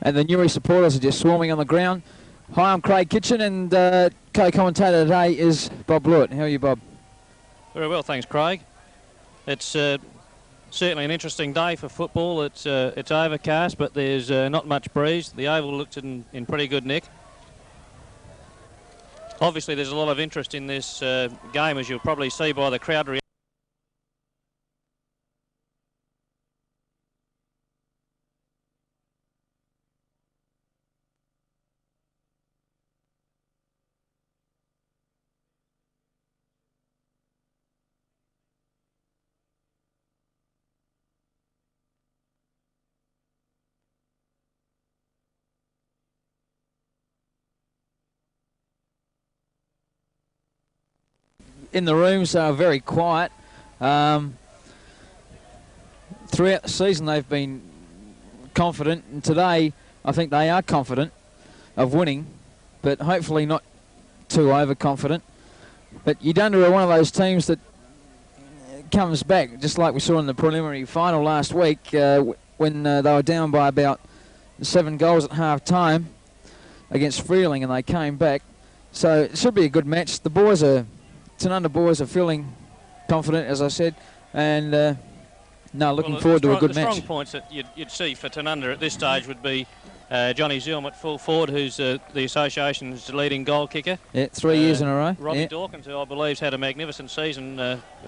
And the Newry supporters are just swarming on the ground. Hi, I'm Craig Kitchen, and co-commentator today is Bob Blewett. How are you, Bob? Very well, thanks, Craig. It's certainly an interesting day for football. It's overcast, but there's not much breeze. The oval looks in pretty good nick. Obviously, there's a lot of interest in this game, as you'll probably see by the crowd reaction. In the rooms are very quiet. Throughout the season they've been confident, and today I think they are confident of winning, but hopefully not too overconfident. But Udunda are one of those teams that comes back, just like we saw in the preliminary final last week when they were down by about 7 goals at half time against Freeling, and they came back. So it should be a good match. The boys are Tanunda boys are feeling confident, as I said, and looking forward to a good match. The strong points that you'd see for Tanunda at this stage would be Johnny Zilm at full forward, who's the association's leading goal kicker. Yeah, 3 years in a row. Robbie Dawkins, who I believe's had a magnificent season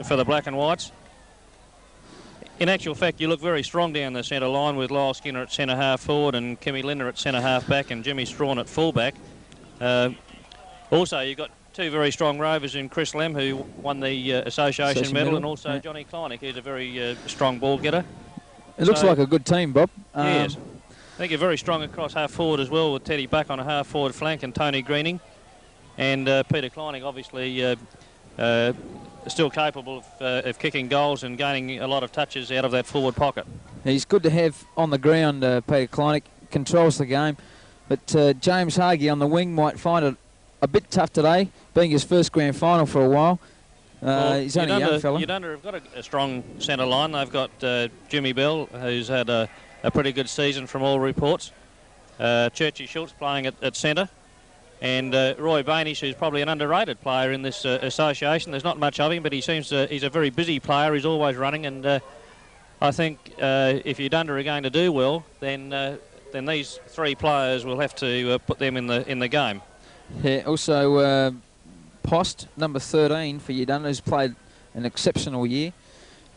for the Black and Whites. In actual fact, you look very strong down the centre line with Lyle Skinner at centre half forward and Kimmy Linder at centre half back and Jimmy Strawn at full back. Also, you've got two very strong rovers in Chris Lem, who won the association medal, and also Johnny Kleinig, who's a very strong ball getter. It looks like a good team, Bob. Yes. I think you're very strong across half forward as well, with Teddy Buck on a half forward flank and Tony Greening. And Peter Kleinig, obviously, still capable of kicking goals and gaining a lot of touches out of that forward pocket. He's good to have on the ground, Peter Kleinig, controls the game. But James Hargie on the wing might find it a bit tough today, being his first grand final for a while. He's only a young fella. Udunda have got a strong centre line. They've got Jimmy Bell, who's had a pretty good season from all reports. Churchy Schultz playing at centre. And Roy Bainish, who's probably an underrated player in this association. There's not much of him, but he seems he's a very busy player. He's always running. And I think if Udunda are going to do well, then these three players will have to put them in the game. Yeah, also Post, number 13 for Udunda, who's played an exceptional year.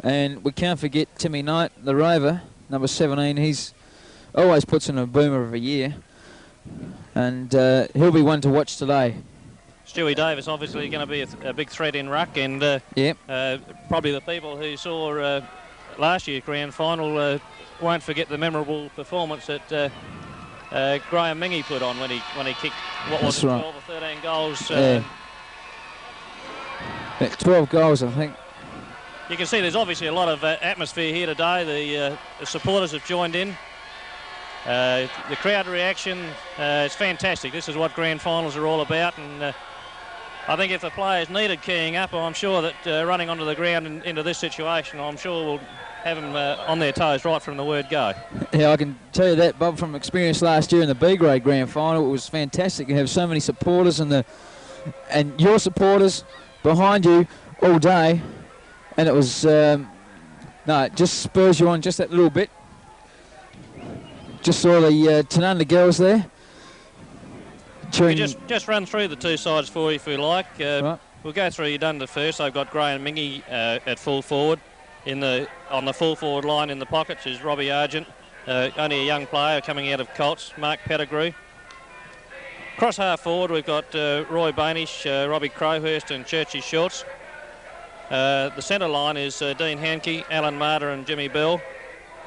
And we can't forget Timmy Knight, the rover, number 17. He's always puts in a boomer of a year. And he'll be one to watch today. Stewie Davis obviously going to be a big threat in ruck, and probably the people who saw last year's grand final won't forget the memorable performance that Graham Mingy put on when he kicked, what was it, 12 or 13 goals. 12 goals, I think. You can see there's obviously a lot of atmosphere here today. The supporters have joined in. The crowd reaction, it's fantastic. This is what grand finals are all about, and I think if the players needed keying up, I'm sure that running onto the ground into this situation, I'm sure will have them on their toes right from the word go. Yeah, I can tell you that, Bob, from experience last year in the B grade grand final. It was fantastic. You have so many supporters and your supporters behind you all day, and it was it just spurs you on just that little bit. Just saw the Tanunda girls there. We just run through the two sides for you if we like. Right. We'll go through Udunda first. I've got Graham Mingy at full forward. On the full forward line in the pockets is Robbie Argent, only a young player coming out of Colts, Mark Pettigrew. Cross half forward we've got Roy Bainish, Robbie Crowhurst and Churchy Schultz. The centre line is Dean Hankey, Alan Marder and Jimmy Bell.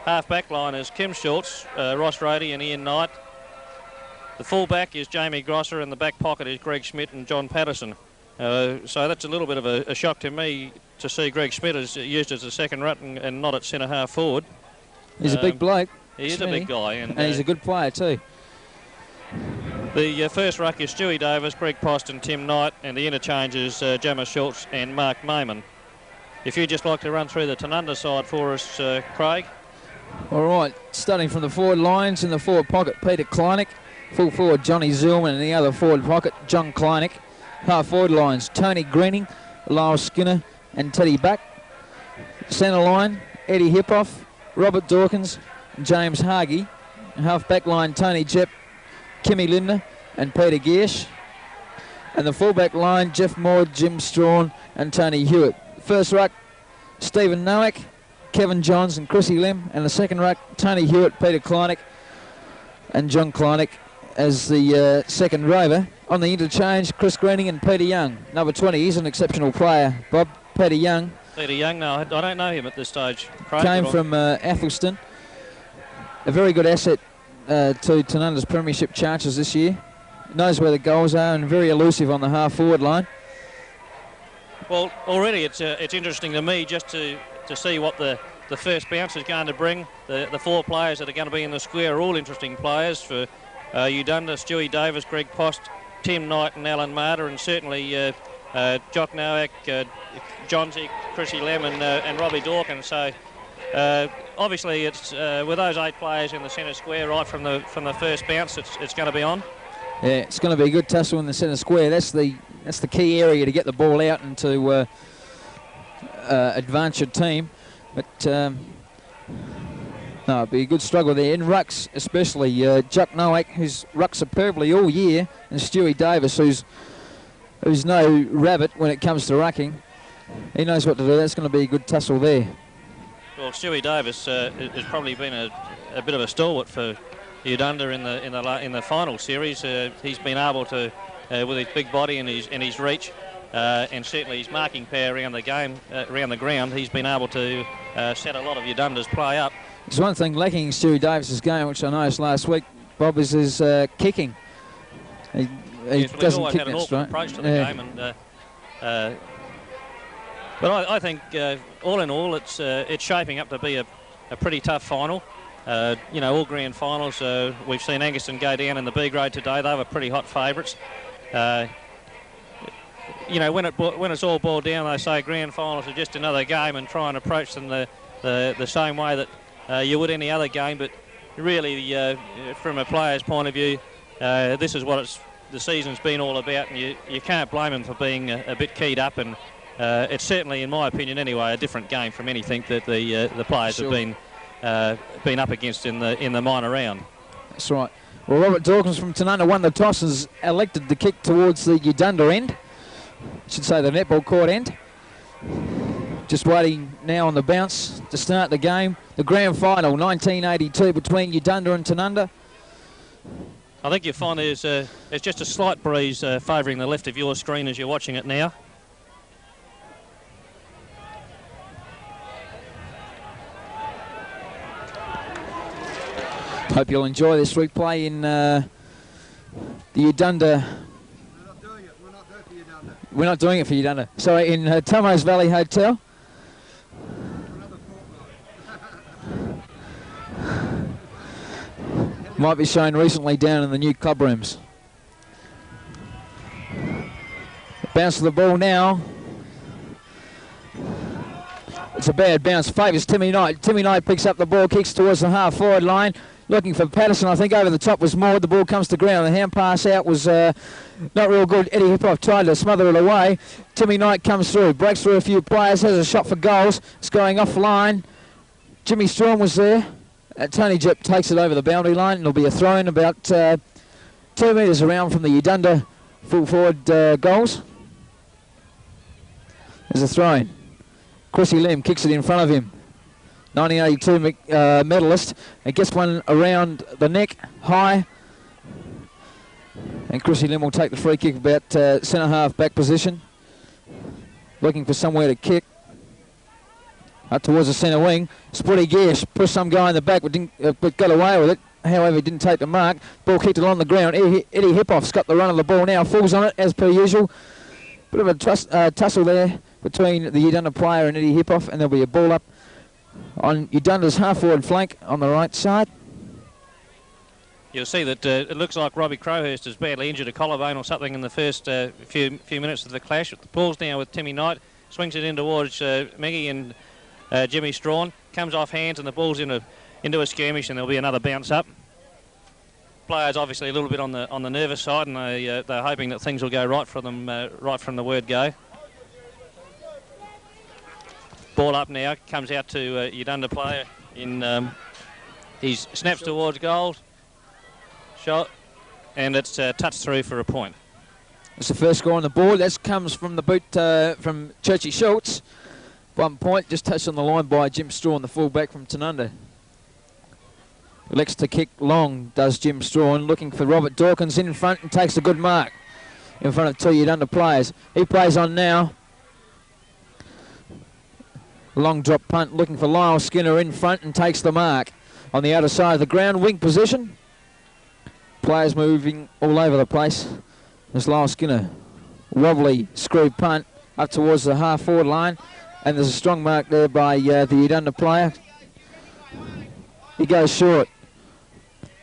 Half back line is Kim Schultz, Ross Rady and Ian Knight. The full back is Jamie Grosser, and the back pocket is Greg Schmidt and John Patterson. So that's a little bit of a shock to me to see Greg Schmidt as used as a second ruck and not at centre half forward. He's a big bloke. He is a big guy. And he's a good player too. The first ruck is Stewie Davis, Greg Post and Tim Knight, and the interchange is Jammer Schultz and Mark Mayman. If you'd just like to run through the Tanunda side for us, Craig. All right, starting from the forward lines, in the forward pocket, Peter Kleinig. Full forward, Johnny Zillman, and the other forward pocket, John Kleinig. Half forward lines, Tony Greening, Lyle Skinner, and Teddy Buck. Centre line, Eddie Hippoff, Robert Dawkins, and James Hargie. Half back line, Tony Jepp, Kimmy Lindner, and Peter Giersch. And the full-back line, Jeff Moore, Jim Strawn, and Tony Hewitt. First ruck, Stephen Nowak, Kevin Johns, and Chrissy Lim. And the second ruck, Tony Hewitt, Peter Kleinig, and John Kleinig as the second rover. On the interchange, Chris Greening and Peter Young. Number 20, he's an exceptional player. Bob, Peter Young. Peter Young, no, I don't know him at this stage. Came from Athelston. A very good asset to Tanunda's premiership chances this year. Knows where the goals are and very elusive on the half-forward line. Well, already it's interesting to me just to see what the first bounce is going to bring. The four players that are going to be in the square are all interesting players for Udunda: Stewie Davis, Greg Post, Tim Knight and Alan Marder, and certainly Jock Nowak, Johnsy, Chrissy Lem and Robbie Dawkins. So obviously it's with those 8 players in the centre square right from the first bounce, it's going to be on. Yeah, it's going to be a good tussle in the centre square. That's the key area to get the ball out and to advance your team. But no, it'll be a good struggle there. In rucks, especially Jock Nowak, who's rucked superbly all year, and Stewie Davis, who's no rabbit when it comes to rucking. He knows what to do. That's going to be a good tussle there. Well, Stewie Davis has probably been a bit of a stalwart for Udunda in the final series. He's been able to, with his big body and his reach, and certainly his marking power around the ground, he's been able to set a lot of Udunda's play up. There's one thing lacking in Stewie Davis's game, which I noticed last week, Bob, is his kicking. He doesn't always kick had an that awkward straight. approach to the game, and but I think all in all, it's shaping up to be a pretty tough final. All grand finals. We've seen Angaston go down in the B grade today. They were pretty hot favourites. When it's all boiled down, they say grand finals are just another game, and try and approach them the same way that you would any other game. But really, from a player's point of view, this is what the season's been all about, and you can't blame them for being a bit keyed up. And it's certainly, in my opinion anyway, a different game from anything that the players have been up against in the minor round. That's right. Well, Robert Dawkins from Tanunda won the toss and is elected to kick towards the Udunda end. Should say the netball court end. Just waiting now on the bounce to start the game. The grand final, 1982, between Udunda and Tanunda. I think you'll find there's just a slight breeze favouring the left of your screen as you're watching it now. Hope you'll enjoy this replay in the Udunda. We're not doing it for Udunda. So in Tomo's Valley Hotel. Might be shown recently down in the new club rooms. Bounce of the ball now. It's a bad bounce. Favours Timmy Knight. Timmy Knight picks up the ball, kicks towards the half-forward line. Looking for Patterson, I think over the top was Maud. The ball comes to ground. The hand pass out was not real good. Eddie Hippoff tried to smother it away. Timmy Knight comes through, breaks through a few players, has a shot for goals. It's going offline. Jimmy Strawn was there. Tony Jepp takes it over the boundary line. It'll be a throw-in about 2 metres around from the Udunda full forward goals. There's a throw-in. Chrissy Lim kicks it in front of him. 1982 medalist, and gets one around the neck, high. And Chrissy Lim will take the free kick about centre half back position. Looking for somewhere to kick. Up towards the centre wing. Spritty Giersch pushed some guy in the back but got away with it. However, he didn't take the mark. Ball kicked along the ground. Eddie Hippoff's got the run of the ball now. Falls on it as per usual. Bit of a tussle there between the Udunda player and Eddie Hippoff, and there'll be a ball up on Udunda's half-forward flank on the right side. You'll see that it looks like Robbie Crowhurst has badly injured a collarbone or something in the first few minutes of the clash. The ball's now with Timmy Knight, swings it in towards Meggie and Jimmy Strawn, comes off hands, and the ball's in into a skirmish, and there'll be another bounce up. Players obviously a little bit on the nervous side, and they're hoping that things will go right for them right from the word go. Ball up now, comes out to Udunda player in. He snaps towards goal, shot, and it's touched through for a point. It's the first score on the board. That comes from the boot from Churchy Schultz. 1 point, just touched on the line by Jim Strawn, the fullback from Tanunda. Elects to kick long, does Jim Strawn, looking for Robert Dawkins in front and takes a good mark in front of two Udunda players. He plays on now. Long drop punt, looking for Lyle Skinner in front and takes the mark. On the outer side of the ground, wing position. Players moving all over the place. There's Lyle Skinner. Wobbly screw punt up towards the half-forward line. And there's a strong mark there by the Udunda player. He goes short.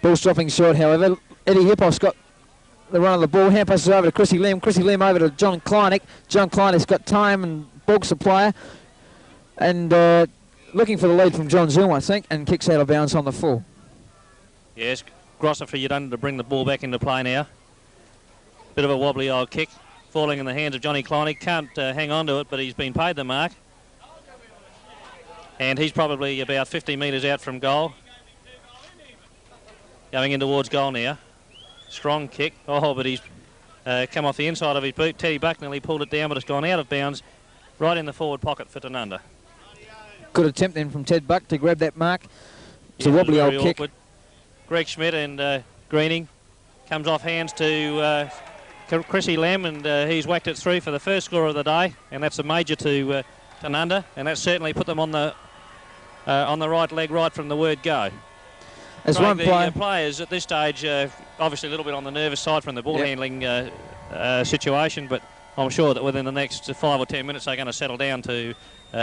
Ball stopping short, however. Eddie Hippoff's got the run of the ball. Hand passes over to Chrissy Lim. Chrissy Lim over to John Kleinig. John Kleinig's got time and ball supplier. And looking for the lead from John Zoom, I think, and kicks out of bounds on the full. Yes, Grosser for Udunda to bring the ball back into play now. Bit of a wobbly old kick, falling in the hands of Johnny Kleinig. Can't hang on to it, but he's been paid the mark. And he's probably about 50 metres out from goal. Going in towards goal now. Strong kick. Oh, but he's come off the inside of his boot. Teddy Bucknell, he pulled it down, but it's gone out of bounds right in the forward pocket for Tanunda. Good attempt then from Ted Buck to grab that mark. It's a wobbly old kick. Awkward. Greg Schmidt and Greening comes off hands to Chrissy Lamb, and he's whacked it through for the first score of the day, and that's a major to Tanunda, and that certainly put them on the right leg right from the word go. As one player, players at this stage, obviously a little bit on the nervous side from the ball handling situation, but I'm sure that within the next 5 or 10 minutes they're going to settle down to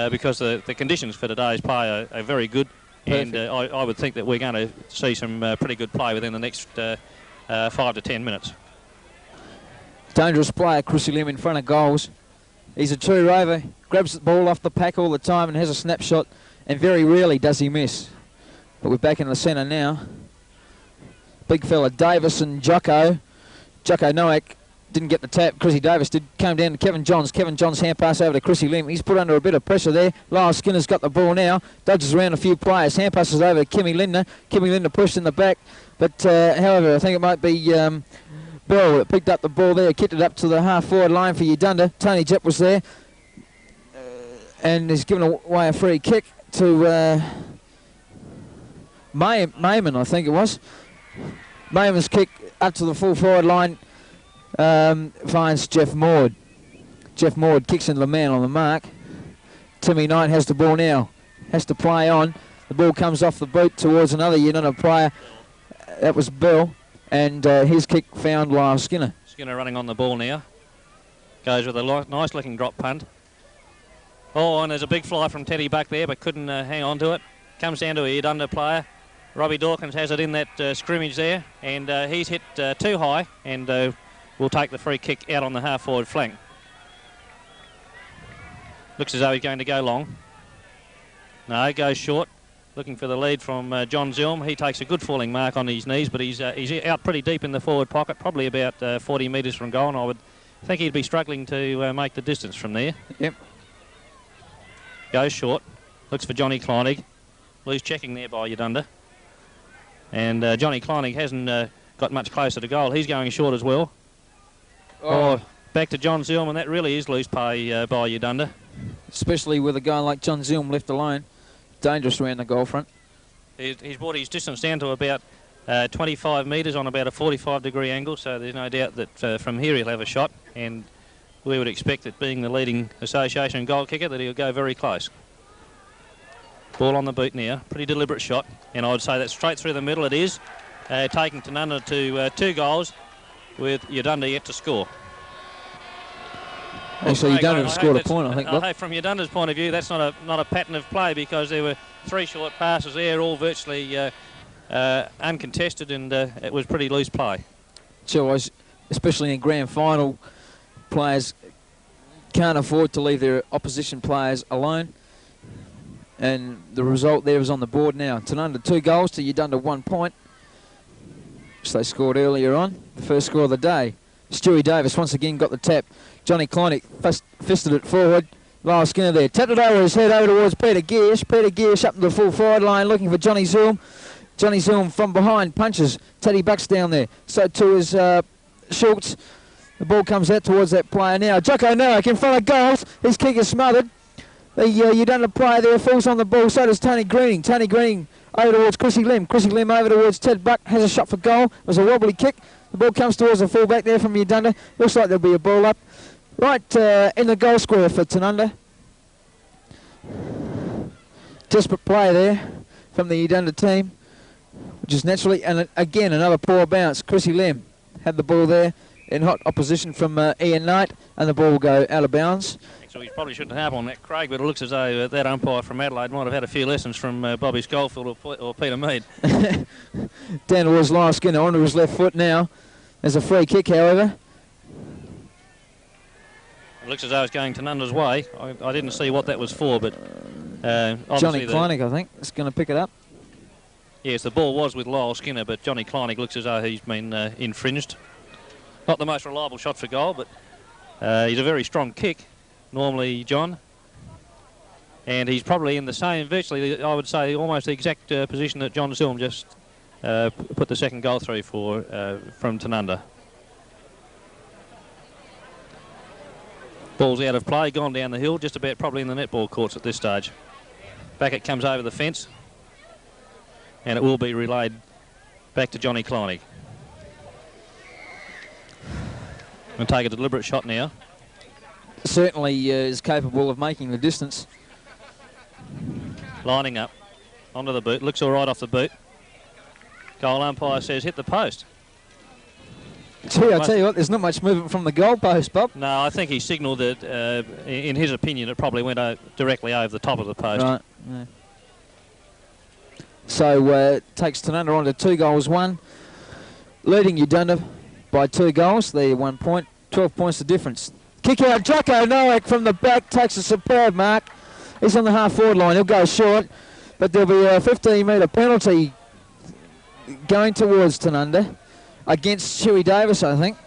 because the conditions for today's play are very good. Perfect. And I would think that we're going to see some pretty good play within the next 5 to 10 minutes. Dangerous player, Chrissy Lim in front of goals. He's a true rover, grabs the ball off the pack all the time and has a snapshot, and very rarely does he miss. But we're back in the centre now. Big fella Davis and Jocko. Jocko Noack didn't get the tap. Chrissy Davis did. Came down to Kevin Johns. Kevin Johns hand pass over to Chrissy Lim. He's put under a bit of pressure there. Lyle Skinner's got the ball now. Dodges around a few players. Hand passes over to Kimmy Lindner. Kimmy Lindner pushed in the back. But however, I think it might be Bell that picked up the ball there. Kicked it up to the half-forward line for Udunda. Tony Jepp was there. And he's given away a free kick to Mayman, I think it was. Mayman's kick up to the full forward line finds Jeff Maud. Jeff Maud kicks into the man on the mark. Timmy Knight has the ball now. Has to play on. The ball comes off the boot towards another Udunda player. That was Bill. And his kick found Lyle Skinner. Skinner running on the ball now. Goes with a nice looking drop punt. Oh, and there's a big fly from Teddy Buck there, but couldn't hang on to it. Comes down to a Udunda player. Robbie Dawkins has it in that scrimmage there, and he's hit too high, and will take the free kick out on the half-forward flank. Looks as though he's going to go long. No, goes short. Looking for the lead from John Zilm. He takes a good falling mark on his knees, but he's out pretty deep in the forward pocket, probably about 40 metres from goal, and I would think he'd be struggling to make the distance from there. Yep. Goes short. Looks for Johnny Kleinig. Loose checking there by Udunda. And Johnny Kleinig hasn't got much closer to goal. He's going short as well. Oh, back to John Zilm, and that really is loose play by Udunda. Especially with a guy like John Zilm left alone. Dangerous around the goal front. He's brought his distance down to about 25 metres on about a 45-degree angle, so there's no doubt that from here he'll have a shot, and we would expect that being the leading association goal kicker that he'll go very close. Ball on the boot now, pretty deliberate shot, and I would say that's straight through the middle. It is, taking Tanunda to 2 goals with Udunda yet to score. Actually, Udunda have scored a point, I think. I hope from Udunda's point of view, that's not a pattern of play, because there were 3 short passes there, all virtually uncontested, and it was pretty loose play. Sure, especially in grand final, players can't afford to leave their opposition players alone. And the result there is on the board now. Tanunda 2 goals to Udunda 1 point. Which they scored earlier on. The first score of the day. Stewie Davis once again got the tap. Johnny Kleinick fisted it forward. Lyle Skinner there. Tapped it over his head over towards Peter Giersch. Peter Giersch up to the full forward line looking for Johnny Zulm. Johnny Zulm from behind punches. Teddy Buck's down there. So too is Schultz. The ball comes out towards that player now. Jocko Noack in front of goals. His kick is smothered. The Udunda player there falls on the ball. So does Tony Greening. Tony Greening over towards Chrissy Lim. Chrissy Lim over towards Ted Buck. Has a shot for goal. It was a wobbly kick. The ball comes towards the fullback there from Udunda. Looks like there'll be a ball up. Right in the goal square for Tanunda. Desperate play there from the Udunda team. Which is naturally, and again, another poor bounce. Chrissy Lim had the ball there in hot opposition from Ian Knight, and the ball will go out of bounds. So he probably shouldn't have on that, Craig, but it looks as though that umpire from Adelaide might have had a few lessons from Bobby Schofield or Peter Mead. Down towards Lyle Skinner, onto his left foot now. There's a free kick, however. It looks as though it's going Tanunda's way. I didn't see what that was for, but Johnny Kleinick, I think, is going to pick it up. Yes, the ball was with Lyle Skinner, but Johnny Kleinick looks as though he's been infringed. Not the most reliable shot for goal, but he's a very strong kick, normally, John. And he's probably in the same, virtually, I would say, almost the exact position that John Zulm just put the second goal through for from Tanunda. Ball's out of play, gone down the hill, just about probably in the netball courts at this stage. Back it comes over the fence, and it will be relayed back to Johnny Kleinick. Going to take a deliberate shot now. Certainly is capable of making the distance. Lining up onto the boot, looks all right off the boot. Goal umpire says hit the post. Gee, I'll tell you what, there's not much movement from the goal post, Bob. No, I think he signalled that, in his opinion, it probably went directly over the top of the post. Right. Yeah. So takes Tanunda on to 2 goals 1. Leading Udunda by 2 goals. They're 1 point. 12 points the difference. Kick out, Jocko Noack from the back takes a superb mark. He's on the half-forward line. He'll go short, but there'll be a 15-metre penalty going towards Tanunda against Stewie Davis, I think.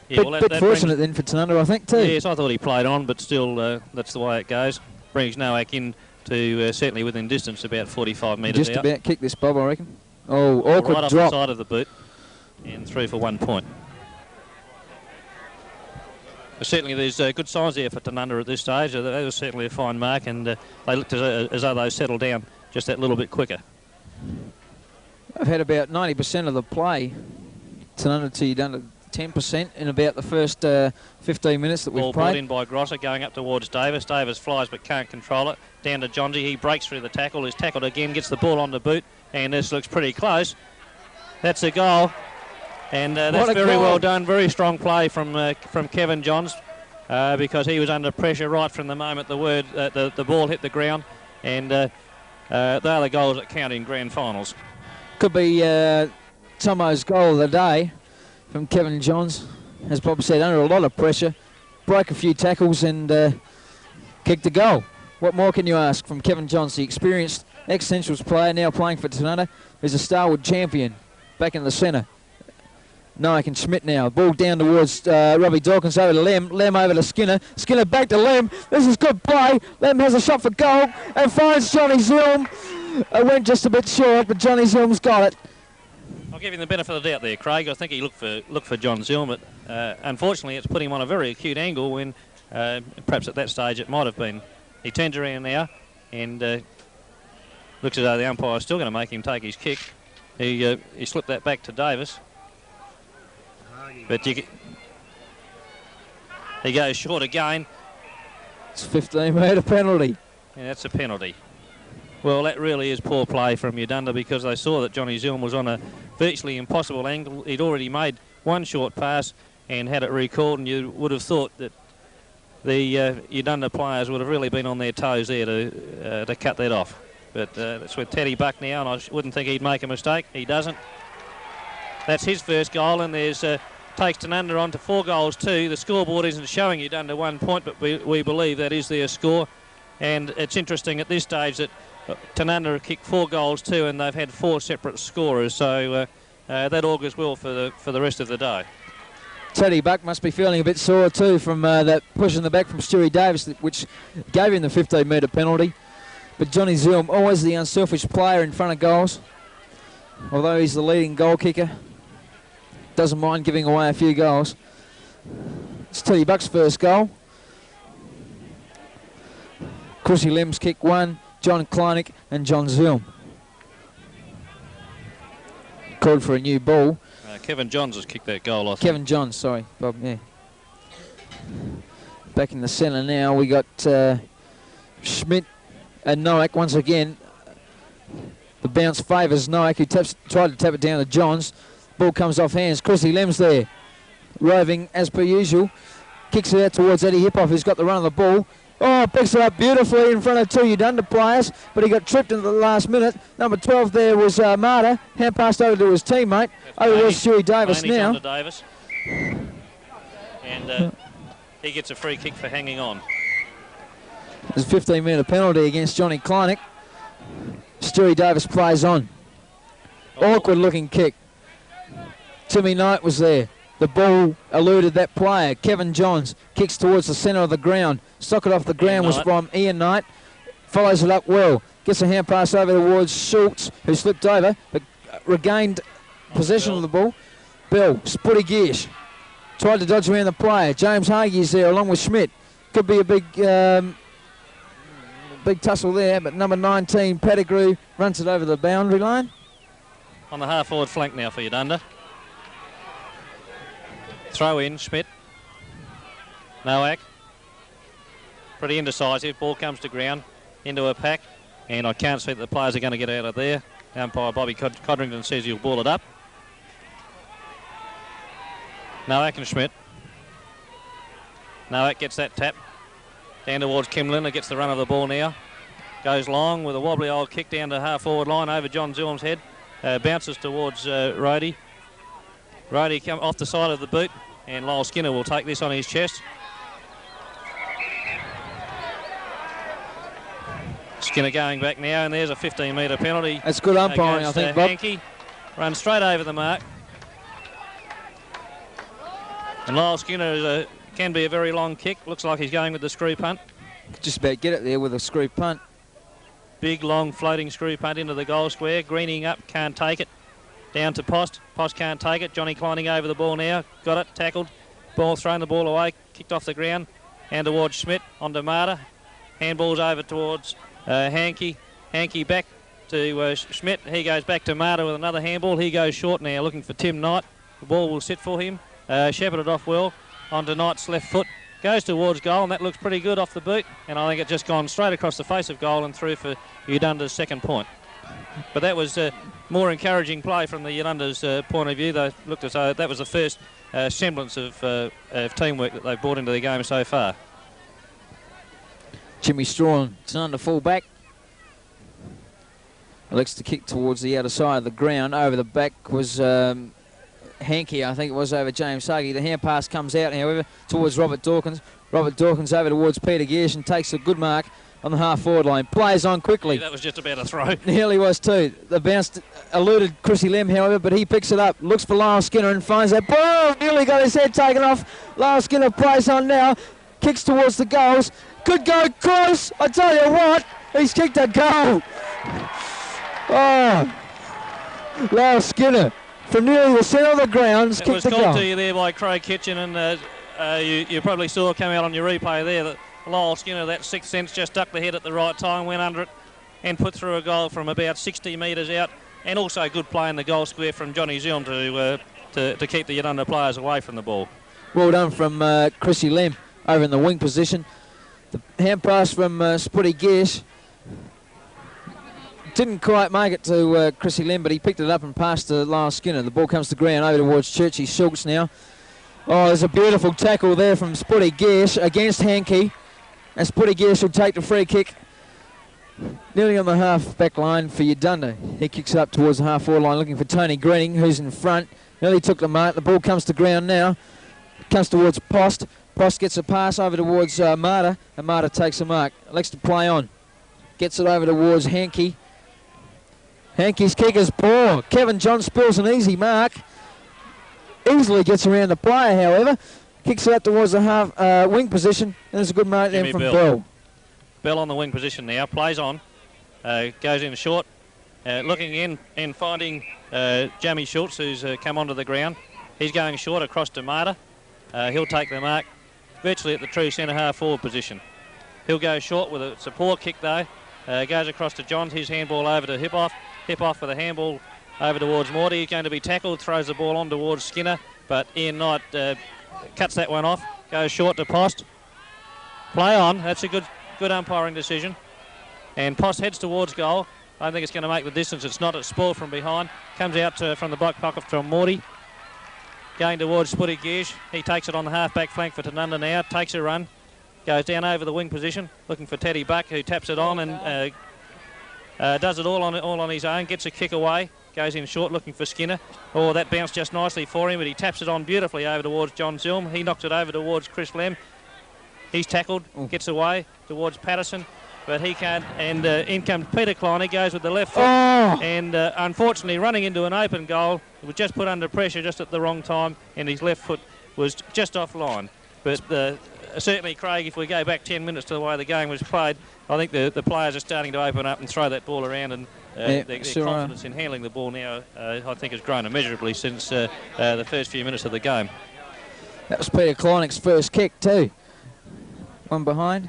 Yeah, bit fortunate then for Tanunda, I think, too. Yes, I thought he played on, but still, that's the way it goes. Brings Noack in to certainly within distance, about 45 metres Just out. about kick this, Bob, I reckon. Oh, awkward right drop. Off the side of the boot, and through for 1 point. But certainly there's good signs there for Tanunda at this stage. That was certainly a fine mark, and they looked as though they settled down just that little bit quicker. I've had about 90% of the play. Tanunda to Udunda 10% in about the first 15 minutes that we've Ball played. brought in by Grosser, going up towards Davis. Davis flies but can't control it. Down to Johnsy. He breaks through the tackle. Is tackled again, gets the ball on the boot, and this looks pretty close. That's a goal. And that's very well done. Very strong play from Kevin Johns because he was under pressure right from the moment the ball hit the ground. And they are the goals that count in grand finals. Could be Tomo's goal of the day from Kevin Johns. As Bob said, under a lot of pressure. Broke a few tackles and kicked a goal. What more can you ask from Kevin Johns, the experienced ex-Centrals player now playing for Tanunda, who's a Starwood champion back in the centre. Noack and Schmidt now. Ball down towards Robbie Dawkins over to Lem. Lem over to Skinner. Skinner back to Lem. This is good play. Lem has a shot for goal and finds Johnny Zulm. It went just a bit short, but Johnny Zulm's got it. I'll give him the benefit of the doubt there, Craig. I think he looked for John Zulm, but unfortunately it's put him on a very acute angle when perhaps at that stage it might have been. He turns around now and looks as though the umpire is still going to make him take his kick. He slipped that back to Davis. But he goes short again. It's a 15-metre penalty. Yeah, that's a penalty. Well, that really is poor play from Udunda because they saw that Johnny Zulm was on a virtually impossible angle. He'd already made one short pass and had it recalled, and you would have thought that the Udunda players would have really been on their toes there to cut that off. But that's with Teddy Buck now, and I wouldn't think he'd make a mistake. He doesn't. That's his first goal, and there's takes Tanunda on to 4 goals 2. The scoreboard isn't showing Udunda 1 point, but we believe that is their score. And it's interesting at this stage that Tanunda have kicked 4 goals too, and they've had 4 separate scorers, so that augurs well for the rest of the day. Teddy Buck must be feeling a bit sore too from that push in the back from Stewie Davis, which gave him the 15-metre penalty. But Johnny Zilm, always the unselfish player in front of goals, although he's the leading goal kicker. Doesn't mind giving away a few goals. It's Teddy Buck's first goal. Chrissy Lim's kick 1, John Kleinig and John Zilm. Called for a new ball. Kevin Johns has kicked that goal, I think. Kevin Johns, sorry, Bob, yeah. Back in the centre now, we got Schmidt and Nowak once again. The bounce favours Nowak, who tried to tap it down to Johns. Ball comes off hands. Chrissy Lim's there, roving as per usual. Kicks it out towards Eddie Hippoff, who's got the run of the ball. Oh, picks it up beautifully in front of 2 Uganda players, but he got tripped in the last minute. Number 12 there was Marta. Hand passed over to his teammate. Over was Stewie Davis now. Davis. And he gets a free kick for hanging on. There's a 15-metre penalty against Johnny Kleinig. Stewie Davis plays on. Awkward looking kick. Timmy Knight was there. The ball eluded that player. Kevin Johns kicks towards the centre of the ground. Socket off the ground was from Ian Knight. Follows it up well. Gets a hand pass over towards Schultz, who slipped over, but regained possession of the ball. Bell, Sputty Giersch, tried to dodge around the player. James Hagie's there along with Schmidt. Could be a big tussle there, but number 19, Pettigrew, runs it over the boundary line. On the half-forward flank now for Uganda. Throw in, Schmidt. Nowak. Pretty indecisive. Ball comes to ground, into a pack, and I can't see that the players are going to get out of there. Umpire Bobby Codrington says he'll ball it up. Nowak and Schmidt. Nowak gets that tap. Down towards Kim Lindler, gets the run of the ball now. Goes long with a wobbly old kick down the half-forward line over John Zilm's head. Bounces towards Rhodey. Rhodey come off the side of the boot, and Lyle Skinner will take this on his chest. Skinner going back now, and there's a 15-metre penalty. That's good umpiring, I think, Bob. Hankey runs straight over the mark. And Lyle Skinner can be a very long kick. Looks like he's going with the screw punt. Just about get it there with a screw punt. Big, long, floating screw punt into the goal square. Greening up, can't take it. Down to Post. Post can't take it. Johnny Kleinig over the ball now. Got it, tackled. Ball thrown the ball away. Kicked off the ground. And towards Schmidt, onto Marta. Handballs over towards Hankey. Hankey back to Schmidt. He goes back to Marta with another handball. He goes short now, looking for Tim Knight. The ball will sit for him. Shepherded off well. Onto Knight's left foot. Goes towards goal, and that looks pretty good off the boot. And I think it's just gone straight across the face of goal and through for Uganda's second point. But that was more encouraging play from the Uganda's point of view. They looked as though that was the first semblance of teamwork that they've brought into the game so far. Jimmy Strawn, it's under full back. Elects to kick towards the outer side of the ground. Over the back was Hankey, I think it was, over James Hagee. The hand pass comes out, however, towards Robert Dawkins. Robert Dawkins over towards Peter Giersch and takes a good mark on the half-forward line. Plays on quickly. Yeah, that was just about a throw. Nearly was too. The bounce eluded Chrissy Lim, however, but he picks it up. Looks for Lyle Skinner and finds that ball. Nearly got his head taken off. Lyle Skinner plays on now. Kicks towards the goals. Could go close. I tell you what, he's kicked a goal. Oh, Lyle Skinner from nearly the centre of the ground has kicked the goal. It was called to you there by Craig Kitchen, and you probably saw it come out on your replay there that Lyle Skinner, that sixth sense, just ducked the head at the right time, went under it and put through a goal from about 60 metres out, and also good play in the goal square from Johnny Zilm to keep the Uganda players away from the ball. Well done from Chrissy Lim over in the wing position. The hand pass from Sputty Giersch didn't quite make it to Chrissy Lim, but he picked it up and passed to Lyle Skinner. The ball comes to ground over towards Churchy Schultz now. Oh, there's a beautiful tackle there from Sputty Giersch against Hankey. And Sputty Giersch will take the free kick nearly on the half-back line for Uganda. He kicks it up towards the half-forward line looking for Tony Greening, who's in front. Nearly took the mark. The ball comes to ground now. Comes towards Post. Post gets a pass over towards Marta, and Marta takes a mark. Elects to play on. Gets it over towards Hankey. Hankey's kick is poor. Kevin John spills an easy mark. Easily gets around the player, however. Kicks it out towards the half wing position. And there's a good mark there from Bell. Bell on the wing position now. Plays on. Goes in short. Looking in and finding Jamie Schultz, who's come onto the ground. He's going short across to Marta. He'll take the mark virtually at the true centre half forward position. He'll go short with a poor kick though. Goes across to Johns. His handball over to Hip Off. Hip Off with a handball over towards Morty. He's going to be tackled. Throws the ball on towards Skinner. But Ian Knight cuts that one off. Goes short to Post. Play on. That's a good umpiring decision. And Post heads towards goal. I don't think it's going to make the distance. It's not. It's spoiled from behind. Comes out from the back pocket from Morty. Going towards Sputty Giersch. He takes it on the half-back flank for Tanunda now. Takes a run. Goes down over the wing position. Looking for Teddy Buck, who taps it on and does it all on his own. Gets a kick away. Goes in short looking for Skinner. Oh, that bounced just nicely for him, but he taps it on beautifully over towards John Zilm. He knocks it over towards Chris Lem. He's tackled. Gets away towards Patterson. But he can't, and in comes Peter Klein. He goes with the left foot, and unfortunately running into an open goal. It was just put under pressure just at the wrong time, and his left foot was just offline. But certainly, Craig, if we go back 10 minutes to the way the game was played, I think the players are starting to open up and throw that ball around, and their confidence in handling the ball now, I think, has grown immeasurably since the first few minutes of the game. That was Peter Kleinig's first kick too. One behind.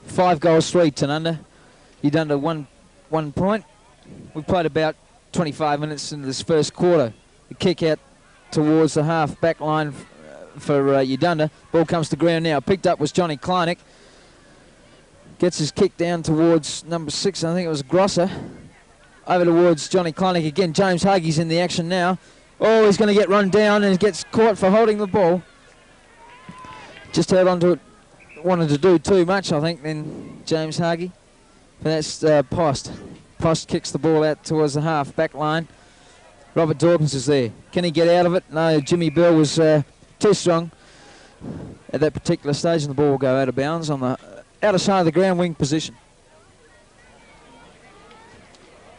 5 goals, 3 Tanunda. Udunda 1 point. We've played about 25 minutes into this first quarter. The kick out towards the half back line for Udunda. Ball comes to ground now. Picked up was Johnny Kleinig. Gets his kick down towards number 6. I think it was Grosser. Over towards Johnny Kleinig again. James Hagie's in the action now. Oh, he's going to get run down and gets caught for holding the ball. Just held onto it. Wanted to do too much, I think, then James Hagee. But that's Post. Post kicks the ball out towards the half back line. Robert Dawkins is there. Can he get out of it? No, Jimmy Bell was too strong at that particular stage, and the ball will go out of bounds on the outer side of the ground wing position.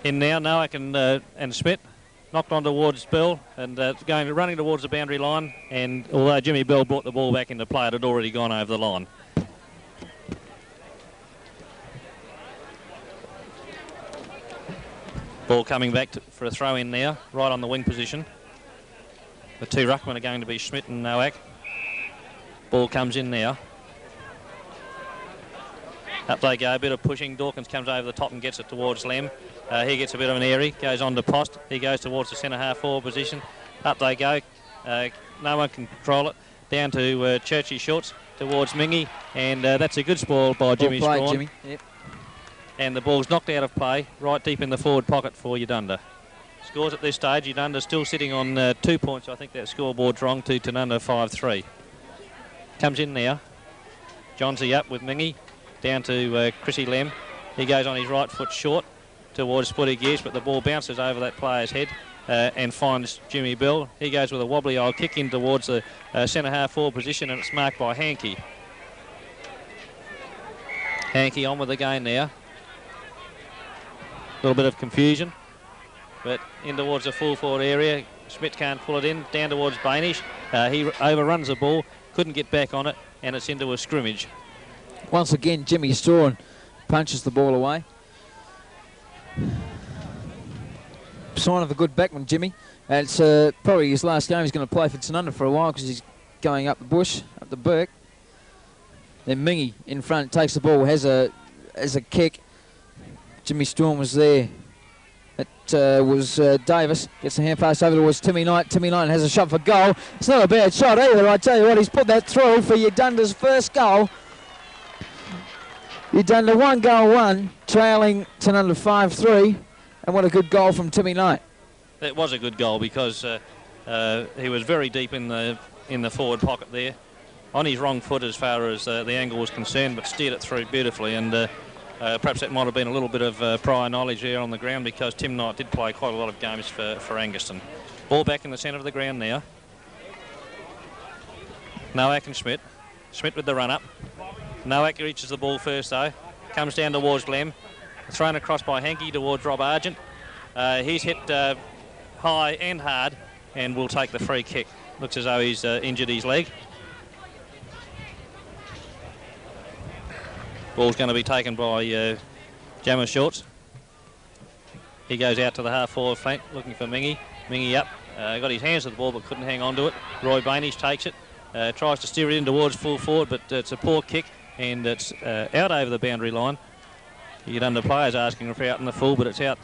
In now, Nowak and Schmidt. Knocked on towards Bell and running towards the boundary line. And although Jimmy Bell brought the ball back into play, it had already gone over the line. Ball coming back for a throw in now, right on the wing position. The 2 ruckmen are going to be Schmidt and Nowak. Ball comes in now. Up they go, a bit of pushing. Dawkins comes over the top and gets it towards Lem. He gets a bit of an airy, goes on to Post. He goes towards the centre half forward position. Up they go. No one can control it. Down to Churchy Schultz towards Mingy. And that's a good spoil by Jimmy Strawn. Jimmy. Yep. And the ball's knocked out of play, right deep in the forward pocket for Udunda. Scores at this stage. Udunda still sitting on 2 points. I think that scoreboard's wrong to Tanunda 5-3. Comes in now. Johnsy up with Mingy. Down to Chrissy Lem. He goes on his right foot short towards Sputty Giersch, but the ball bounces over that player's head and finds Jimmy Bell. He goes with a wobbly old kick in towards the centre half forward position, and it's marked by Hankey. Hankey on with the game now. A little bit of confusion, but in towards the full forward area. Schmidt can't pull it in. Down towards Bainish. He overruns the ball, couldn't get back on it, and it's into a scrimmage. Once again, Jimmy Strawn punches the ball away. Sign of a good backman, Jimmy. And it's probably his last game. He's going to play for Tanunda for a while because he's going up the bush, up the Burke. Then Mingy in front takes the ball, has a kick. Jimmy Strawn was there. It was Davis. Gets the hand pass over towards Timmy Knight. Timmy Knight has a shot for goal. It's not a bad shot either. I tell you what, he's put that through for Udunda's first goal. Udunda 1-1, trailing Tanunda 5-3. And what a good goal from Timmy Knight. It was a good goal because he was very deep in the forward pocket there. On his wrong foot as far as the angle was concerned, but steered it through beautifully. And perhaps that might have been a little bit of prior knowledge there on the ground because Tim Knight did play quite a lot of games for Angaston. Ball back in the centre of the ground now. Nowak and Schmidt. Schmidt with the run-up. Nowak reaches the ball first, though. Comes down towards Lem. Thrown across by Hankey towards Rob Argent. He's hit high and hard and will take the free kick. Looks as though he's injured his leg. Ball's going to be taken by Jammer Shorts. He goes out to the half-forward flank looking for Mingy. Mingy up. Got his hands to the ball but couldn't hang on to it. Roy Bainish takes it. Tries to steer it in towards full forward, but it's a poor kick and it's out over the boundary line. Uganda players asking for out in the full, but it's out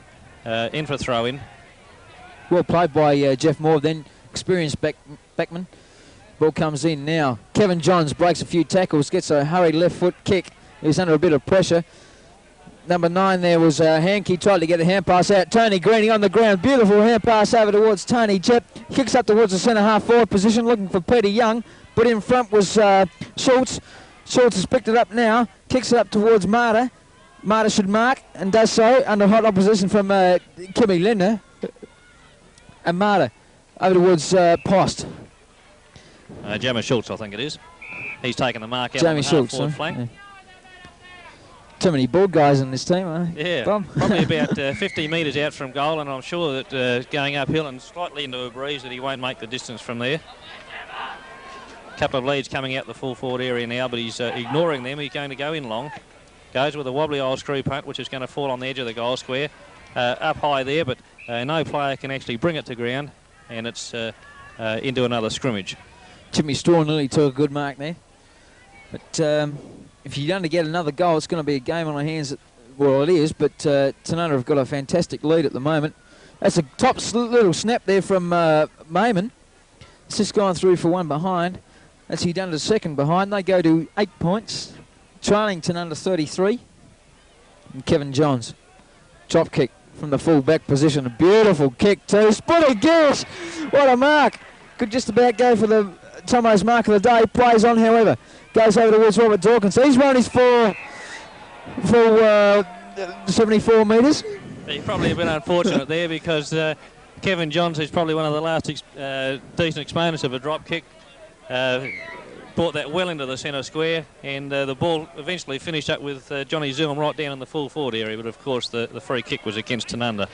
in for throw-in. Well played by Jeff Moore, then experienced backman. Ball comes in now. Kevin Johns breaks a few tackles, gets a hurried left foot kick. He's under a bit of pressure. Number 9 there was Hankey, tried to get a hand pass out. Tony Greening on the ground. Beautiful hand pass over towards Tony Jep. Kicks up towards the centre half forward position looking for Peter Young. But in front was Schultz. Schultz has picked it up now. Kicks it up towards Marta. Marta should mark and does so under hot opposition from Kimmy Linder. And Marta over towards Post. Jamie Schultz, I think it is. He's taken the mark out Jamie on the Schultz, half-forward flank. Yeah. Too many ball guys in this team, aren't they? Yeah, Bob? probably about 50 metres out from goal, and I'm sure that going uphill and slightly into a breeze that he won't make the distance from there. Couple of leads coming out the full forward area now, but he's ignoring them. He's going to go in long. Goes with a wobbly old screw punt, which is going to fall on the edge of the goal square. Up high there, but no player can actually bring it to ground, and it's into another scrimmage. Jimmy Straw nearly took a good mark there. But if you're going to get another goal, it's going to be a game on our hands. Well, it is, but Tanunda have got a fantastic lead at the moment. That's a top little snap there from Mayman. It's just gone through for one behind. That's Uganda's second behind. They go to 8 points. Trailing Tanunda 33. And Kevin Johns. Chop kick from the full back position. A beautiful kick too. Split of gears. What a mark. Could just about go for the Tomo's mark of the day. Plays on, however. Goes over towards Robert Dawkins. He's run his full 74 metres. He's probably a bit unfortunate there because Kevin Johns is probably one of the last decent exponents of a drop kick. Brought that well into the centre square, and the ball eventually finished up with Johnny Zoom right down in the full forward area, but of course the free kick was against Tanunda.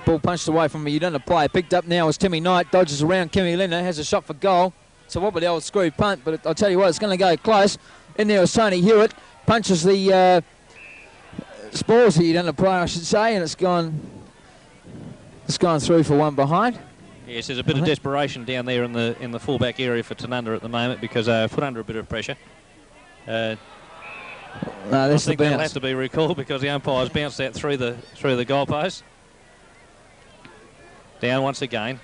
Ball punched away from a Uganda player. Picked up now as Timmy Knight dodges around. Kimmy Linder has a shot for goal. It's a wobbly old screw punt, but I'll tell you what, it's going to go close. In there was Tony Hewitt. Punches the spores the Uganda player, I should say, and it's gone through for one behind. Yes, there's a bit of desperation down there in the fullback area for Tanunda at the moment because they're put under a bit of pressure. No, I think that'll have to be recalled because the umpires bounced that through the goalpost. Down once again.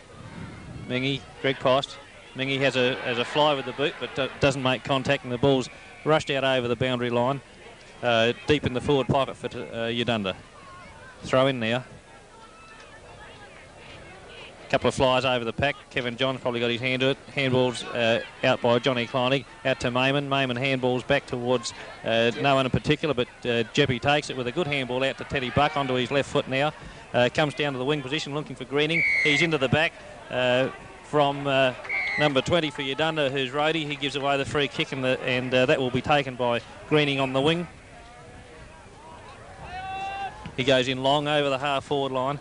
Mingy, Greg Post. Mingy has a fly with the boot but doesn't make contact, and the ball's rushed out over the boundary line, deep in the forward pocket for Uganda. Throw in now. Couple of flies over the pack. Kevin Johns probably got his hand to it. Handballs out by Johnny Kleinig. Out to Mayman. Mayman handballs back towards no one in particular, but Jeppy takes it with a good handball out to Teddy Buck onto his left foot now. Comes down to the wing position looking for Greening. He's into the back from number 20 for Uganda, who's roadie. He gives away the free kick, and that will be taken by Greening on the wing. He goes in long over the half-forward line.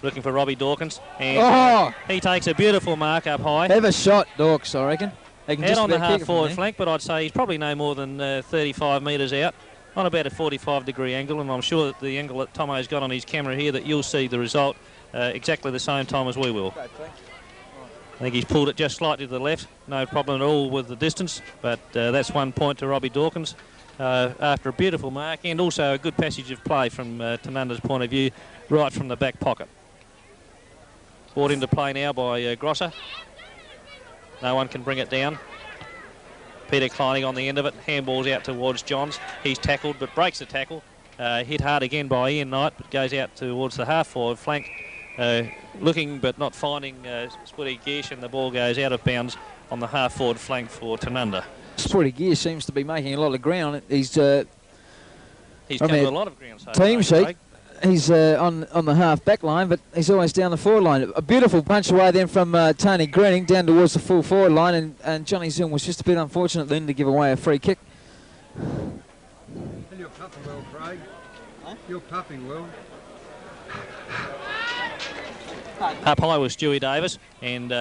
Looking for Robbie Dawkins, and he takes a beautiful mark up high. Have a shot, Dawkins, I reckon. Out on the half-forward flank, but I'd say he's probably no more than 35 metres out, on about a 45-degree angle, and I'm sure that the angle that Tomo's got on his camera here, that you'll see the result exactly the same time as we will. I think he's pulled it just slightly to the left, no problem at all with the distance, but that's 1 point to Robbie Dawkins after a beautiful mark, and also a good passage of play from Tanunda's point of view, right from the back pocket. Brought into play now by Grosser. No one can bring it down. Peter Kleinig on the end of it. Handballs out towards Johns. He's tackled but breaks the tackle. Hit hard again by Ian Knight, but goes out towards the half-forward flank. Looking but not finding Spuddy Gish, and the ball goes out of bounds on the half-forward flank for Tanunda. Spuddy Gish seems to be making a lot of ground. He's covered a lot of ground so team far, sheet. he's on the half-back line, but he's always down the forward line. A beautiful punch away then from Tony Greening down towards the full forward line, and Johnny Zoom was just a bit unfortunate then to give away a free kick. You're puffing well, Craig. Huh? You're puffing well. Up high with Stewie Davis, and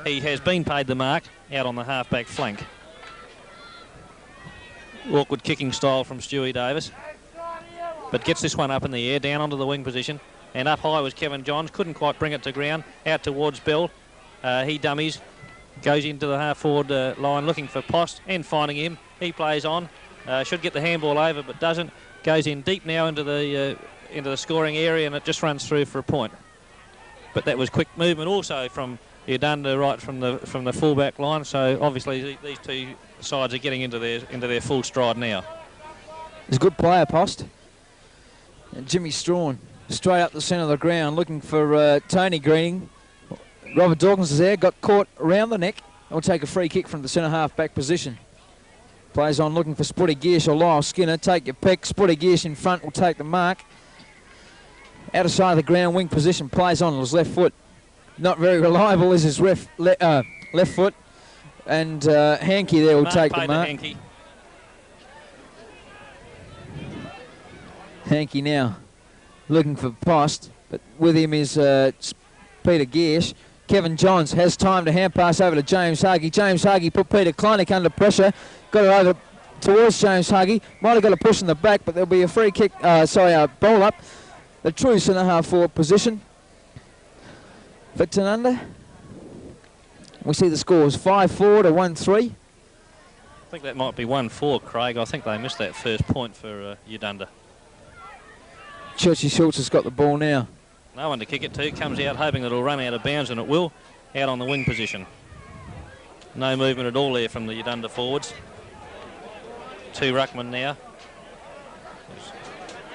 he has been paid the mark out on the half-back flank. Awkward kicking style from Stewie Davis, but gets this one up in the air, down onto the wing position, and up high was Kevin Johns, couldn't quite bring it to ground, out towards Bell. He dummies, goes into the half-forward line looking for Post and finding him. He plays on, should get the handball over but doesn't, goes in deep now into the scoring area, and it just runs through for a point. But that was quick movement also from Udunda right from the full-back line, so obviously these two sides are getting into their full stride now. He's a good player, Post. And Jimmy Strawn straight up the centre of the ground looking for Tony Greening. Robert Dawkins is there, got caught around the neck. He'll take a free kick from the centre half-back position. Plays on looking for Spuddy Gearsh or Lyle Skinner. Take your pick. Spuddy Gearsh in front will take the mark. Out of side of the ground, wing position, plays on his left foot. Not very reliable is his left foot. And Hankey there will take the mark. Hankey now looking for Post, but with him is Peter Gearsh. Kevin Johns has time to hand pass over to James Huggy. James Huggy put Peter Kleinig under pressure. Got it over towards James Huggy. Might have got a push in the back, but there'll be a free kick, ball up. The true centre half forward position for Tanunda. We see the scores 5-4 to 1-3. I think that might be 1-4, Craig. I think they missed that first point for Udunda. Churchy Schultz has got the ball now. No one to kick it to. Comes out hoping that it'll run out of bounds, and it will. Out on the wing position. No movement at all there from the Udunda forwards. Two ruckmen now.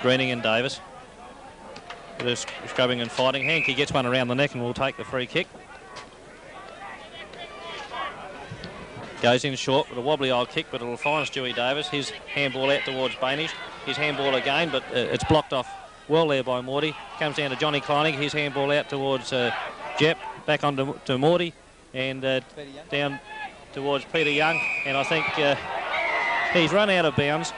Greening and Davis. They're scrubbing and fighting. Hankey gets one around the neck and will take the free kick. Goes in short with a wobbly old kick, but it'll find Stewie Davis. His handball out towards Bainish. His handball again, but it's blocked off well there by Morty. Comes down to Johnny Kleinig. His handball out towards Jep. Back on to Morty. And down towards Peter Young. And I think he's run out of bounds.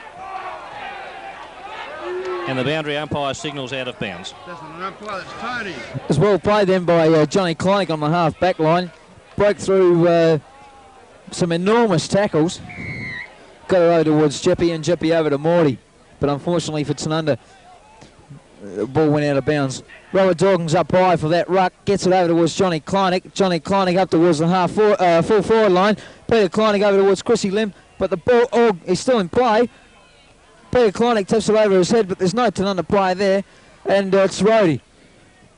And the boundary umpire signals out of bounds. That's not an umpire, that's Tony. As well played then by Johnny Kleinig on the half-back line. Broke through some enormous tackles. Got it over towards Jeppy and Jeppy over to Morty. But unfortunately for Tanunda, the ball went out of bounds. Robert Dawkins up high for that ruck. Gets it over towards Johnny Kleinig. Johnny Kleinig up towards the full forward line. Peter Kleinig over towards Chrissy Lim. But the ball is still in play. Peter Kleinig tips it over his head, but there's no Tanunda play there. And it's Rhodey.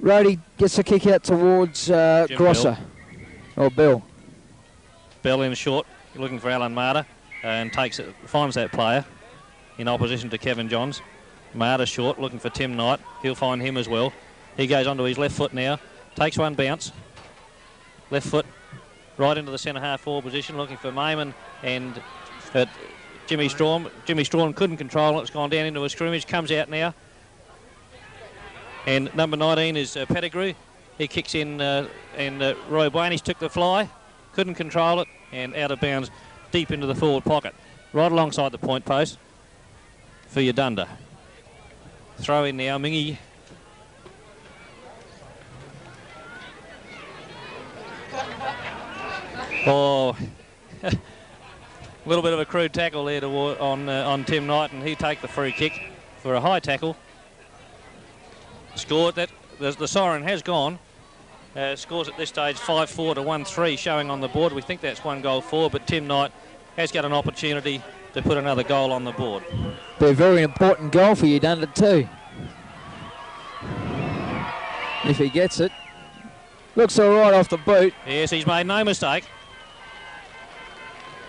Rhodey gets a kick out towards Grosser. Or Bill. Bell in short, looking for Alan Marta, and finds that player in opposition to Kevin Johns. Marta short, looking for Tim Knight. He'll find him as well. He goes onto his left foot now, takes one bounce. Left foot right into the centre half forward position, looking for Mayman and Jimmy Strawn. Jimmy Strawn couldn't control it. It's gone down into a scrimmage. Comes out now. And number 19 is Pettigrew. He kicks in and Roy Bainish took the fly. Couldn't control it. And out of bounds deep into the forward pocket. Right alongside the point post for Udunda. Throw in now. Mingy. Oh... A little bit of a crude tackle there on Tim Knight, and he take the free kick for a high tackle. Scored that the siren has gone. Scores at this stage 5-4 to 1-3 showing on the board. We think that's 1 goal for, but Tim Knight has got an opportunity to put another goal on the board. Be a very important goal for Udunda too. If he gets it. Looks all right off the boot. Yes, he's made no mistake.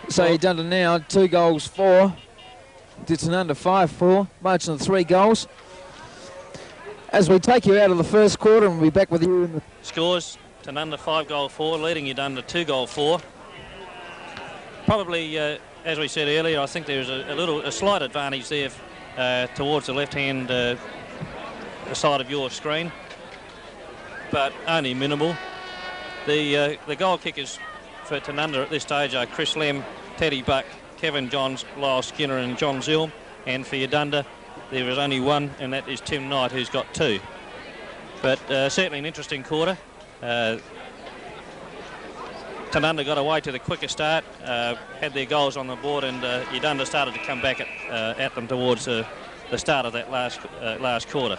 So Udunda now 2 goals for. It's an under 5-4, margin of 3 goals. As we take you out of the first quarter, and we'll be back with you in the scores. Tanunda 5 goal 4, leading Udunda 2 goal 4. Probably, as we said earlier, I think there's a slight advantage there towards the left-hand the side of your screen, but only minimal. The goal kickers for Tanunda at this stage are Chris Lem, Teddy Buck, Kevin Johns, Lyle Skinner and John Zilm, and for Yadunda there is only one, and that is Tim Knight, who's got 2. But certainly an interesting quarter. Tanunda got away to the quicker start, had their goals on the board, and Yadunda started to come back at them towards the start of that last quarter.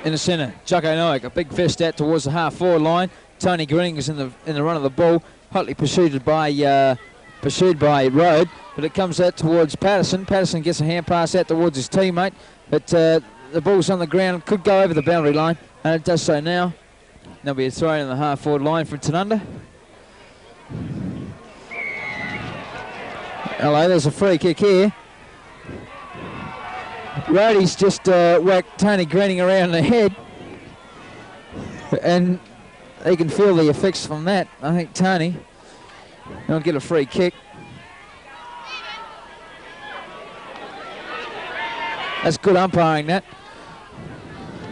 In the centre, Jacko Noack, a big fist out towards the half-forward line. Tony Green is in the run of the ball, hotly pursued by Rode, but it comes out towards Patterson. Patterson gets a hand pass out towards his teammate, but the ball's on the ground, could go over the boundary line, and it does so now. There'll be a throw in the half-forward line from Tanunda. Hello, there's a free kick here. Roddy's just whacked Tony Greening around the head, and he can feel the effects from that. I think Tony will get a free kick. That's good umpiring, that.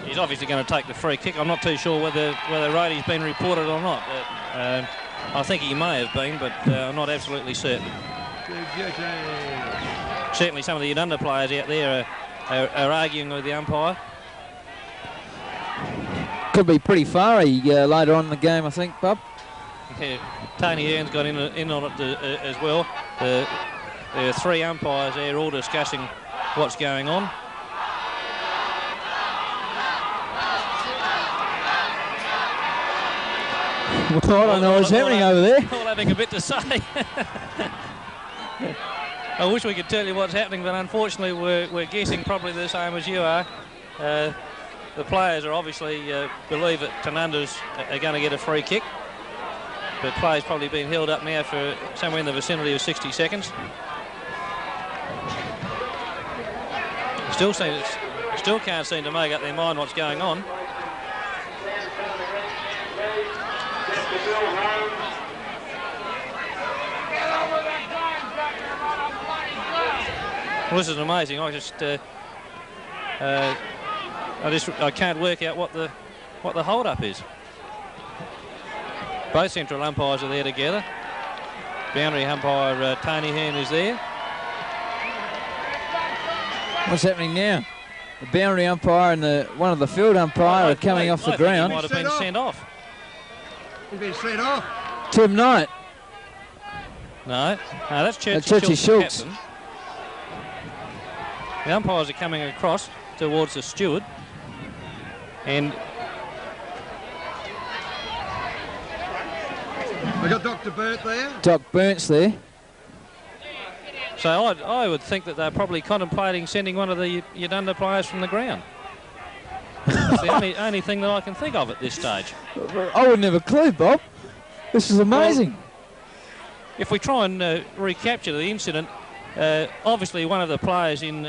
He's obviously going to take the free kick. I'm not too sure whether Roddy's been reported or not. I think he may have been, but I'm not absolutely certain. Certainly some of the Yadunda players out there are arguing with the umpire. Could be pretty fiery later on in the game, I think, Bob. Yeah, Tony Hearn's got in on it as well. There are 3 umpires there all discussing what's going on. Well, I don't know what's happening over there. All having a bit to say. I wish we could tell you what's happening, but unfortunately we're guessing probably the same as you are. The players are obviously believe that Tanunda's are going to get a free kick, but play's probably been held up now for somewhere in the vicinity of 60 seconds. Still can't seem to make up their mind what's going on. Well, this is amazing. I can't work out what the hold-up is. Both central umpires are there together. Boundary umpire Tony Hearn is there. What's happening now? The boundary umpire and one of the field umpire are coming off the ground. He might have been sent off. He's been sent off. Tim Knight. No, that's Churchy Schultz. Captain. The umpires are coming across towards the steward, and I got Dr. Burt there. Doc Burnt's there. So I would think that they're probably contemplating sending one of the Yadunda players from the ground. That's the only thing that I can think of at this stage. I wouldn't have a clue, Bob. This is amazing. Well, if we try and recapture the incident, obviously one of the players in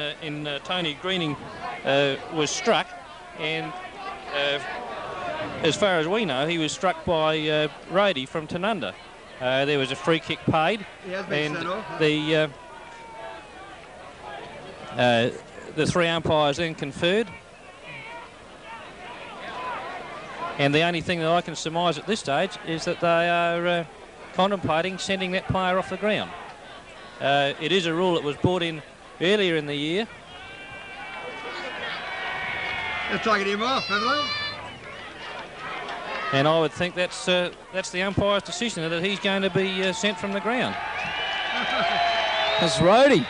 Tony Greening was struck, and as far as we know, he was struck by Rodey from Tanunda. There was a free kick paid, He has been and sent off. the 3 umpires then conferred. And the only thing that I can surmise at this stage is that they are contemplating sending that player off the ground. It is a rule that was brought in earlier in the year. They're taking him off, haven't they? And I would think that's the umpire's decision that he's going to be sent from the ground. That's Rodey.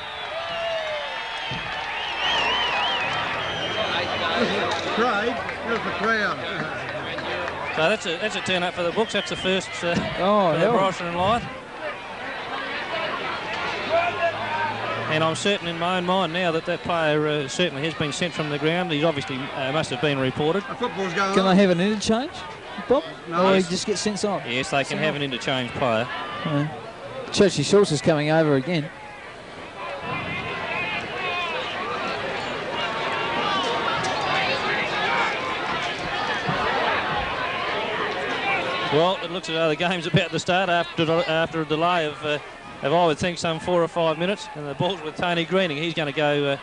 Craig, here's the crowd. So that's a turn up for the books. That's the first for the hell. Barossa and Light. And I'm certain in my own mind now that player certainly has been sent from the ground. He's obviously must have been reported. The football's going Can on. they have an interchange, Bob? No. Or he just gets sent off? Yes, they can have an interchange player. Churchy Schultz is coming over again. Well, it looks as though the game's about to start after a delay of I would think some 4 or 5 minutes, and the ball's with Tony Greening. He's going to go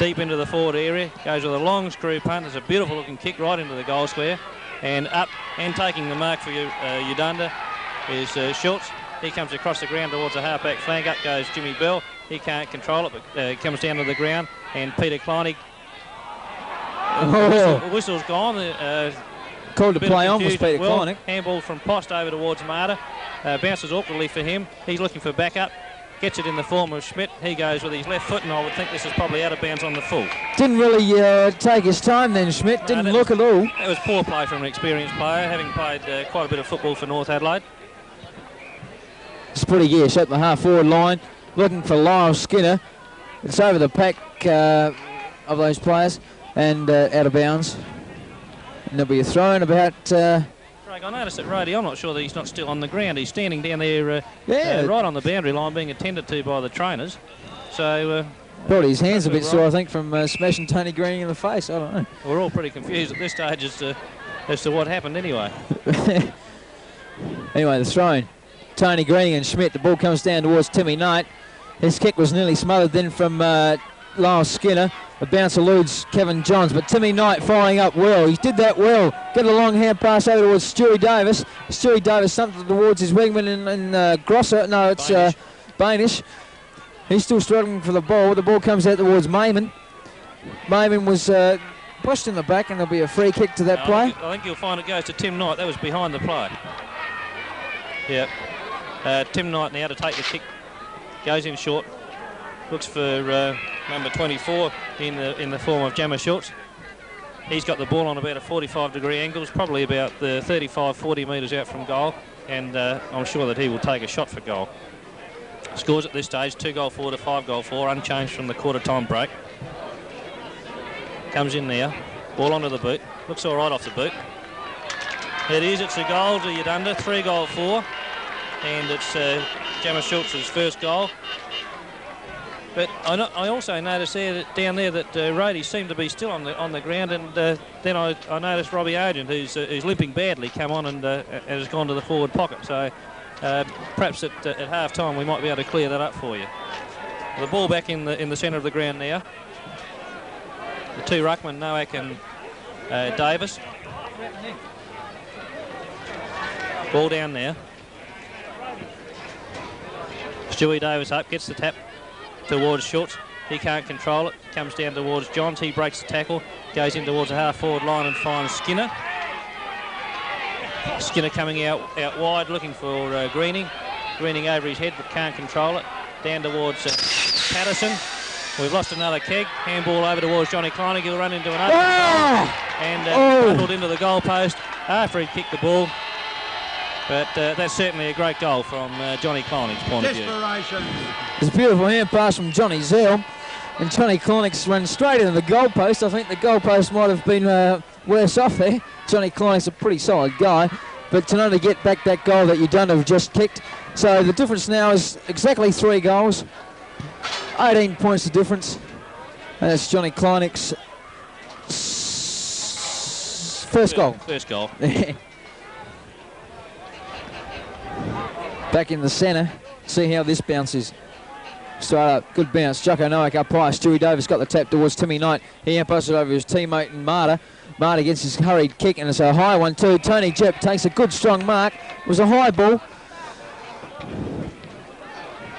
deep into the forward area, goes with a long screw punt. There's a beautiful looking kick right into the goal square, and up and taking the mark for Uganda is Schultz. He comes across the ground towards the half-back flank. Up goes Jimmy Bell. He can't control it, but comes down to the ground, and Peter Kleinig. Whistle's gone. Called to play on was Peter Kleinig. Handball from Post over towards Marta. Bounces awkwardly for him. He's looking for backup. Gets it in the form of Schmidt. He goes with his left foot, and I would think this is probably out of bounds on the full. Didn't really take his time then, Schmidt. Didn't look at all. That was poor play from an experienced player, having played quite a bit of football for North Adelaide. It's pretty gear. Shot the half-forward line. Looking for Lyle Skinner. It's over the pack of those players and out of bounds. And there'll be a throw in about... Craig, I noticed that Roddy, I'm not sure that he's not still on the ground. He's standing down there right on the boundary line being attended to by the trainers. So... Probably his hands a bit sore, I think, from smashing Tony Green in the face. I don't know. We're all pretty confused at this stage as to what happened anyway. Anyway, the throw-in. Tony Green and Schmidt. The ball comes down towards Timmy Knight. His kick was nearly smothered then from Lyle Skinner. The bounce eludes Kevin Johns, but Timmy Knight firing up well. He did that well. Get a long hand pass over towards Stewie Davis. Stewie Davis something towards his wingman in Grosser. No, it's Bainish. He's still struggling for the ball. The ball comes out towards Mayman. Mayman was pushed in the back, and there'll be a free kick to that play. I think you'll find it goes to Tim Knight. That was behind the play. Yep. Tim Knight now to take the kick. Goes in short. Looks for number 24 in the form of Jammer Schultz. He's got the ball on about a 45-degree angle, probably about 35-40 metres out from goal, and I'm sure that he will take a shot for goal. Scores at this stage 2-goal 4 to 5-goal 4, unchanged from the quarter-time break. Comes in there, ball onto the boot. Looks all right off the boot. It is. It's a goal to Uganda, 3-goal 4, and it's Jammer Schultz's first goal. But I also noticed down there that Rodey seemed to be still on the ground, and then I noticed Robbie Argent, who's limping badly, come on and has gone to the forward pocket. So perhaps at half time we might be able to clear that up for you. The ball back in the centre of the ground now. The two ruckmen, Nowak and Davis. Ball down there. Stewie Davis up, gets the tap towards Schultz. He can't control it. Comes down towards Johns. He breaks the tackle. Goes in towards the half-forward line and finds Skinner. Skinner coming out wide, looking for Greening. Greening over his head, but can't control it. Down towards Patterson. We've lost another keg. Handball over towards Johnny Kleinig. He'll run into an open goal and bundled into the goal post after he kicked the ball. But that's certainly a great goal from Johnny Kleinig's point of view. It's a beautiful hand pass from Johnny Zell, and Johnny Kleinig's run straight into the goalpost. I think the goalpost might have been worse off there. Johnny Kleinig's a pretty solid guy, but to not get back that goal that Uganda have just kicked. So the difference now is exactly 3 goals, 18 points the difference. And that's Johnny Kleinig's first goal. First goal. Back in the centre, see how this bounces. Straight up, good bounce. Jocko Nowak up high. Stewie Davis got the tap towards Timmy Knight. He passes it over his teammate and Marta. Marta gets his hurried kick, and it's a high one too. Tony Jepp takes a good strong mark. It was a high ball.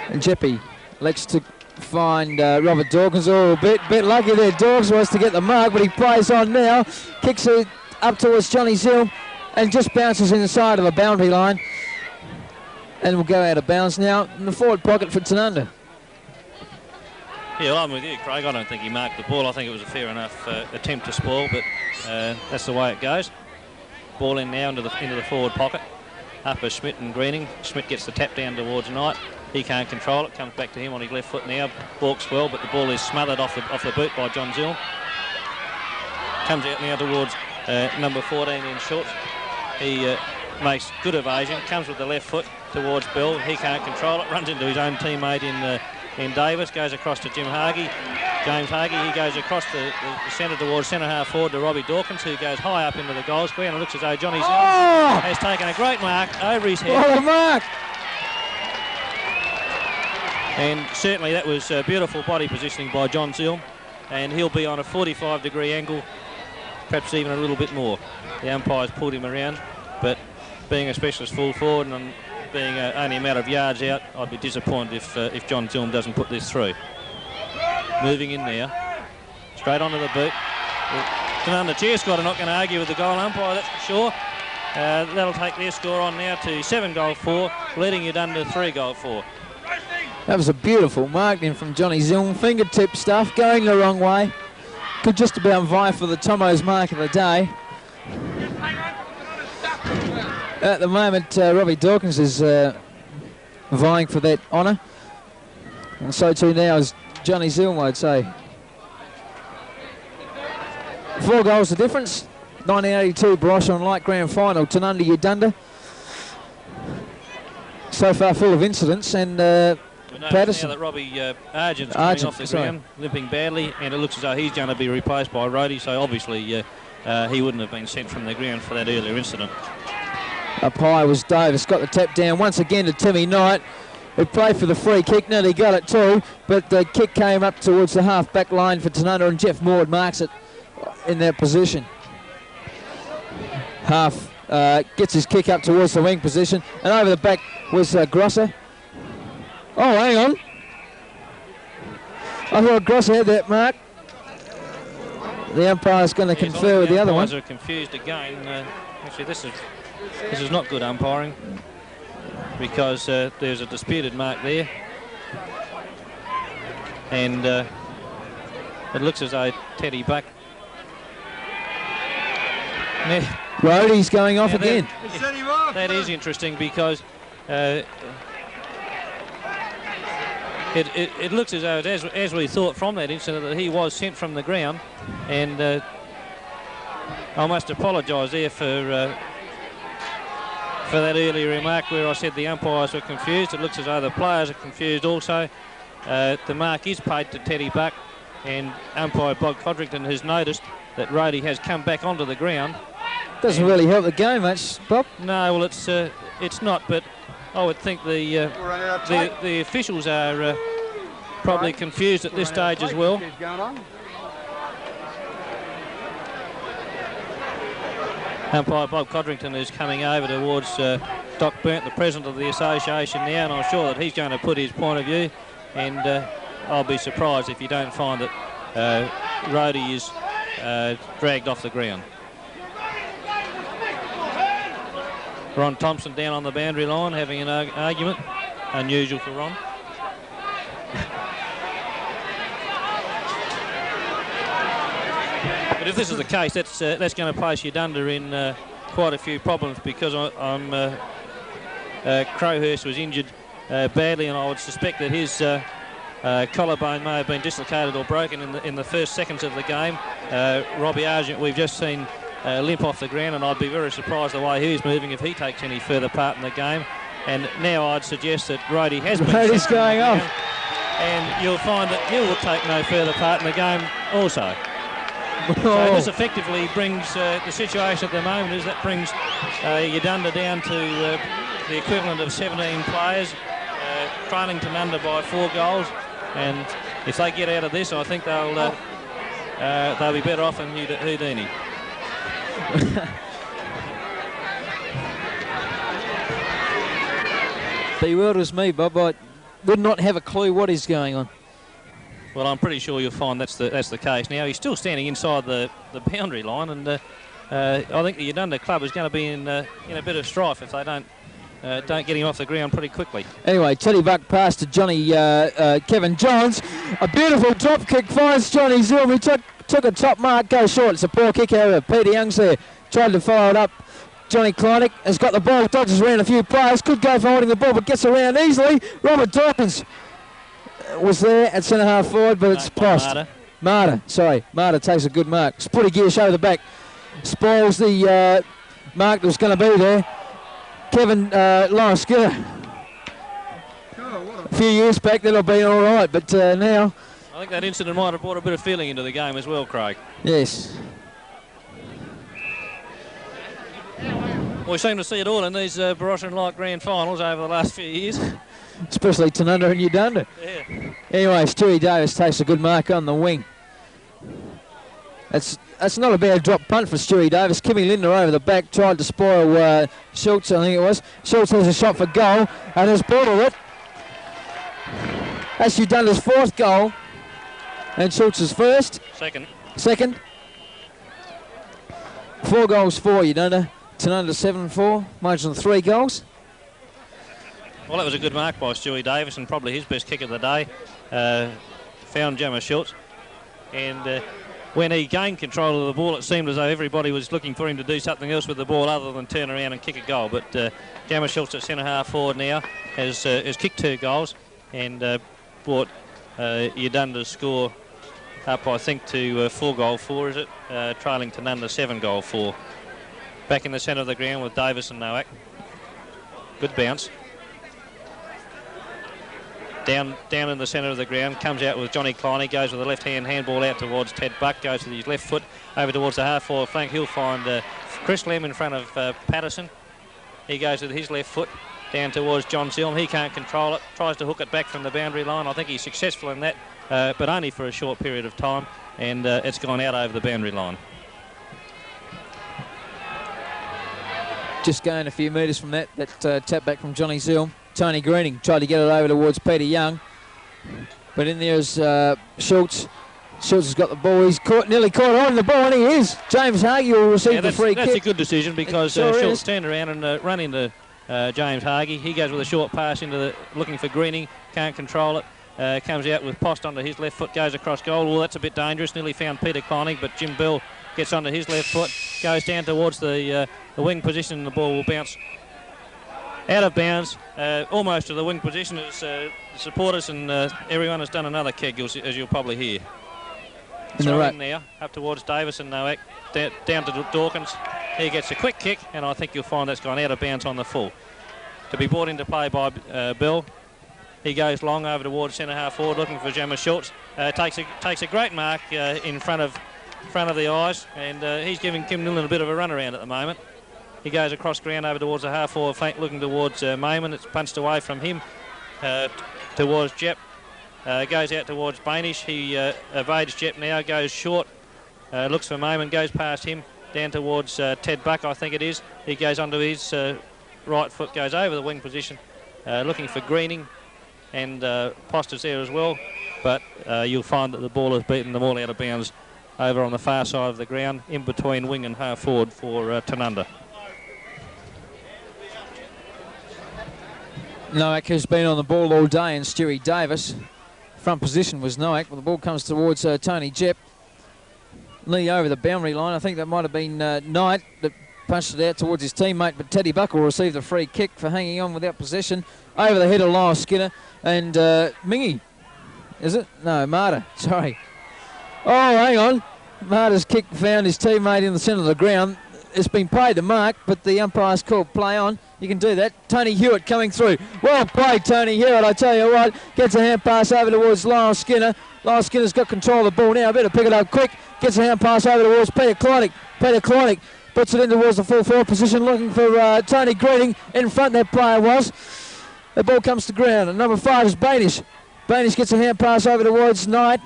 And Jeppy elects to find Robert Dawkins. Oh, a bit lucky there. Dawkins was to get the mark, but he plays on now. Kicks it up towards Johnny Zill and just bounces inside of the boundary line. And will go out of bounds now in the forward pocket for Tanunda. Yeah, well, I'm with you, Craig. I don't think he marked the ball. I think it was a fair enough attempt to spoil, but that's the way it goes. Ball in now into the forward pocket. Up is Schmidt and Greening. Schmidt gets the tap down towards Knight. He can't control it. Comes back to him on his left foot now. Walks well, but the ball is smothered off the boot by John Zill. Comes out now towards number 14 in Schultz. He makes good evasion. Comes with the left foot towards Bell. He can't control it. Runs into his own teammate in Davis. Goes across to James Hagee. He goes across the centre towards centre half forward to Robbie Dawkins, who goes high up into the goal square, and it looks as though Johnny Zill has taken a great mark over his head. What a mark! And certainly that was beautiful body positioning by John Zill. and he'll be on a 45-degree angle, perhaps even a little bit more. The umpire's pulled him around, but being a specialist full forward and being only a matter of yards out, I'd be disappointed if John Tilm doesn't put this through. Moving in now, straight onto the boot. Tanunda Cheerscott are not going to argue with the goal umpire, that's for sure. That'll take their score on now to 7-4, leading Udunda 3-4. That was a beautiful mark in from Johnny Zilm. Fingertip stuff, going the wrong way. Could just about vie for the Tomo's mark of the day. At the moment, Robbie Dawkins is vying for that honour. And so too now is Johnny Zilm, I'd say. 4 goals the difference. 1982 Barossa on Light Grand Final, Tanunda Udunda. So far full of incidents, and Patterson. Now that Robbie Argent's coming off the ground, limping badly, and it looks as though he's going to be replaced by Rhodey, so obviously he wouldn't have been sent from the ground for that earlier incident. Up high was Davis, got the tap down once again to Timmy Knight, who played for the free kick. Nearly got it too, but the kick came up towards the half-back line for Tanunda, and Jeff Maud marks it in that position. Half gets his kick up towards the wing position, and over the back was Grosser. Oh, hang on. I thought Grosser had that mark. The umpire's going to confer with the other one. The umpires are confused again. Actually, this is not good umpiring, because there's a disputed mark there, and it looks as though Teddy Buck. Rhodey's going off again. That is interesting, because it looks as though, as we thought from that incident, that he was sent from the ground, and I must apologise there for that earlier remark where I said the umpires were confused. It looks as though the players are confused also. The mark is paid to Teddy Buck, and umpire Bob Codrington has noticed that Rhodey has come back onto the ground. Doesn't really help the game much, Bob. No, well, it's not, but I would think the officials are probably confused at this stage as well. Umpire Bob Codrington is coming over towards Doc Burnt, the president of the association now, and I'm sure that he's going to put his point of view, and I'll be surprised if you don't find that Rhodey is dragged off the ground. Ron Thompson down on the boundary line having an argument. Unusual for Ron. But if this is the case, that's going to place Udunda in quite a few problems, because Crowhurst was injured badly, and I would suspect that his collarbone may have been dislocated or broken in the first seconds of the game. Robbie Argent, we've just seen limp off the ground, and I'd be very surprised the way he's moving if he takes any further part in the game. And now I'd suggest that Rhodey has been Rhodey's going off, and you'll find that Gill will take no further part in the game also. So this effectively brings the situation at the moment is that brings Udunda down to the equivalent of 17 players, trailing Tanunda by 4 goals, and if they get out of this, I think they'll be better off than Houdini. Bewilders me, Bob. I would not have a clue what is going on. Well, I'm pretty sure you'll find that's the case. Now he's still standing inside the boundary line, and I think the Udunda club is going to be in a bit of strife if they don't get him off the ground pretty quickly. Anyway, Teddy Buck pass to Johnny Kevin Johns. A beautiful drop kick finds Johnny Zilm. He took a top mark, goes short. It's a poor kick out of Peter Youngs there. Tried to follow it up. Johnny Kleinick has got the ball, dodges around a few players, could go for holding the ball, but gets around easily. Robert Dawkins was there at centre-half forward, but it's crossed. Marta takes a good mark. Spooty gear show the back. Spoils the mark that was going to be there. Kevin Lawrence Skinner. A few years back, that'll be all right, but now... I think that incident might have brought a bit of feeling into the game as well, Craig. Yes. We seem to see it all in these Barossa and Light Grand Finals over the last few years. Especially Tanunda and Udunda. Yeah. Anyway, Stewie Davis takes a good mark on the wing. That's not a bad drop punt for Stewie Davis. Kimmy Linder over the back, tried to spoil Schultz, I think it was. Schultz has a shot for goal and has bottled it. Actually done his 4th goal. And Schultz's first. Second. 4 goals for Udunda. Tanunda 7-4. Margin of 3 goals. Well, that was a good mark by Stewie Davis and probably his best kick of the day. Found Jammer Schultz. And when he gained control of the ball, it seemed as though everybody was looking for him to do something else with the ball other than turn around and kick a goal. But Jammer Schultz at centre-half forward now has kicked 2 goals and brought Udunda's score up, I think, to 4-4, is it? Trailing Tanunda 7-4. Back in the centre of the ground with Davis and Nowak. Good bounce. Down in the centre of the ground, comes out with Johnny Klein. He goes with a left-hand handball out towards Ted Buck, goes with his left foot over towards the half-forward flank. He'll find Chris Lem in front of Patterson. He goes with his left foot down towards John Zilm. He can't control it, tries to hook it back from the boundary line. I think he's successful in that, but only for a short period of time, and it's gone out over the boundary line. Just going a few metres from that tap back from Johnny Zilm. Tony Greening tried to get it over towards Peter Young, but in there is Schultz. Schultz has got the ball. He's nearly caught on the ball, and he is. James Hargie will receive the free kick. That's a good decision because Schultz turned around and run into James Hargie. He goes with a short pass looking for Greening. Can't control it. Comes out with Post onto his left foot. Goes across goal. Well, that's a bit dangerous. Nearly found Peter Kleinig, but Jim Bell gets onto his left foot. Goes down towards the wing position, and the ball will bounce out of bounds, almost to the wing position. As the supporters and everyone has done another kick, as you'll probably hear. Throwing now up towards Davis and Nowak, down to Dawkins. He gets a quick kick, and I think you'll find that's gone out of bounds on the full. To be brought into play by Bill. He goes long over towards centre half forward, looking for Jammer Schultz. Takes a great mark in front of the eyes, and he's giving Kim Nillen a bit of a run around at the moment. He goes across ground over towards the half forward flank, looking towards Mayman. It's punched away from him towards Jep. Goes out towards Bainish. He evades Jep now, goes short, looks for Mayman, goes past him, down towards Ted Buck, I think it is. He goes onto his right foot, goes over the wing position, looking for Greening, and Poster's there as well. But you'll find that the ball has beaten them all out of bounds over on the far side of the ground, in between wing and half forward for Tanunda. Nowak has been on the ball all day, and Stewie Davis. Front position was Nowak, but the ball comes towards Tony Jep. Lee over the boundary line. I think that might have been Knight that punched it out towards his teammate, but Teddy Buck will receive the free kick for hanging on without possession. Over the head of Lyle Skinner and Mingy. Is it? No, Marta. Sorry. Oh, hang on. Marta's kick found his teammate in the centre of the ground. It's been played to Mark, but the umpire's called play on. You can do that. Tony Hewitt coming through. Well played, Tony Hewitt, I tell you what. Gets a hand pass over towards Lyle Skinner. Lyle Skinner's got control of the ball now. Better pick it up quick. Gets a hand pass over towards Peter Kleinig. Peter Kleinig puts it in towards the full forward position, looking for Tony Greening. In front that player was. The ball comes to ground. And number 5 is Bainish. Bainish gets a hand pass over towards Knight.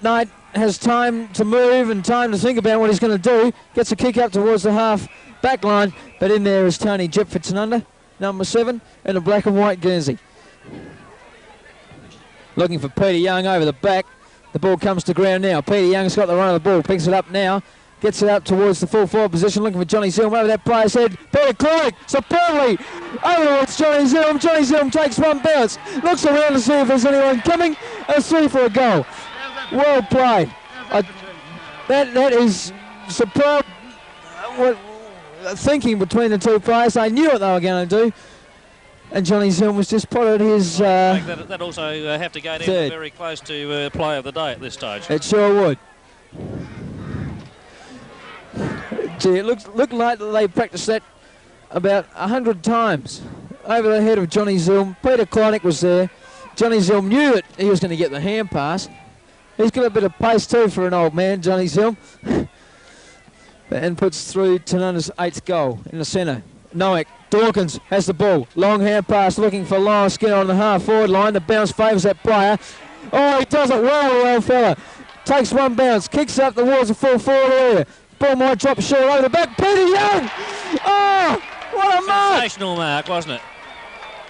Knight has time to move and time to think about what he's going to do. Gets a kick up towards the half back line, but in there is Tony Jep for Tanunda, number 7, in a black and white Guernsey. Looking for Peter Young over the back. The ball comes to ground now. Peter Young's got the run of the ball, picks it up now, gets it up towards the full forward position, looking for Johnny Zilm over that player's head. Peter Kleinig, superbly over towards Johnny Zilm. Johnny Zilm takes one bounce, looks around to see if there's anyone coming, and 3 for a goal. Well played. That is superb thinking between the two players. They knew what they were going to do. And Johnny Zilm was just put his that also have to go down very close to play of the day at this stage. It sure would. Gee, it looked like they practiced that about 100 times. Over the head of Johnny Zilm. Peter Kleinig was there. Johnny Zilm knew that he was going to get the hand pass. He's got a bit of pace too for an old man, Johnny Zilm. And puts through Tanunda's 8th goal in the centre. Nowak, Dawkins has the ball. Long hand pass looking for Lyle Skinner on the half forward line. The bounce favours that player. Oh, he does it well fella. takes one bounce, kicks up towards the full forward area. Ball might drop short over the back. Peter Young! Oh, what a mark! Sensational mark, wasn't it?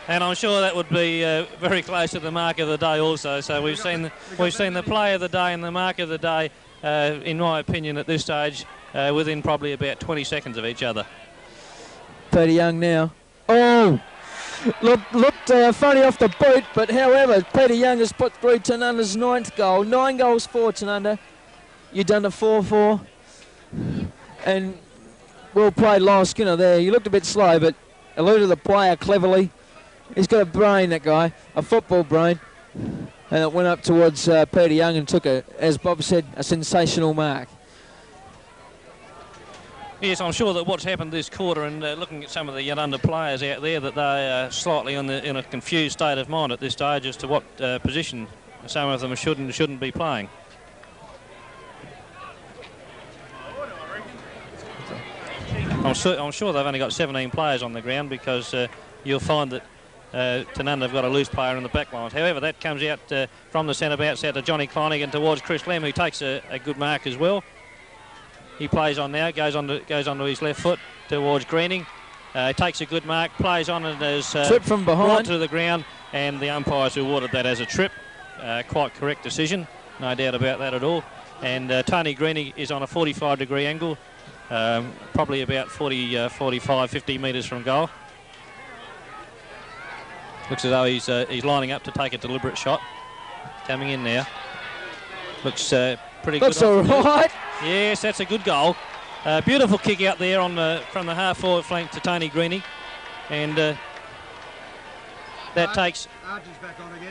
And I'm sure that would be very close to the mark of the day also. So we've seen the play of the day and the mark of the day, in my opinion, at this stage, within probably about 20 seconds of each other. Peter Young now. Oh! Looked funny off the boot, but however, Peter Young has put through Tanunda's 9th goal. 9 goals for Tanunda. You've done a 4-4. And well played, Lyle Skinner there. He looked a bit slow, but eluded the player cleverly. He's got a brain, that guy, a football brain. And it went up towards Peter Young and took, as Bob said, a sensational mark. Yes, I'm sure that what's happened this quarter, and looking at some of the Yadunda players out there, that they are slightly in a confused state of mind at this stage as to what position some of them should and shouldn't be playing. I'm sure they've only got 17 players on the ground, because you'll find that Tanunda have got a loose player in the back lines. However, that comes out from the centre backs out to Johnny Kleinigan towards Chris Lem, who takes a good mark as well. He plays on now, goes onto his left foot towards Greening. Takes a good mark, plays on and is trip from behind, brought to the ground, and the umpires awarded that as a trip. Quite correct decision, no doubt about that at all. And Tony Greening is on a 45-degree angle, probably about 45, 50 metres from goal. Looks as though he's lining up to take a deliberate shot. Coming in now. Looks pretty good. Looks all right. Yes, that's a good goal. Beautiful kick out there from the half-forward flank to Tony Greening. And that takes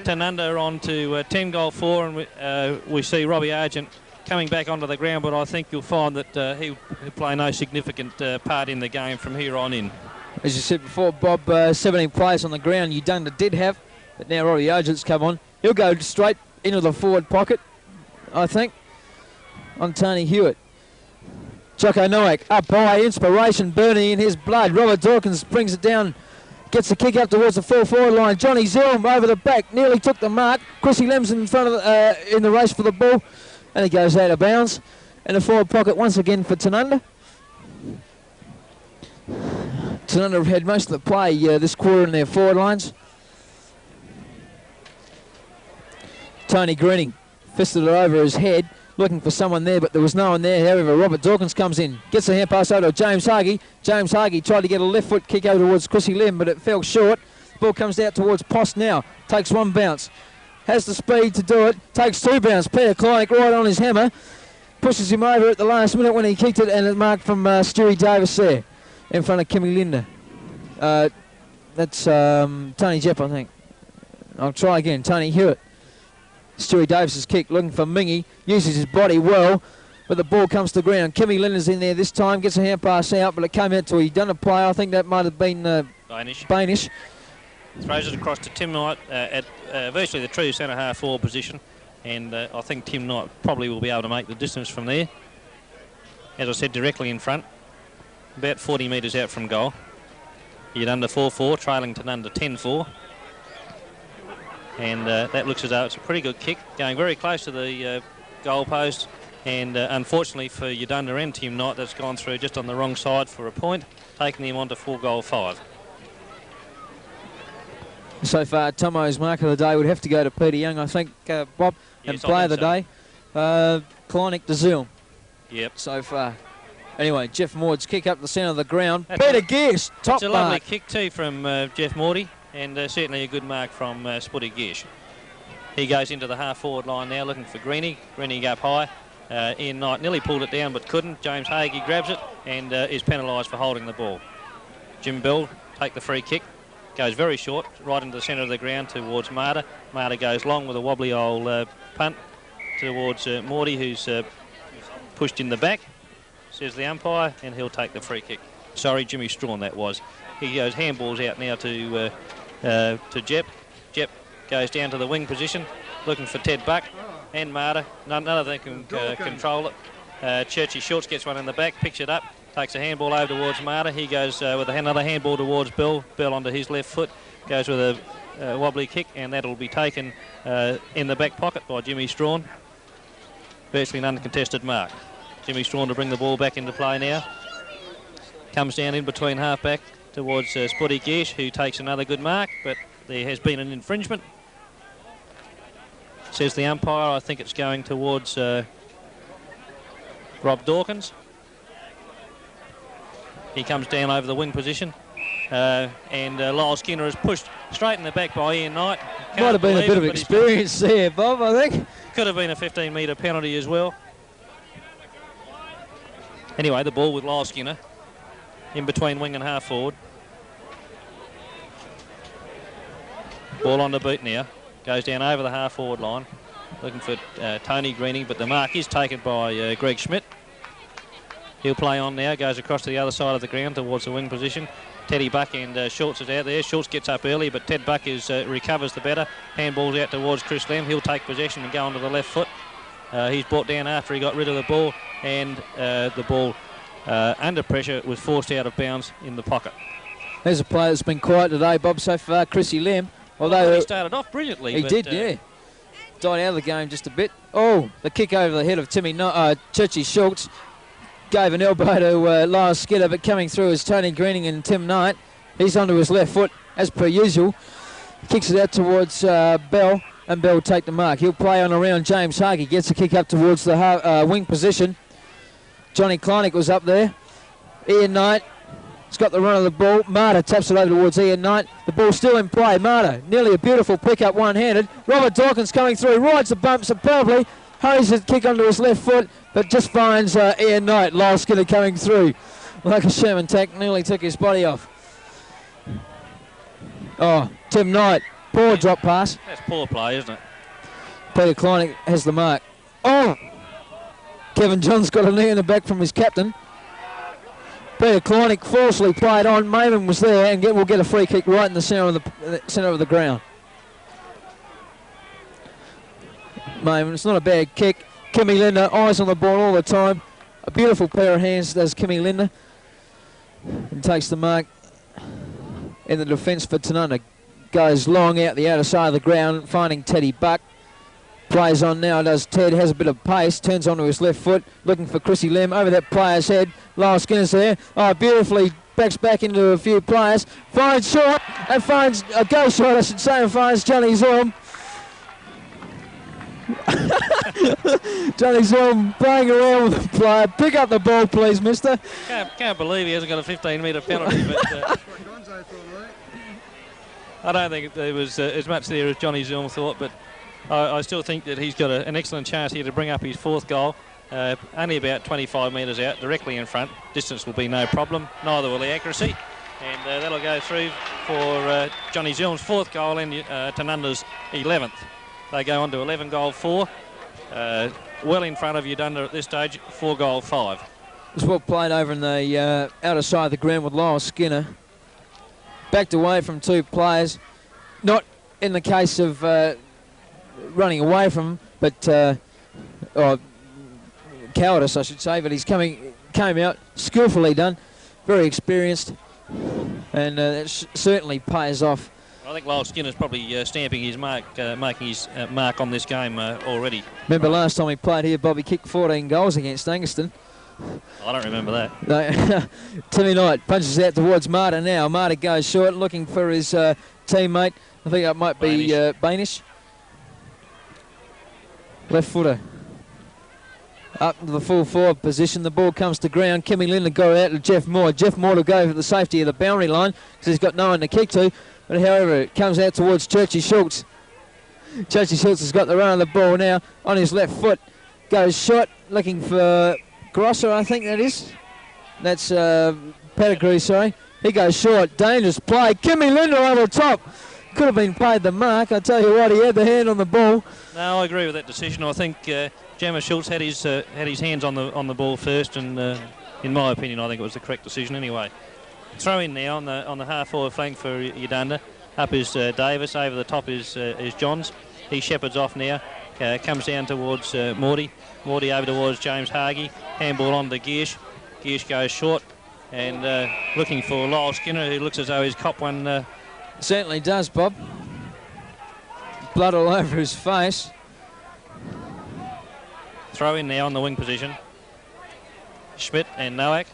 Tanunda on to 10-goal 4, and we see Robbie Argent coming back onto the ground, but I think you'll find that he'll play no significant part in the game from here on in. As you said before, Bob, 17 players on the ground. Yadunda did have, but now Robbie Argent's come on. He'll go straight into the forward pocket, I think, on Tony Hewitt. Jocko Noack up high, inspiration burning in his blood. Robert Dawkins brings it down, gets the kick up towards the full forward line. Johnny Zilm over the back, nearly took the mark. Chrissy Lem's in front of in the race for the ball, and he goes out of bounds. In the forward pocket once again for Tanunda. Tanunda have had most of the play this quarter in their forward lines. Tony Greening fisted it over his head, looking for someone there, but there was no one there. However, Robert Dawkins comes in, gets the hand pass over to James Hagee. James Hagee tried to get a left foot kick over towards Chrissy Lim, but it fell short. Ball comes out towards Post now, takes one bounce, has the speed to do it, takes 2 bounce. Peter Kleinick right on his hammer, pushes him over at the last minute when he kicked it, and it marked from Stewie Davis there in front of Kimmy Linder. That's Tony Jepp, I think. I'll try again. Tony Hewitt. Stewie Davis's kick, looking for Mingy, uses his body well, but the ball comes to ground. Kimmy Linder's in there this time, gets a hand pass out, but it came out to a play. I think that might have been Bainish. Throws it across to Tim Knight at virtually the true centre half forward position, and I think Tim Knight probably will be able to make the distance from there. As I said, directly in front, about 40 metres out from goal. Yadunda 4-4, trailing Tanunda 10-4. And that looks as though it's a pretty good kick, going very close to the goal post. And unfortunately for Yadunda and Tim Knight, that's gone through just on the wrong side for a point, taking him on to 4-goal 5. So far, Tomo's mark of the day would have to go to Peter Young, I think, Bob, and play of the day. Kleinick to Zilm. Yep. So far. Anyway, Jeff Maud's kick up the centre of the ground. Peter Gish, top mark. It's a lovely kick too from Jeff Morty, and certainly a good mark from Spuddy Gish. He goes into the half-forward line now, looking for Greenie. Greenie up high. Ian Knight nearly pulled it down but couldn't. James Hagee grabs it and is penalised for holding the ball. Jim Bell take the free kick. Goes very short, right into the centre of the ground towards Marta. Marta goes long with a wobbly old punt towards Morty, who's pushed in the back, says the umpire, and he'll take the free kick. Sorry, Jimmy Strawn that was. He goes handballs out now to Jep. Jep goes down to the wing position, looking for Ted Buck and Marta. None of them can control it. Churchy Schultz gets one in the back, picks it up, takes a handball over towards Marta. He goes with another handball towards Bill. Bill onto his left foot, goes with a wobbly kick, and that'll be taken in the back pocket by Jimmy Strawn, virtually an uncontested mark. Jimmy Strawn to bring the ball back into play now. Comes down in between half-back towards Spuddy Gish, who takes another good mark, but there has been an infringement. Says the umpire. I think it's going towards Rob Dawkins. He comes down over the wing position. And Lyle Skinner is pushed straight in the back by Ian Knight. Might have been a bit of experience there, Bob, I think. Could have been a 15-metre penalty as well. Anyway, the ball with Lyle Skinner in between wing and half forward. Ball on the boot now. Goes down over the half forward line. Looking for Tony Greening, but the mark is taken by Greg Schmidt. He'll play on now. Goes across to the other side of the ground towards the wing position. Teddy Buck and Schultz is out there. Schultz gets up early, but Ted Buck recovers the better. Handball's out towards Chris Lem. He'll take possession and go onto the left foot. He's brought down after he got rid of the ball, and the ball under pressure was forced out of bounds in the pocket. There's a player that's been quiet today, Bob, so far, Chrissy Lem. Although he started off brilliantly. He did, yeah. Died out of the game just a bit. Oh, the kick over the head of Churchy Schultz. Gave an elbow to Lyle Skinner, but coming through is Tony Greening and Tim Knight. He's onto his left foot, as per usual. Kicks it out towards Bell, and Bell will take the mark. He'll play on around James Harkey. Gets a kick up towards the wing position. Johnny Kleinick was up there. Ian Knight has got the run of the ball. Marta taps it over towards Ian Knight. The ball's still in play. Marta, nearly a beautiful pick-up one-handed. Robert Dawkins coming through, rides the bump superbly. Hurries the kick onto his left foot, but just finds Ian Knight. Lyle Skinner coming through like a Sherman tack, nearly took his body off. Oh, Tim Knight, poor drop pass. That's poor play, isn't it? Peter Kleinick has the mark. Oh! Kevin John's got a knee in the back from his captain. Peter Kleinick forcefully played on. Mayman was there and will get a free kick right in the centre of the ground. Mayman, it's not a bad kick. Kimmy Linder, eyes on the ball all the time. A beautiful pair of hands does Kimmy Linder. And takes the mark in the defence for Tanunda. Goes long out the outer side of the ground, finding Teddy Buck. Plays on now, does Ted, has a bit of pace, turns onto his left foot, looking for Chrissy Lem over that player's head. Lyle Skinner's there. Oh, beautifully backs back into a few players. Finds short, and finds a go short, I should say, and finds Johnny Zorm. Johnny Zorm playing around with the player. Pick up the ball, please, mister. Can't believe he hasn't got a 15-metre penalty. But, I don't think there was as much there as Johnny Zorm thought, but I still think that he's got an excellent chance here to bring up his fourth goal. Only about 25 metres out, directly in front. Distance will be no problem, neither will the accuracy. And that'll go through for Johnny Zorm's fourth goal and Tanunda's 11th. They go on to 11 goal 4. Well in front of Udunda at this stage, 4 goal 5. It's well played over in the outer side of the ground with Lyle Skinner. Backed away from two players. Not in the case of running away from him, but cowardice, I should say. But he's came out skillfully done, very experienced, and it certainly pays off. I think Lyle Skinner's probably stamping his mark, making his mark on this game already. Remember last time he played here, Bobby kicked 14 goals against Angaston. I don't remember that. No. Timmy Knight punches out towards Marta now. Marta goes short, looking for his teammate. I think that might be Bainish. Left footer. Up to the full forward position. The ball comes to ground. Kimmy Linder go out to Jeff Moore. Jeff Moore to go for the safety of the boundary line because he's got no one to kick to. But however, it comes out towards Churchy Schultz. Churchy Schultz has got the run of the ball now on his left foot. Goes short, looking for Grosser, I think that is. That's Pettigrew, sorry. He goes short. Dangerous play. Kimmy Linder over the top. Could have been paid the mark. I tell you what, he had the hand on the ball. No, I agree with that decision. I think Jammer Schultz had his hands on the ball first, and in my opinion, I think it was the correct decision anyway. Throw in now on the half forward flank for Udunda. Up is Davis. Over the top is Johns. He shepherds off now. Comes down towards Morty. Morty over towards James Hargie. Handball on to Giersch. Giersch goes short and looking for Lyle Skinner, who looks as though he's copped one. Certainly does, Bob. Blood all over his face. throw in now on the wing position. Schmidt and Nowak.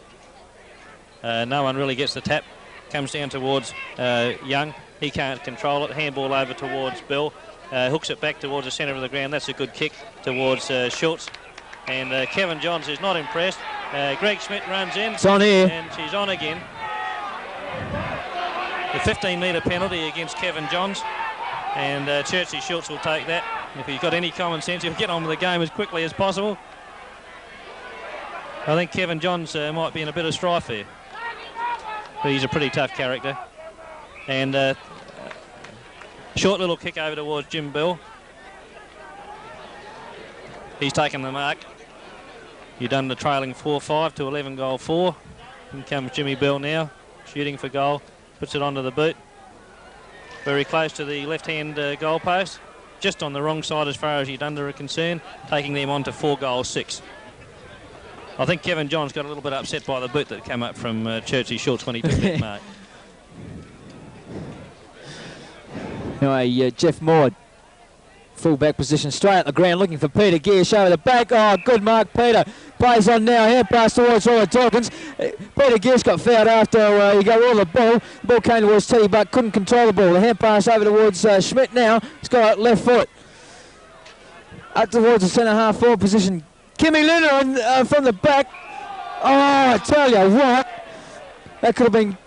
No one really gets the tap. Comes down towards Young. He can't control it. Handball over towards Bill. Hooks it back towards the centre of the ground. That's a good kick towards Schultz. And Kevin Johns is not impressed. Greg Schmidt runs in. It's on here. And she's on again. The 15-metre penalty against Kevin Johns. And Churchy Schultz will take that. If he's got any common sense, he'll get on with the game as quickly as possible. I think Kevin Johns might be in a bit of strife there. But he's a pretty tough character. And short little kick over towards Jim Bill. He's taken the mark. You've done the trailing 4-5 to 11 goal 4. In comes Jimmy Bill now, shooting for goal. Puts it onto the boot. Very close to the left-hand goal post. Just on the wrong side as far as Uganda are concerned, taking them on to 4 goal 6. I think Kevin Johns got a little bit upset by the boot that came up from Churchy Schultz when he took that mark. Anyway, Jeff Maud, full back position, straight at the ground, looking for Peter Gearsh over the back. Oh, good mark, Peter. Plays on now, hand pass towards Robert Dawkins. Peter Gearsh got fouled after he got all the ball. The ball came towards Teddy Buck, couldn't control the ball. The hand pass over towards Schmidt now. He's got left foot. Up towards the centre half forward position. Kimmy Linder from the back. Oh, I tell you what. That could have been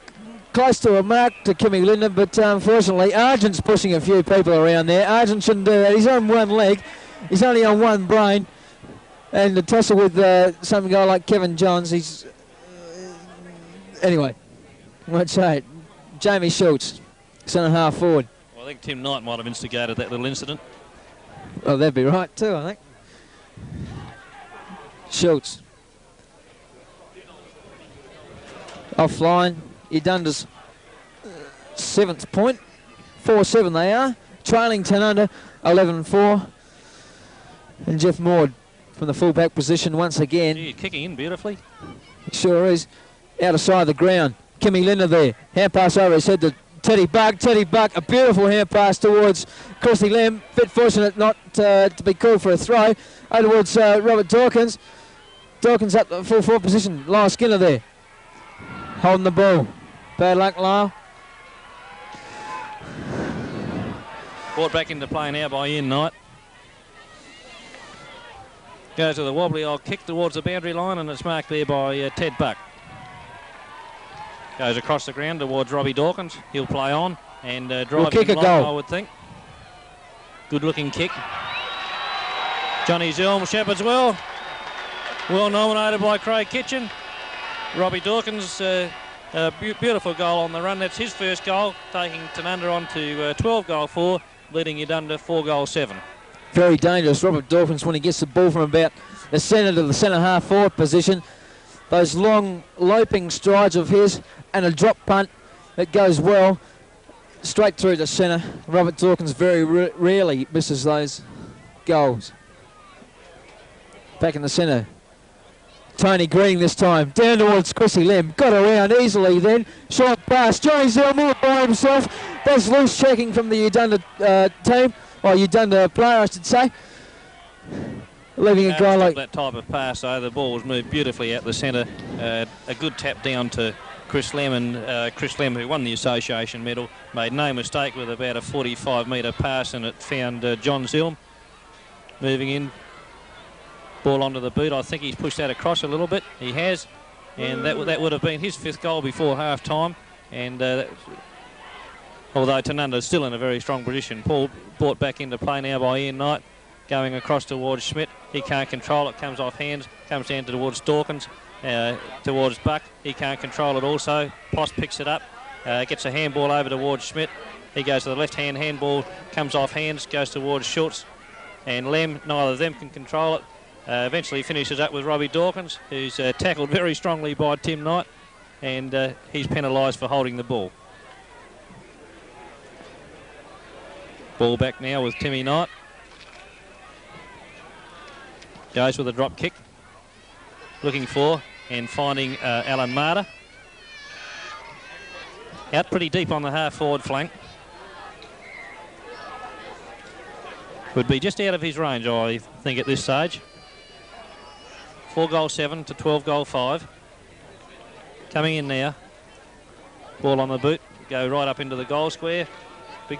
close to a mark to Kimmy Linder, but unfortunately Argent's pushing a few people around there. Argent shouldn't do that. He's on one leg. He's only on one brain. And to tussle with some guy like Kevin Johns, he's... anyway, I won't say it. Jamie Schultz, centre half forward. Well, I think Tim Knight might have instigated that little incident. Oh, that'd be right too, I think. Schultz. Offline. Uganda's 7th point. 4-7 they are. Trailing 10 under, 11-4. And Jeff Maud from the full-back position once again. Gee, kicking in beautifully. He sure is. Out of side of the ground. Kimmy Linder there. Hand pass over his head to Teddy Buck. Teddy Buck, a beautiful hand pass towards Chrissy Lamb. Bit fortunate not to be called for a throw. Over towards Robert Dawkins. Dawkins up the full forward position. Lyle Skinner there. Holding the ball. Bad luck, Lyle. Brought back into play now by Ian Knight. Goes to the wobbly old kick towards the boundary line, and it's marked there by Ted Buck. Goes across the ground towards Robbie Dawkins. He'll play on and drive kick in a long, goal. I would think. Good looking kick. Johnny Zilm, Shepherd's Well. Well nominated by Craig Kitchen. Robbie Dawkins, beautiful goal on the run. That's his first goal, taking Tanunda on to 12 goal 4, leading Uganda 4 goal 7. Very dangerous, Robert Dawkins, when he gets the ball from about the centre to the centre half forward position. Those long loping strides of his and a drop punt that goes well straight through the centre. Robert Dawkins very rarely misses those goals. Back in the centre. Tony Green this time, down towards Chrissy Lim, got around easily then, short pass, Johnny Zelmore by himself, that's loose checking from the Uganda team, or Uganda player I should say, leaving a guy like... that type of pass, though, the ball was moved beautifully out the centre, a good tap down to Chris Lem, and Chris Lem, who won the association medal, made no mistake with about a 45-metre pass, and it found John Zilm moving in. Ball onto the boot. I think he's pushed that across a little bit. He has, and that would have been his 5th goal before half time. And although Tanunda is still in a very strong position, Paul brought back into play now by Ian Knight, going across towards Schmidt. He can't control it. Comes off hands. Comes down towards Dawkins, towards Buck. He can't control it also. Ploss picks it up. Gets a handball over towards Schmidt. He goes to the left-hand handball. Comes off hands. Goes towards Schultz and Lem. Neither of them can control it. Eventually finishes up with Robbie Dawkins, who's tackled very strongly by Tim Knight, and he's penalised for holding the ball. Ball back now with Timmy Knight. Goes with a drop kick. Looking for and finding Alan Marder. Out pretty deep on the half-forward flank. Would be just out of his range, I think, at this stage. 4 goal 7 to 12 goal 5. Coming in now. Ball on the boot. Go right up into the goal square. Big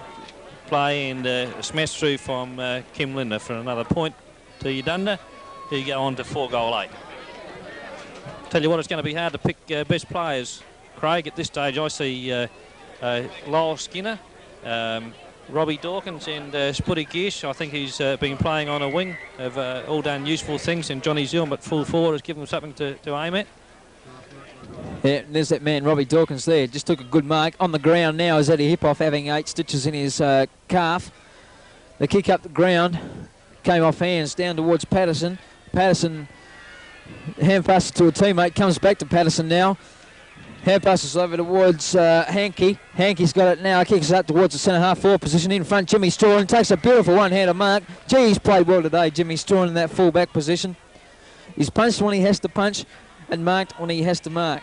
play and a smash through from Kim Linder for another point to Udunda, who go on to 4 goal 8. Tell you what, it's going to be hard to pick best players, Craig. At this stage, I see Lyle Skinner, Robbie Dawkins and Spuddy Gish. I think he's been playing on a wing, have all done useful things, and Johnny Zilm at full forward has given them something to aim at. Yeah, there's that man, Robbie Dawkins there. Just took a good mark. On the ground now is Eddie Hipoff, having 8 stitches in his calf. The kick up the ground came off hands down towards Patterson. Patterson hand passes to a teammate, comes back to Patterson now. Hand passes over towards Hankey. Hankey's got it now, kicks it up towards the centre half forward position. In front, Jimmy Strawn takes a beautiful one-hander mark. Gee, he's played well today, Jimmy Strawn, in that full-back position. He's punched when he has to punch and marked when he has to mark.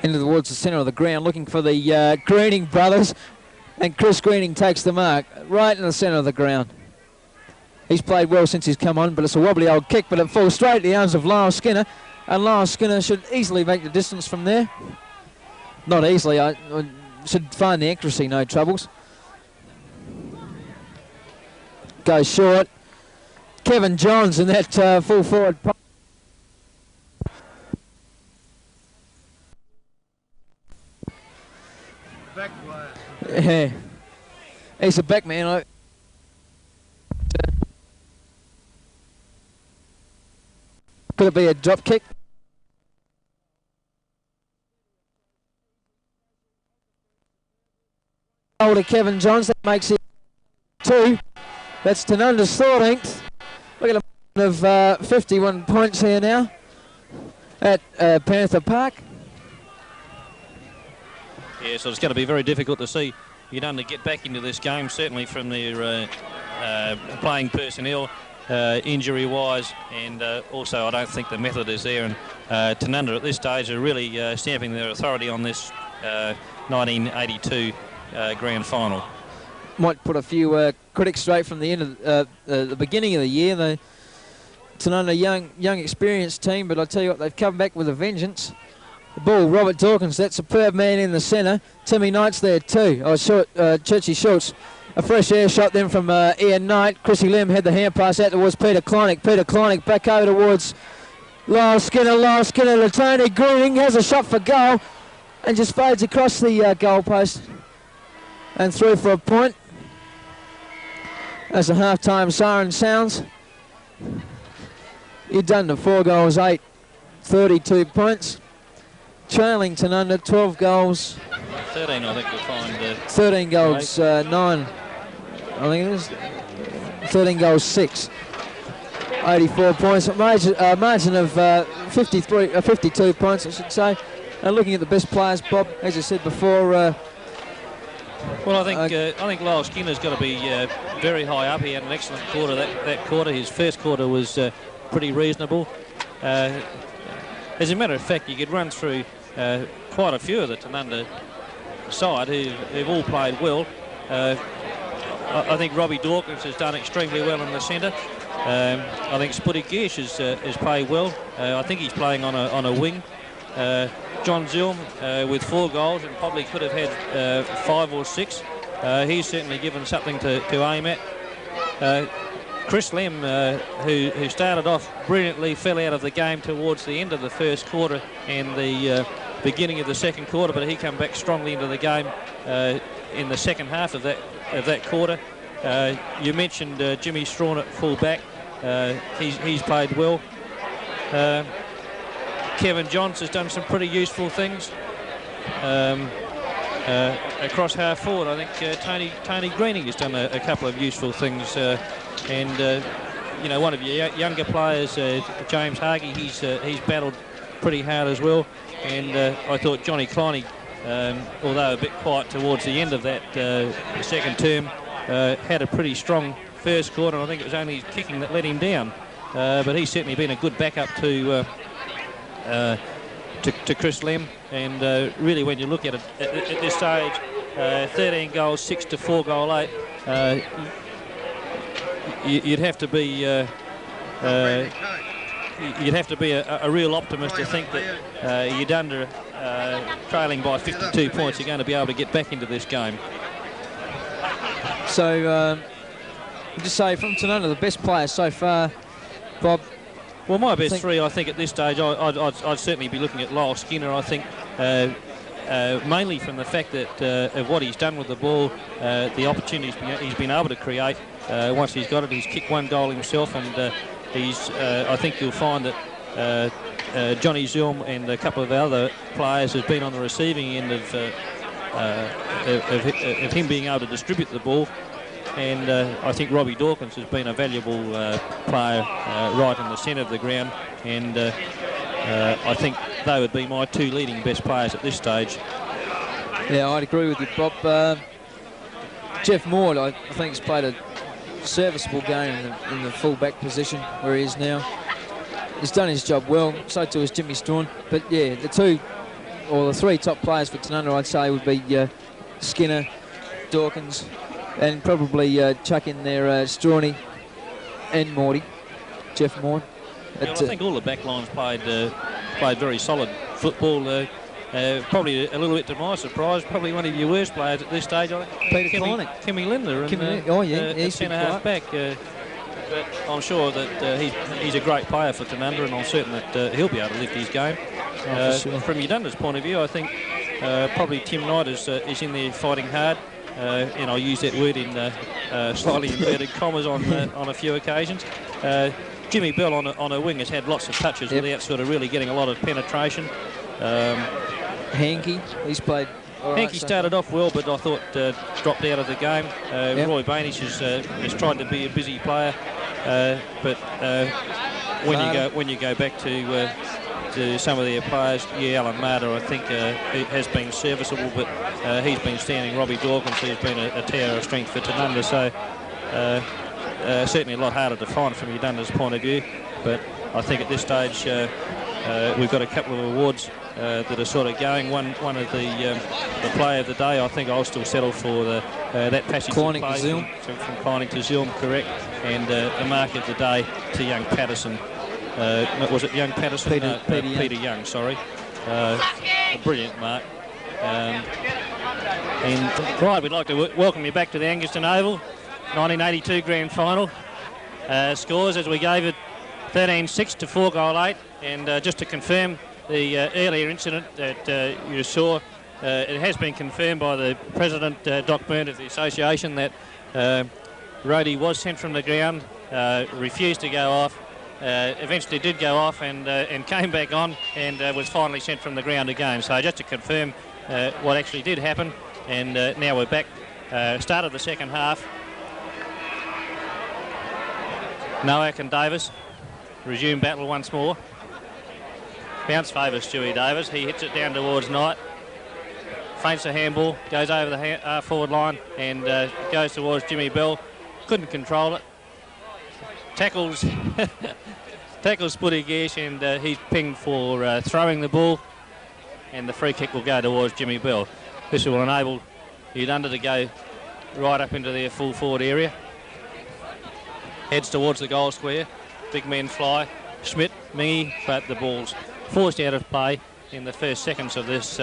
Into towards the centre of the ground, looking for the Greening brothers, and Chris Greening takes the mark right in the centre of the ground. He's played well since he's come on, but it's a wobbly old kick, but it falls straight to the arms of Lyle Skinner, and Lyle Skinner should easily make the distance from there. Not easily, I should find the accuracy, no troubles. Goes short. Kevin Johns in that full forward. Back player. Yeah, he's a back man. Could it be a drop kick? To Kevin Johns, that makes it 2. That's Tanunda's 13th. Look at a of 51 points here now at Panther Park. Yeah, so it's going to be very difficult to see Udunda get back into this game, certainly from their playing personnel, injury-wise, and also I don't think the method is there. And Tanunda at this stage are really stamping their authority on this 1982 grand final. Might put a few critics straight from the end of the beginning of the year. The Tanunda young experienced team, but I tell you what, they've come back with a vengeance. The ball, Robert Dawkins, that superb man in the centre. Timmy Knight's there too. Churchy Schultz. A fresh air shot then from Ian Knight. Chrissy Lim had the hand pass out towards Peter Kleinig. Peter Kleinig back over towards Lyle Skinner. Lyle Skinner to Tony Greening. Has a shot for goal and just fades across the goal post and through for a point. As the half-time siren sounds. Udunda 4 goals 8, 32 points. Trailing Tanunda 12 goals. 13, I think we'll find. 13 goals 9. I think it is. 13 goals 6. 84 points. A margin of 52 points, I should say. And looking at the best players, Bob, as I said before. Well, I think Lyle Skinner's got to be very high up. He had an excellent quarter. That quarter, his first quarter was pretty reasonable. As a matter of fact, you could run through quite a few of the Tanunda side who've all played well. I think Robbie Dawkins has done extremely well in the centre. I think Spuddy Gish has played well. I think he's playing on a wing. John Zilm with 4 goals and probably could have had 5 or 6. He's certainly given something to aim at. Chris Lem, who started off brilliantly, fell out of the game towards the end of the first quarter and the beginning of the second quarter, but he came back strongly into the game in the second half of that quarter. You mentioned Jimmy Strawn at full back. He's played well. Kevin Johns has done some pretty useful things. Across half forward, I think Tony Greening has done a couple of useful things. One of your younger players, James Hargey, he's battled pretty hard as well. And I thought Johnny Kleinig, although a bit quiet towards the end of that second term, had a pretty strong first quarter. I think it was only his kicking that let him down. But he's certainly been a good backup to Chris Lem. And really, when you look at it at this stage, 13 goals, 6 to 4 goal 8. you'd have to be a real optimist to think that Uganda, trailing by 52 points, are going to be able to get back into this game. So, just say from Tanunda, the best player so far, Bob. Well, my best three, I think, at this stage, I'd certainly be looking at Lyle Skinner. I think mainly from the fact that of what he's done with the ball, the opportunities he's been able to create. Once he's got it, he's kicked one goal himself, and I think you'll find that Johnny Zulm and a couple of the other players have been on the receiving end of him being able to distribute the ball. And I think Robbie Dawkins has been a valuable player right in the centre of the ground, and I think they would be my two leading best players at this stage. Yeah, I'd agree with you, Bob. Jeff Moore, I think, has played a serviceable game in the full-back position where he is now. He's done his job well, so too has Jimmy Strawn. But yeah, the three top players for Tanunda, I'd say, would be Skinner, Dawkins, and probably chuck in there Strawny and Morty, Jeff Moore. Yeah, I think all the backlines played very solid football. Probably a little bit to my surprise, probably one of your worst players at this stage, I think. Peter Kleinick. Kimmy Lindner. He's centre-half back. But I'm sure that he's a great player for Tanunda, and I'm certain that he'll be able to lift his game. Sure. From Uganda's point of view, I think probably Tim Knight is in there fighting hard. And I'll use that word in slightly inverted commas on a few occasions. Jimmy Bell on a wing has had lots of touches without sort of really getting a lot of penetration. Hankey, he's played all right. Hankey started off well, but I thought dropped out of the game. Roy Bainish has tried to be a busy player, but when you go back to some of their players, Alan Marder, I think it has been serviceable, but he's been standing Robbie Dawkins, who's been a tower of strength for Tanunda, so certainly a lot harder to find from Uganda's point of view. But I think at this stage we've got a couple of awards that are sort of going. One of the player of the day, I think I'll still settle for that passage Kleinick of play from Kleinick to Zulm, correct, and the mark of the day to young Patterson. Was it young Patterson? Peter Young, sorry. A brilliant mark. And right, we'd like to welcome you back to the Angaston Oval, 1982 Grand Final. Scores as we gave it 13-6 to 4-goal-8, and just to confirm the earlier incident that you saw, it has been confirmed by the President, Doc Byrne of the Association, that Rhodey was sent from the ground, refused to go off, eventually did go off and came back on, and was finally sent from the ground again. So just to confirm what actually did happen, and now we're back. Start of the second half. Nowak and Davis resume battle once more. Bounce favours Stewie Davis. He hits it down towards Knight. Feints a handball, goes over the forward line, and goes towards Jimmy Bell. Couldn't control it. Tackles Spuddy-Gesh, and he's pinged for throwing the ball, and the free kick will go towards Jimmy Bell. This will enable Uganda to go right up into their full forward area. Heads towards the goal square. Big men fly. Schmidt, Mingy, but the ball's forced out of play in the first seconds of this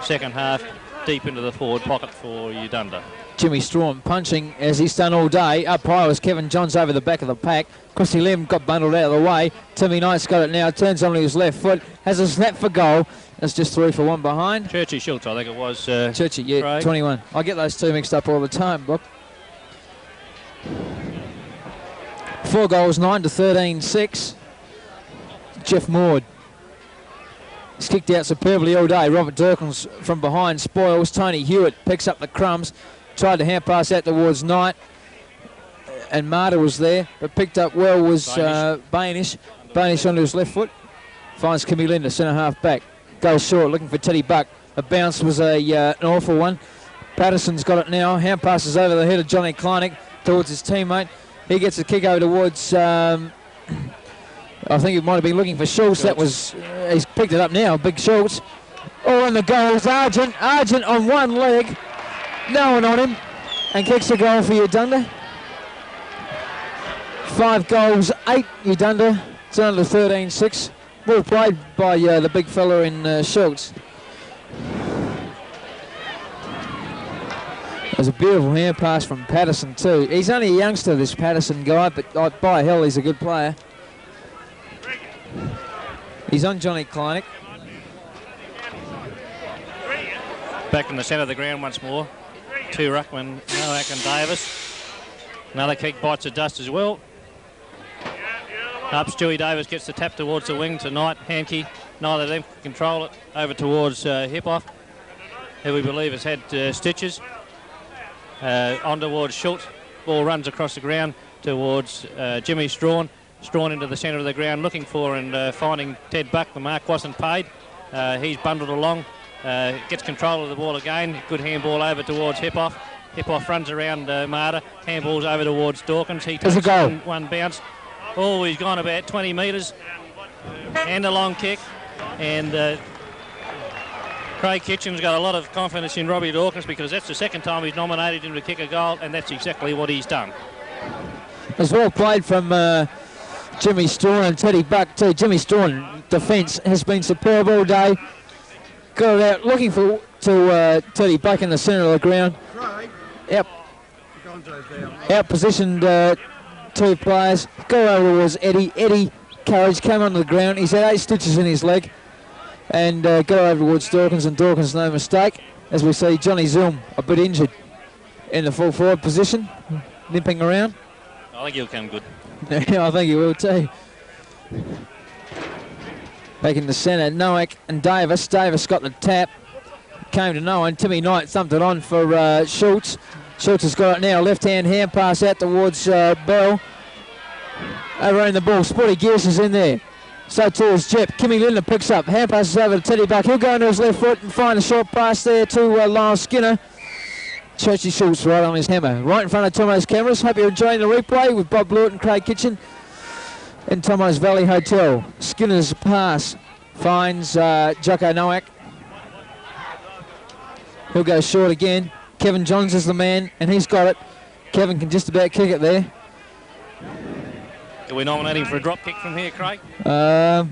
second half, deep into the forward pocket for Uganda. Jimmy Strawn punching as he's done all day. Up high was Kevin Johns over the back of the pack. Chrissy Lim got bundled out of the way. Timmy Knight's got it now, turns onto his left foot, has a snap for goal. That's just 3 for 1 behind. Churchy Schultz, I think it was. Churchy, yeah, Craig. 21. I get those two mixed up all the time, Bob. 4 goals, 9 to 13-6. Jeff Maud. He's kicked out superbly all day. Robert Durkins from behind spoils. Tony Hewitt picks up the crumbs. Tried to hand pass out towards Knight. And Marta was there, but picked up well was Bainish. Bainish onto his left foot. Finds Kimmy Linder, centre half back. Goes short, looking for Teddy Buck. A bounce was an awful one. Patterson's got it now. Hand passes over the head of Johnny Kleinick towards his teammate. He gets a kick over towards... I think he might have been looking for Schultz. That was, he's picked it up now, Big Schultz. Oh, and the goal is Argent. Argent on one leg. No one on him. And kicks the goal for Uganda. 5 goals, 8 Uganda. It's under 13-6. Well played by the big fella in Schultz. There's a beautiful hand pass from Patterson too. He's only a youngster, this Patterson guy, but by hell, he's a good player. He's on Johnny Kleinik. Back in the centre of the ground once more. 2 ruckman, Nowak and Davis. Another kick bites the dust as well. Up, Stewie Davis gets the tap towards the wing tonight. Hankey, neither of them can control it. Over towards Hipoff, who we believe has had stitches. On towards Schultz. Ball runs across the ground towards Jimmy Strawn. Strawn into the centre of the ground, looking for and finding Ted Buck. The mark wasn't paid. He's bundled along. Gets control of the ball again. Good handball over towards Hipoff. Hipoff runs around Marta. Handballs over towards Dawkins. He takes one bounce. Oh, he's gone about 20 metres. And a long kick. And Craig Kitchen's got a lot of confidence in Robbie Dawkins because that's the second time he's nominated him to kick a goal, and that's exactly what he's done. As well played from Jimmy Strawn and Teddy Buck too. Jimmy Strawn defence has been superb all day. Got it out looking to Teddy Buck in the centre of the ground. Yep. Out positioned 2 players. Go over towards Eddie. Eddie Courage came onto the ground. He's had 8 stitches in his leg. And go over towards Dawkins, and Dawkins no mistake. As we see Johnny Zulm a bit injured in the full forward position, limping around. I think he'll come good. Yeah, I think he will too. Back in the centre, Nowak and Davis. Davis got the tap. Came to no one. Timmy Knight thumped it on for Schultz. Schultz has got it now. Left-hand hand pass out towards Bell. Overrunning the ball. Sporty Gears is in there. So too is Jep. Kimmy Linder picks up. Hand passes over to Teddy Buck. He'll go into his left foot and find a short pass there to Lyle Skinner. Churchy Schultz right on his hammer. Right in front of Tomo's cameras. Hope you're enjoying the replay with Bob Blewett and Craig Kitchen in Tomo's Valley Hotel. Skinner's pass finds Jocko Nowak. He'll go short again. Kevin Johns is the man, and he's got it. Kevin can just about kick it there. Are we nominating for a drop kick from here, Craig? I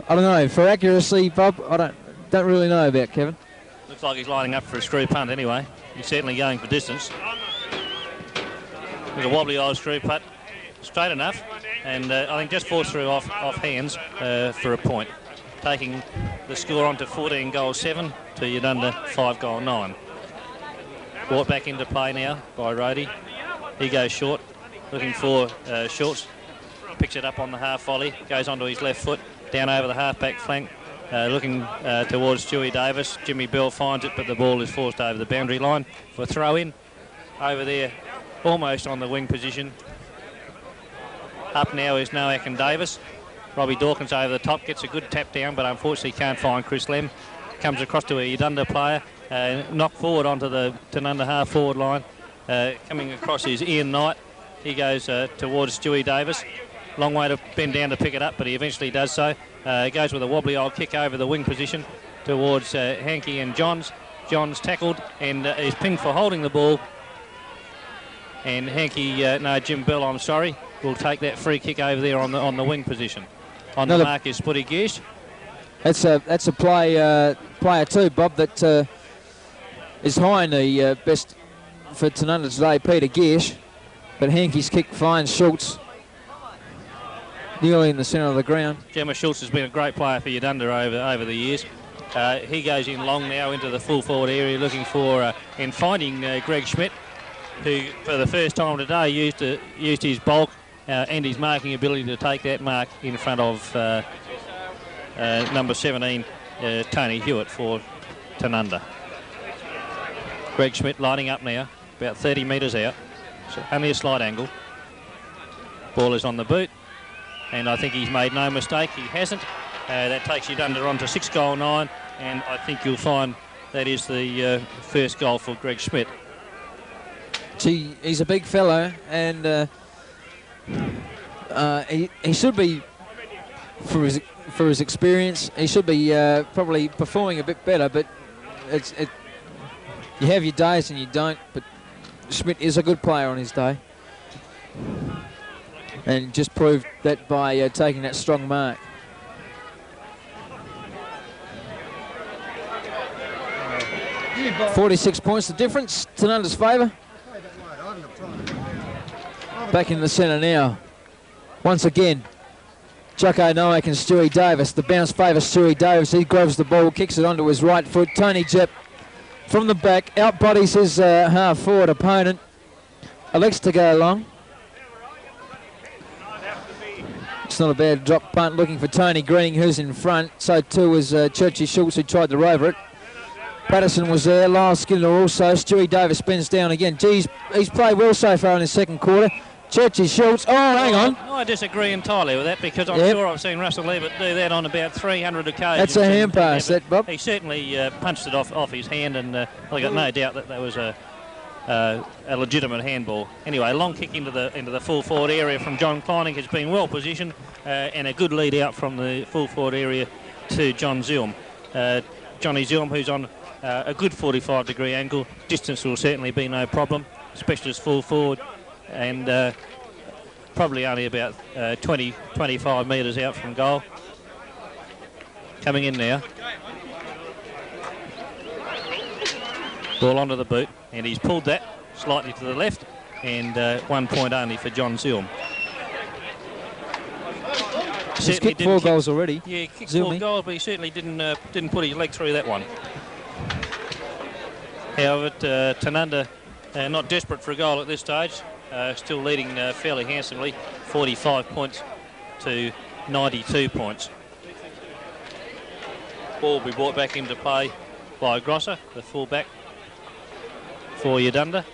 don't know. For accuracy, Bob, I don't really know about Kevin. Looks like he's lining up for a screw punt anyway. He's certainly going for distance. There's a wobbly old screw punt. Straight enough. And I think just falls through off hands for a point. Taking the score on to 14 goals 7 to Uganda 5 goal 9. Brought back into play now by Rhodey. He goes short. Looking for Schultz. Picks it up on the half volley, goes onto his left foot, down over the half-back flank, looking towards Stewie Davis. Jimmy Bell finds it, but the ball is forced over the boundary line for a throw-in. Over there, almost on the wing position. Up now is Nowak and Davis. Robbie Dawkins over the top, gets a good tap down, but unfortunately can't find Chris Lem. Comes across to a Uganda player, knocked forward onto the Tanunda half-forward line. Coming across is Ian Knight. He goes towards Stewie Davis. Long way to bend down to pick it up, but he eventually does so. Goes with a wobbly old kick over the wing position towards Hankey and Johns. Johns tackled and is pinged for holding the ball. And Hankey, Jim Bell, I'm sorry, will take that free kick over there on the wing position. On the mark is Spuddy Gish. That's a player too, Bob, that is high in the best for Tanunda today, Peter Gish. But Hankey's kick finds Schultz nearly in the centre of the ground. Gemma Schultz has been a great player for Uganda over the years. He goes in long now into the full forward area looking for and finding Greg Schmidt, who for the first time today used his bulk and his marking ability to take that mark in front of number 17, Tony Hewitt for Tanunda. Greg Schmidt lining up now, about 30 metres out, so only a slight angle. Ball is on the boot, and I think he's made no mistake. He hasn't. That takes Uganda on to 6 goal 9, and I think you'll find that is the first goal for Greg Schmidt. Gee, he's a big fellow, and he should be, for his experience, he should be probably performing a bit better. But you have your days and you don't. But Schmidt is a good player on his day. And just proved that by taking that strong mark. You 46 points the difference, Tanunda's favour. Back in the centre now. Once again, Jacko Nowak and Stewie Davis. The bounce favours Stewie Davis. He grabs the ball, kicks it onto his right foot. Tony Jepp from the back, outbodies his half-forward opponent. Elects to go long. It's not a bad drop punt, looking for Tony Greening, who's in front. So too was Churchy Schultz, who tried to rover it. Patterson was there, Lyle Skinner also. Stewie Davis spins down again. Geez, he's played well so far in his second quarter. Churchy Schultz, hang on. I disagree entirely with that, because I'm sure I've seen Russell Levitt do that on about 300 occasions. That's a hand pass, that, Bob. He certainly punched it off his hand, and I got no doubt that was a legitimate handball. Anyway, long kick into the full forward area from John Kleining has been well positioned, and a good lead out from the full forward area to John Zilm. Johnny Zilm, who's on a good 45-degree angle. Distance will certainly be no problem, especially as full forward, and probably only about 20-25 metres out from goal. Coming in now. Ball onto the boot, and he's pulled that slightly to the left, and 1 point only for John Zilm. He's kicked 4 goals already. Yeah, kicked 4 goals, but he certainly didn't put his leg through that one. However, Tanunda not desperate for a goal at this stage, still leading fairly handsomely, 45 points to 92 points. Ball will be brought back into play by Grosser, the full-back for Udunda.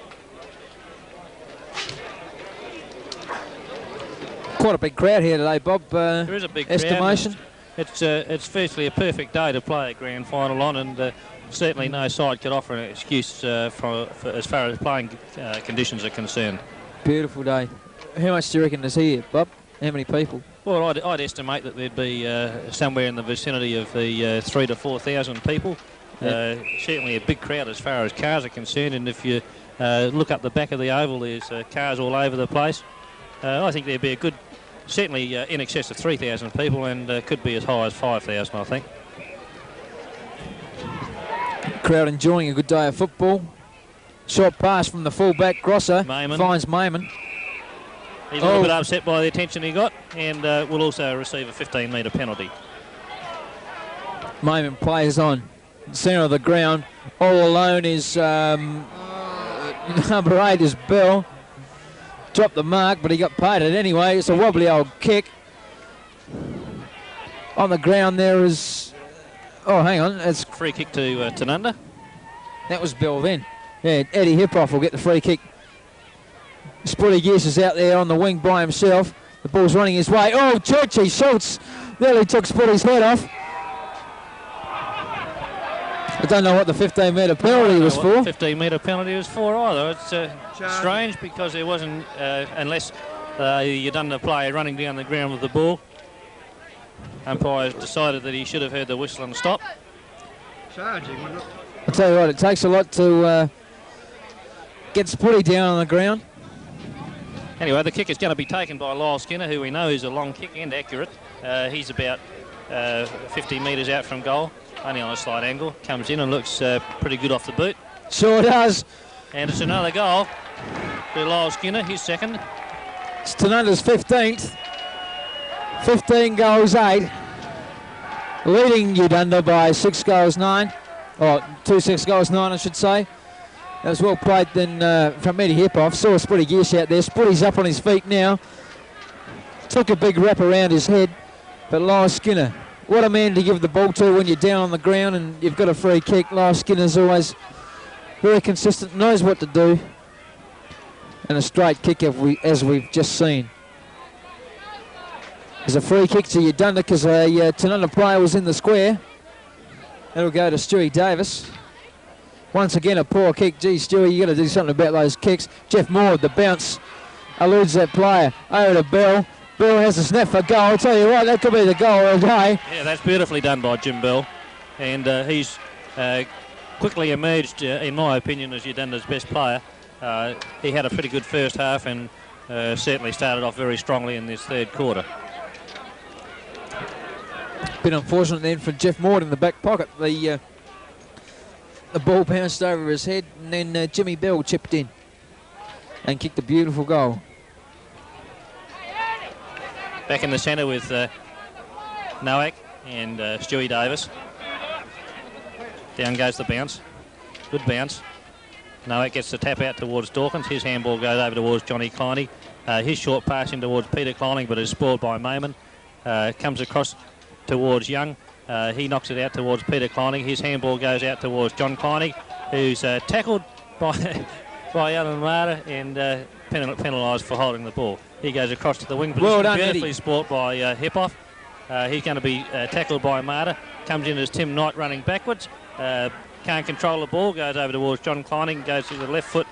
Quite a big crowd here today, Bob. There is a big estimation. Crowd. It's firstly a perfect day to play a grand final on, and certainly no side could offer an excuse for as far as playing conditions are concerned. Beautiful day. How much do you reckon is here, Bob? How many people? Well, I'd estimate that there'd be somewhere in the vicinity of the 3,000 to 4,000 people. Yep. Certainly a big crowd as far as cars are concerned, and if you look up the back of the oval, there's cars all over the place. I think there'd be a good, certainly in excess of 3,000 people, and could be as high as 5,000, I think. Crowd enjoying a good day of football. Short pass from the full-back, Grosser finds Mayman. He's a little bit upset by the attention he got, and will also receive a 15-metre penalty. Mayman plays on. Centre of the ground. All alone is number 8 is Bell. Dropped the mark, but he got paid it anyway. It's a wobbly old kick. On the ground there is... Oh, hang on. It's free kick to Tanunda. That was Bell then. Yeah, Eddie Hippoff will get the free kick. Spuddy Gears is out there on the wing by himself. The ball's running his way. Oh, Churchy Schultz nearly took Spuddy's head off. I don't know what the 15-metre penalty was for. 15-metre penalty was for either. It's strange because there wasn't, unless you done the player running down the ground with the ball. Umpires decided that he should have heard the whistle and stop. Charging, wasn't it? I'll tell you what, it takes a lot to get Spuddy down on the ground. Anyway, the kick is going to be taken by Lyle Skinner, who we know is a long kick and accurate. He's about 50 metres out from goal, only on a slight angle. Comes in and looks pretty good off the boot. Sure does. And it's another goal to Lyle Skinner, his second. It's Tanunda's 15th. 15 goals, 8. Leading Udunda by 6 goals, 9. Or 2 6 goals, 9, I should say. That was well played then from Eddie Hippoff. Saw Spuddy Gears out there. Spuddy's up on his feet now. Took a big wrap around his head. But Lyle Skinner, what a man to give the ball to when you're down on the ground and you've got a free kick. Lyle Skinner's always very consistent, knows what to do. And a straight kick as we've just seen. There's a free kick to Udunda because a Tanunda player was in the square. That'll go to Stewie Davis. Once again, a poor kick. Gee, Stewie, you got to do something about those kicks. Jeff Moore, the bounce, eludes that player. Over to Bell. Bell has a snap for goal. I'll tell you what, that could be the goal of the day. Yeah, that's beautifully done by Jim Bell. And he's quickly emerged, in my opinion, as Udunda's best player. He had a pretty good first half and certainly started off very strongly in this third quarter. Bit unfortunate then for Jeff Maud in the back pocket. The ball bounced over his head, and then Jimmy Bell chipped in and kicked a beautiful goal. Back in the centre with Noack and Stewie Davis. Down goes the bounce. Good bounce. Noack gets the tap out towards Dawkins. His handball goes over towards Johnny Kleiny. His short pass in towards Peter Kleining, but is spoiled by Mayman. Comes across towards Young. He knocks it out towards Peter Kleining. His handball goes out towards John Kleining, who's tackled by Alan Marta and penalised for holding the ball. He goes across to the wing position. Well done, beautifully Eddie. sport by Hippoff. He's going to be tackled by Marta. Comes in as Tim Knight running backwards. Can't control the ball. Goes over towards John Kleining. Goes to the left foot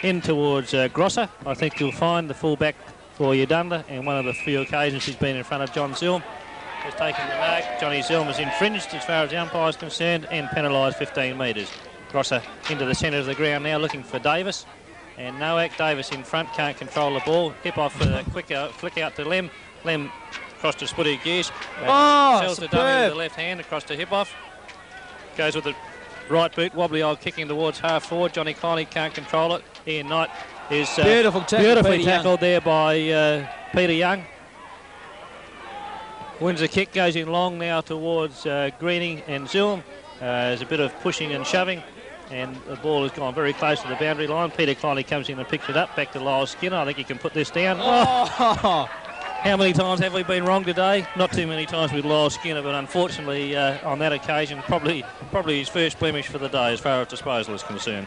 in towards Grosser. I think you'll find the fullback for Udunda, and one of the few occasions he's been in front of John Zilm has taken the mark. Johnny Zilm is infringed as far as the umpire is concerned and penalised 15 metres. Grosser into the centre of the ground now, looking for Davis. And Noack. Davis in front, can't control the ball. Hippoff with a quick flick out to Lem. Lem across to Spuddy Gears. Sells the dummy with the left hand across to Hippoff. Goes with the right boot, wobbly old kicking towards half forward. Johnny Kleiny can't control it. Ian Knight is beautifully tackled there by Peter Young. Wins the kick, goes in long now towards Greening and Zilm. There's a bit of pushing and shoving, and the ball has gone very close to the boundary line. Peter Kleiny comes in and picks it up, back to Lyle Skinner. I think he can put this down. Oh. How many times have we been wrong today? Not too many times with Lyle Skinner, but unfortunately on that occasion, probably his first blemish for the day as far as disposal is concerned.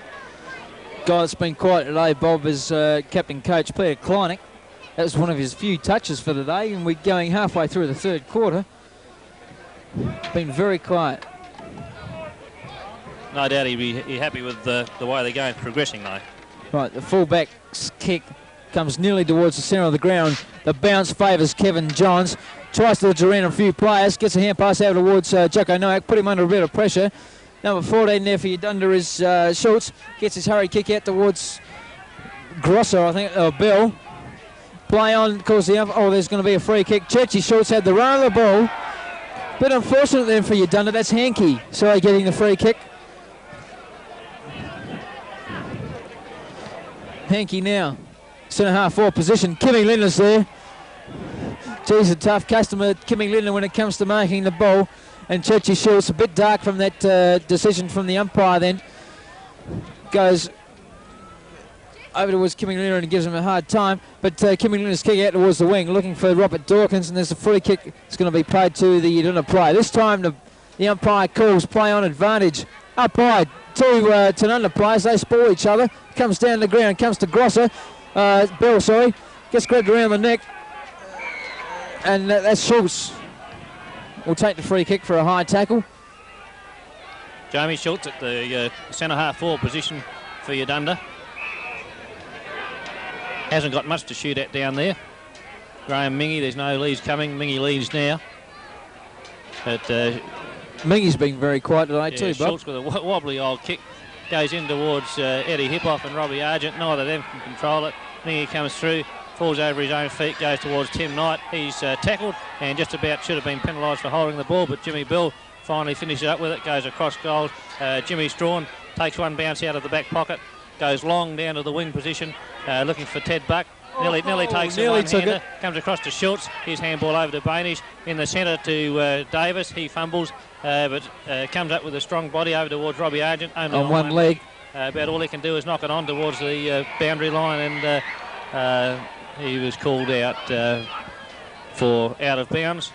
Guy that's been quiet today, Bob, is captain coach Peter Kleinig. That was one of his few touches for the day, and we're going halfway through the third quarter. Been very quiet. No doubt he'd be happy with the way the game's progressing, though. Right, the fullback's kick comes nearly towards the centre of the ground. The bounce favours Kevin Johns. Tries to around a few players. Gets a hand pass out towards Jacko Noack. Put him under a bit of pressure. Number 14 there for Udunda is Schultz. Gets his hurry kick out towards Grosser, I think, Bill. Play on, calls the other. Oh, there's going to be a free kick. Churchy Schultz had the run of the ball. Bit unfortunate then for Udunda. That's Hankey. So getting the free kick. Hankey now. Centre half forward position. Kimmy Linden's there. Geez, a tough customer, Kimmy Linden, when it comes to marking the ball. And Churchy Schultz, a bit dark from that decision from the umpire then. Goes over towards Kimmy Linden and gives him a hard time. But Kimmy Linden's kick out towards the wing, looking for Robert Dawkins. And there's a free kick that's going to be played to the Udunda player. This time the umpire calls play on advantage. Umpire, two Tanunda players, they spoil each other. Comes down the ground, comes to Grosser. Bell, sorry. Gets grabbed around the neck. And that's Schultz. Will take the free kick for a high tackle. Jamie Schultz at the centre half forward position for Udunda. Hasn't got much to shoot at down there. Graham Mingy, there's no leads coming. Mingy leads now. But Mingy's been very quiet today too, Bob. Schultz with a wobbly old kick. Goes in towards Eddie Hippoff and Robbie Argent. Neither of them can control it. Mingy comes through, falls over his own feet, goes towards Tim Knight. He's tackled and just about should have been penalised for holding the ball, but Jimmy Bill finally finishes up with it, goes across goal. Jimmy Strawn takes one bounce out of the back pocket, goes long down to the wing position, looking for Ted Buck. Nearly takes the one-hander, comes across to Schultz, his handball over to Bainish, in the centre to Davis, he fumbles, but comes up with a strong body over towards Robbie Argent. Only on one leg. About all he can do is knock it on towards the boundary line, and he was called out for out of bounds.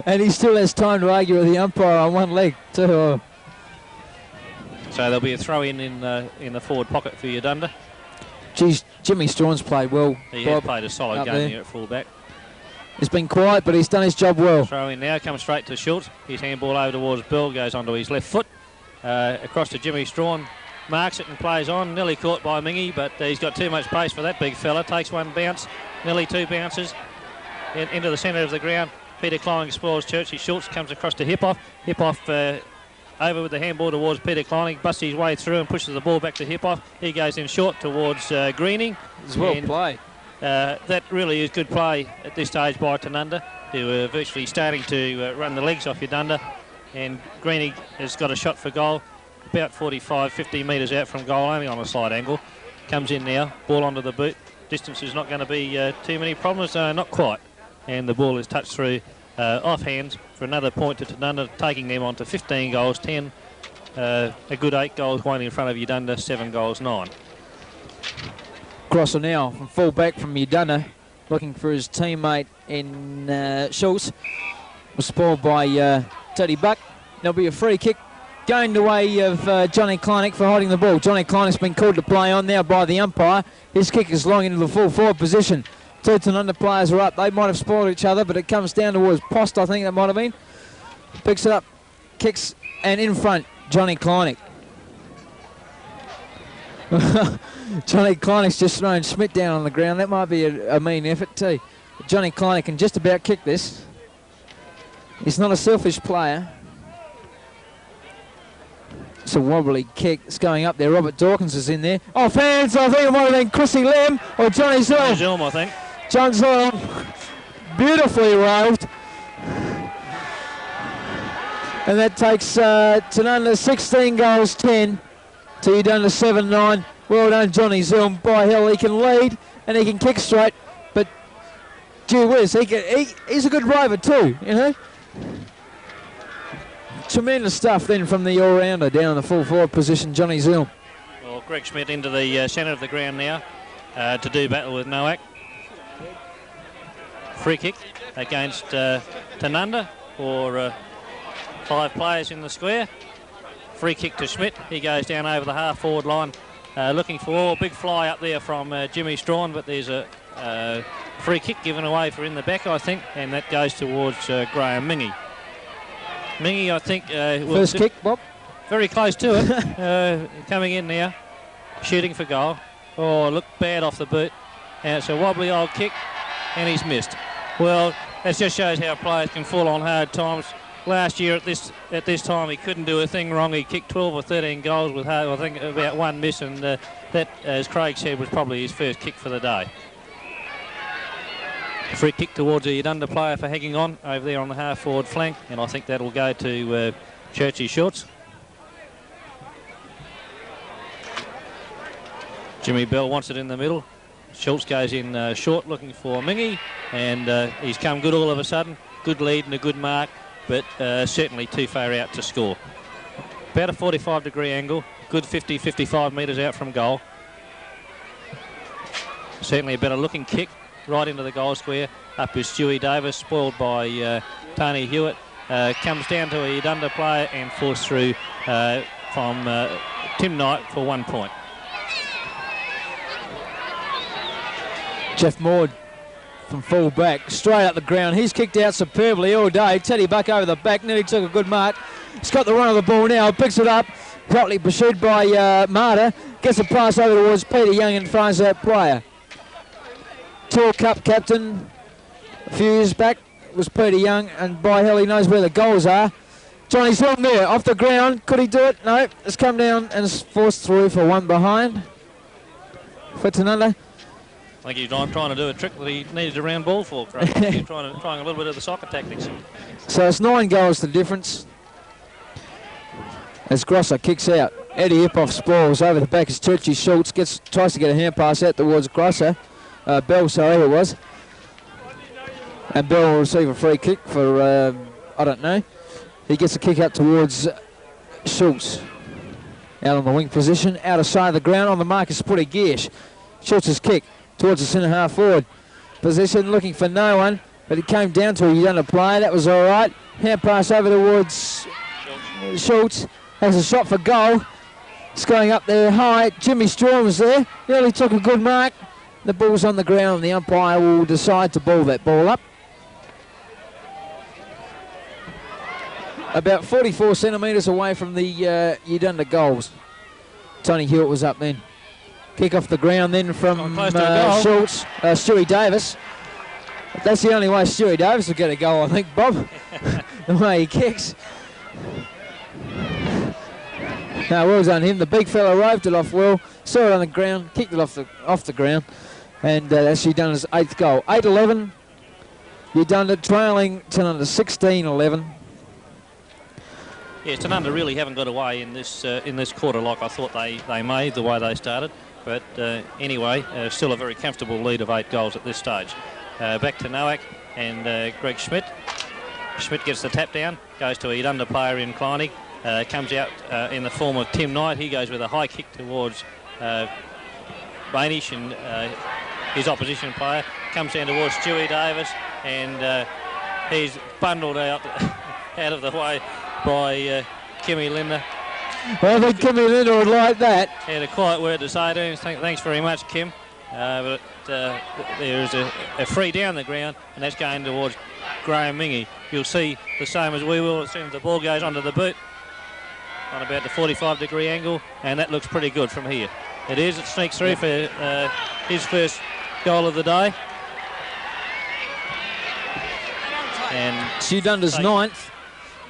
And he still has time to argue with the umpire on one leg too. So there'll be a throw in the forward pocket for Udunda. Geez, Jimmy Strawn's played well. He has played a solid game here at fullback. He's been quiet, but he's done his job well. Throw in now, comes straight to Schultz. His handball over towards Bill, goes onto his left foot. Across to Jimmy Strawn, marks it and plays on. Nearly caught by Mingy, but he's got too much pace for that big fella. Takes one bounce, nearly two bounces into the centre of the ground. Peter Kleining explores Churchy. Schultz comes across to Hippoff. Hippoff over with the handball towards Peter Kleining, busts his way through and pushes the ball back to Hippoff. He goes in short towards Greening. It's well played. that really is good play at this stage by Tanunda, who are virtually starting to run the legs off Udunda. And Greenie has got a shot for goal, about 45, 50 metres out from goal, only on a slight angle. Comes in now, ball onto the boot. Distance is not going to be too many problems, not quite. And the ball is touched through off hands for another point to Tanunda, taking them on to 15 goals, 10. A good 8 goals waiting in front of Udunda, 7 goals, 9. Grosser now from full back from Udunda, looking for his teammate in Schultz. Was spoiled by Teddy Buck. There'll be a free kick going the way of Johnny Kleinek for holding the ball. Johnny Kleinek's been called to play on now by the umpire. His kick is long into the full forward position. Two Tanunda players are up. They might have spoiled each other, but it comes down towards Post, I think that might have been. Picks it up, kicks, and in front, Johnny Kleinek. Johnny Kleinek's just thrown Schmidt down on the ground. That might be a mean effort too. Johnny Kleinek can just about kick this. He's not a selfish player. It's a wobbly kick. It's going up there. Robert Dawkins is in there. Off hands, I think it might have been Chrissy Lamb or Johnny Zilm. Johnny Zilm, I think. John Zilm. Beautifully roved. And that takes Tanunda 16 goals, 10 to Udunda 7-9. Well done, Johnny Zilm. By hell, he can lead and he can kick straight. But, gee whiz, he's a good rover too, you know. Tremendous stuff then from the all-rounder down in the full forward position, Johnny Zilm. Well, Greg Schmidt into the centre of the ground now to do battle with Noack. Free kick against Tanunda for 5 players in the square. Free kick to Schmidt. He goes down over the half-forward line looking for a big fly up there from Jimmy Strawn, but there's a free kick given away for in the back, I think, and that goes towards Graham Mingy. Mingy, I think... First kick, Bob. Very close to it. Coming in now, shooting for goal. Oh, looked bad off the boot. And it's a wobbly old kick, and he's missed. Well, that just shows how players can fall on hard times. Last year at this time, he couldn't do a thing wrong. He kicked 12 or 13 goals with, I think, about 1 miss, and that, as Craig said, was probably his first kick for the day. Free kick towards a Udunda player for hanging on over there on the half-forward flank, and I think that'll go to Churchy Schultz. Jimmy Bell wants it in the middle. Schultz goes in short looking for Mingy, and he's come good all of a sudden. Good lead and a good mark, but certainly too far out to score. About a 45-degree angle, good 50, 55 metres out from goal. Certainly a better looking kick. Right into the goal square. Up is Stewie Davis, spoiled by Tony Hewitt. Comes down to a Udunda player and forced through from Tim Knight for 1 point. Jeff Maud from full back, straight up the ground. He's kicked out superbly all day. Teddy Buck over the back, nearly took a good mark. He's got the run of the ball now, picks it up. Hotly pursued by Marta. Gets a pass over towards Peter Young and finds that player. Tour Cup captain a few years back was Peter Young, and by hell he knows where the goals are. Johnny's on there, off the ground. Could he do it? No, it's come down and it's forced through for 1 behind for Tanunda. I think he's trying to do a trick that he needed a round ball for, Craig. He's trying a little bit of the soccer tactics. So it's 9 goals to difference as Grosser kicks out. Eddie Ipoff spoils over the back as Churchy Schultz tries to get a hand pass out towards Grosser. Bell, sorry, it was. And Bell will receive a free kick for, I don't know. He gets a kick out towards Schultz. Out on the wing position, out of side of the ground. On the mark is Putty Giersch. Schultz's kick towards the centre half forward position, looking for no one, but it came down to a Udunda player. That was all right. Hand pass over towards Schultz. Has a shot for goal. It's going up there high. Jimmy Strawn was there. Nearly took a good mark. The ball's on the ground. The umpire will decide to ball that ball up. About 44 centimetres away from the Udunda goals. Tony Hewitt was up then. Kick off the ground then from Schultz, Stewie Davis. That's the only way Stewie Davis will get a goal, I think, Bob. The way he kicks. No, well done him. The big fella roved it off well, saw it on the ground, kicked it off the ground. And that's Udunda's 8th goal. 8-11. Udunda trailing Tanunda 16-11. Yeah, Tanunda really haven't got away in this quarter like I thought they made, the way they started. But anyway, still a very comfortable lead of 8 goals at this stage. Back to Nowak and Greg Schmidt. Schmidt gets the tap down, goes to a Udunda player in Kleinig, comes out in the form of Tim Knight. He goes with a high kick towards Bainish and his opposition player. Comes down towards Stewie Davis, and he's bundled out of the way by Kimmy Linder. Well, I think Kimmy Linder would like that. Had a quiet word to say to him. Thanks very much, Kim. But there's a free down the ground, and that's going towards Graham Mingy. You'll see the same as we will as soon as the ball goes onto the boot on about the 45-degree angle, and that looks pretty good from here. It is. It sneaks through for his first goal of the day. And Udunda's 9th.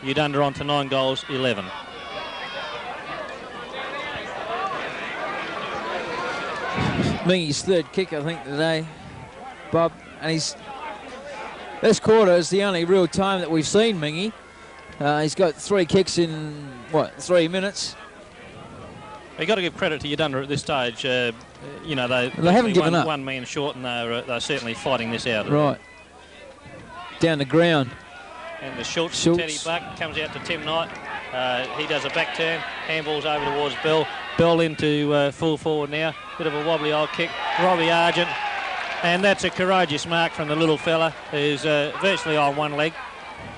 Udunda on to 9 goals, 11. Mingy's 3rd kick, I think, today, Bob. And this quarter is the only real time that we've seen Mingy. He's got 3 kicks in, 3 minutes? You've got to give credit to Udunda at this stage. You know, they haven't given up. One man short, and they're certainly fighting this out. Right. Down the ground. And the Schultz. Teddy Buck comes out to Tim Knight. He does a back turn, handballs over towards Bell. Bell into full forward now. Bit of a wobbly old kick. Robbie Argent. And that's a courageous mark from the little fella who's virtually on one leg.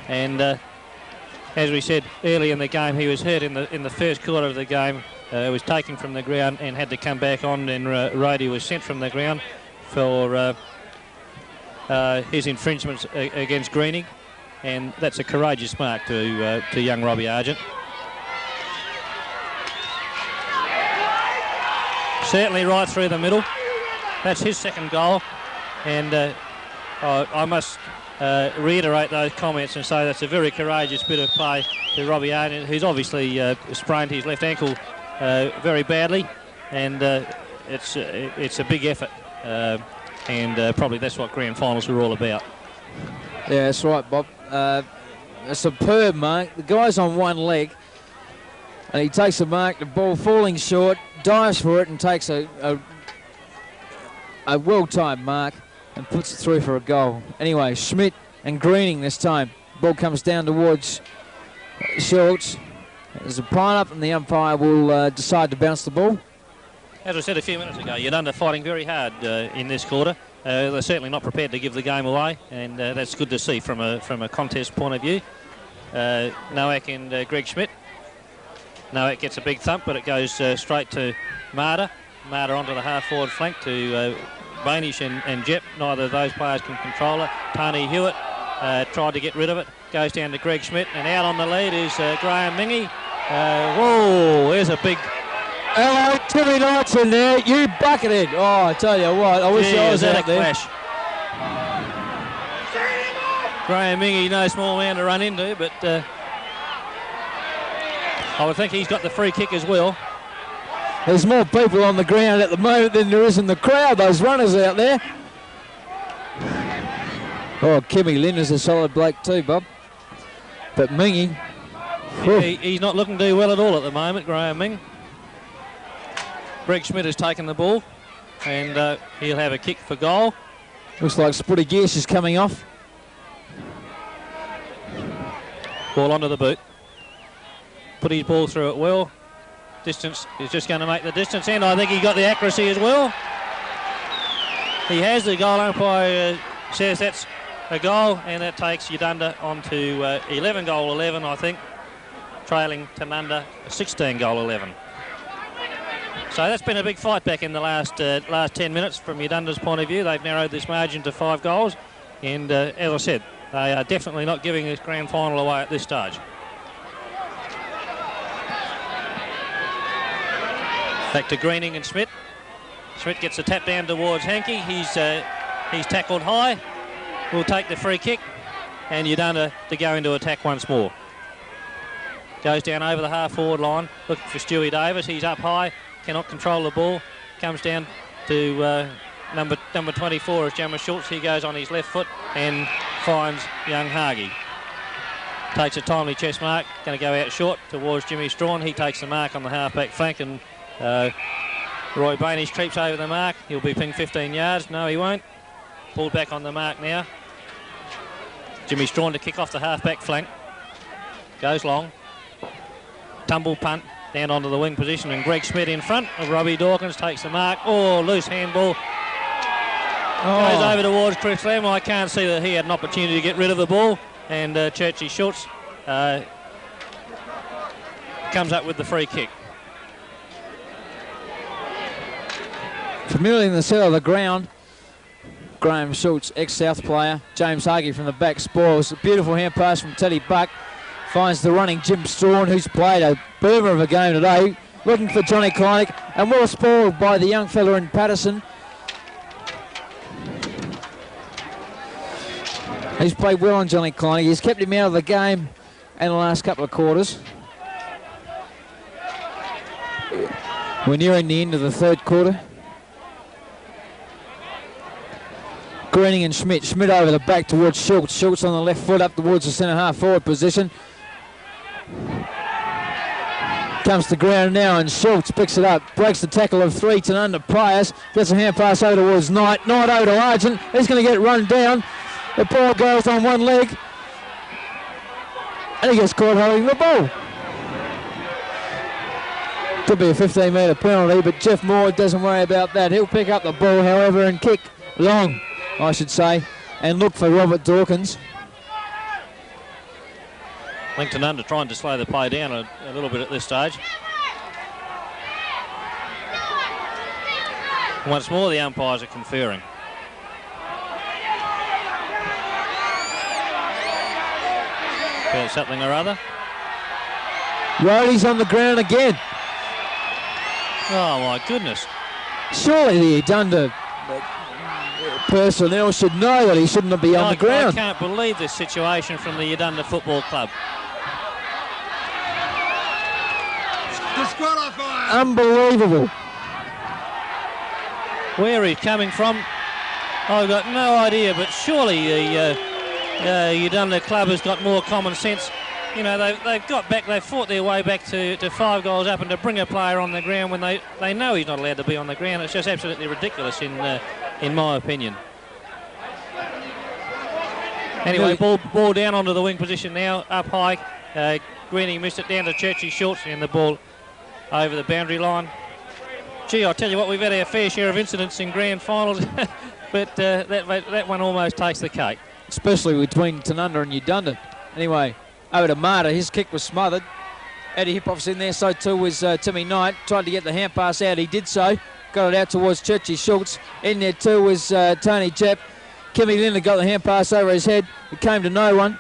And as we said early in the game, he was hurt in the first quarter of the game. Was taken from the ground and had to come back on, and Rody was sent from the ground for his infringements against Greening. And that's a courageous mark to young Robbie Argent. Certainly right through the middle. That's his 2nd goal. And I must reiterate those comments and say that's a very courageous bit of play to Robbie Argent, who's obviously sprained his left ankle very badly. And it's a big effort. And probably that's what grand finals are all about. Yeah, that's right, Bob. A superb mark. The guy's on one leg, and he takes a mark, the ball falling short, dives for it and takes a well-timed mark and puts it through for a goal. Anyway, Schmidt and Greening this time. Ball comes down towards Schultz. There's a pile-up, and the umpire will decide to bounce the ball. As I said a few minutes ago, Udunda fighting very hard in this quarter. They're certainly not prepared to give the game away, and that's good to see from a contest point of view. Nowak and Greg Schmidt. Nowak gets a big thump, but it goes straight to Marta. Marta onto the half-forward flank to Bainish and Jep. Neither of those players can control it. Tony Hewitt tried to get rid of it. Goes down to Greg Schmidt, and out on the lead is Graham Mingy. Whoa, there's a big... Hello, Timmy Knight's in there. You bucketed. Oh, I tell you what, I wish I was out there. Clash. Graham Mingy, no small man to run into, but I would think he's got the free kick as well. There's more people on the ground at the moment than there is in the crowd, those runners out there. Oh, Kimmy Linder's a solid bloke too, Bob. But Mingy... He's not looking too well at all at the moment, Graham Ming. Greg Schmidt has taken the ball, and he'll have a kick for goal. Looks like Spooty Gears is coming off. Ball onto the boot. Put his ball through it well. Distance is just going to make the distance, and I think he got the accuracy as well. He has. The goal umpire says that's a goal, and that takes Udunda on to 11 goal 11, I think, trailing Tanunda 16 goal 11. So that's been a big fight back in the last 10 minutes from Udunda's point of view. They've narrowed this margin to 5 goals. And as I said, they are definitely not giving this grand final away at this stage. Back to Greening and Schmidt. Schmidt gets a tap down towards Hankey. He's tackled high. Will take the free kick. And Udunda to go into attack once more. Goes down over the half-forward line, looking for Stewie Davis. He's up high. Cannot control the ball. Comes down to number 24 is Jammer Schultz. He goes on his left foot and finds young Hagi. Takes a timely chest mark, going to go out short towards Jimmy Strawn. He takes the mark on the half-back flank, and Roy Bainish creeps over the mark. He'll be pinged 15 yards. No, he won't. Pulled back on the mark now. Jimmy Strawn to kick off the half-back flank. Goes long. Tumble punt down onto the wing position, and Greg Schmidt in front of Robbie Dawkins takes the mark. Oh, loose handball. Goes over towards Chris Lamb. I can't see that he had an opportunity to get rid of the ball, and Churchy Schultz comes up with the free kick. Familiar in the centre of the ground, Graham Schultz, ex-South player. James Hagi from the back spoils. A beautiful hand pass from Teddy Buck. Finds the running Jim Strawn, who's played a boomer of a game today. Looking for Johnny Kleinick, and well spoiled by the young fella in Patterson. He's played well on Johnny Kleinick. He's kept him out of the game in the last couple of quarters. We're nearing the end of the third quarter. Greening and Schmidt. Schmidt over the back towards Schultz. Schultz on the left foot up towards the centre half forward position. Comes to ground now, and Schultz picks it up. Breaks the tackle of 3 Tanunda players. Gets a hand pass over towards Knight. Knight over to Argent. He's going to get run down. The ball goes on one leg. And he gets caught holding the ball. Could be a 15-metre penalty, but Jeff Moore doesn't worry about that. He'll pick up the ball, however, and kick long, I should say, and look for Robert Dawkins. Lincoln Under trying to slow the play down a little bit at this stage. Once more, the umpires are conferring. About something or other. Rhodey's on the ground again. Oh, my goodness. Surely the Dunda personnel should know that he shouldn't be on the ground. I can't believe this situation from the Udunda Football Club. Disqualified. Unbelievable. Where he's coming from, I've got no idea, but surely the Udunda club has got more common sense. You know, they've got back, they've fought their way back to 5 goals up, and to bring a player on the ground when they know he's not allowed to be on the ground, it's just absolutely ridiculous in my opinion. Anyway, ball down onto the wing position now, up high. Greening missed it down to Churchy Schultz, and the ball over the boundary line. Gee, I'll tell you what, we've had our fair share of incidents in grand finals, but that one almost takes the cake. Especially between Tanunda and Udunda. Anyway, over to Marta. His kick was smothered. Eddie Hipoff's in there, so too was Timmy Knight. Tried to get the hand pass out. He did so. Got it out towards Churchy Schultz. In there too was Tony Jepp. Kimmy Linder got the hand pass over his head. It came to no one.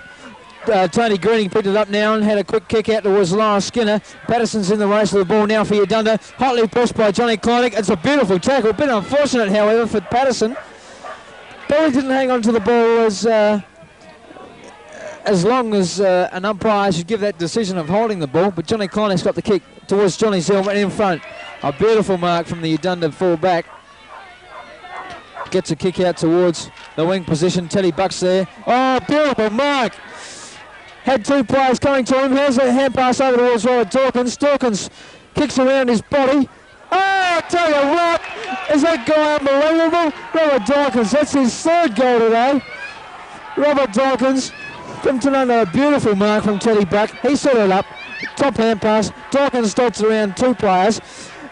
Tony Greening picked it up now and had a quick kick out towards Lyle Skinner. Patterson's in the race with the ball now for Udunda. Hotly pushed by Johnny Kleinick. It's a beautiful tackle. A bit unfortunate, however, for Patterson. Probably didn't hang on to the ball as long as an umpire should give that decision of holding the ball, but Johnny Kleinick's got the kick towards Johnny Zillman in front. A beautiful mark from the Udunda full back. Gets a kick out towards the wing position. Teddy Buck's there. Oh, beautiful mark. Had 2 players coming to him. Here's a hand pass over towards Robert Dawkins. Dawkins kicks around his body. Oh, I tell you what, is that guy unbelievable? Robert Dawkins, that's his 3rd goal today. Robert Dawkins from Tanunda, a beautiful mark from Teddy Buck. He set it up, top hand pass. Dawkins dodged around 2 players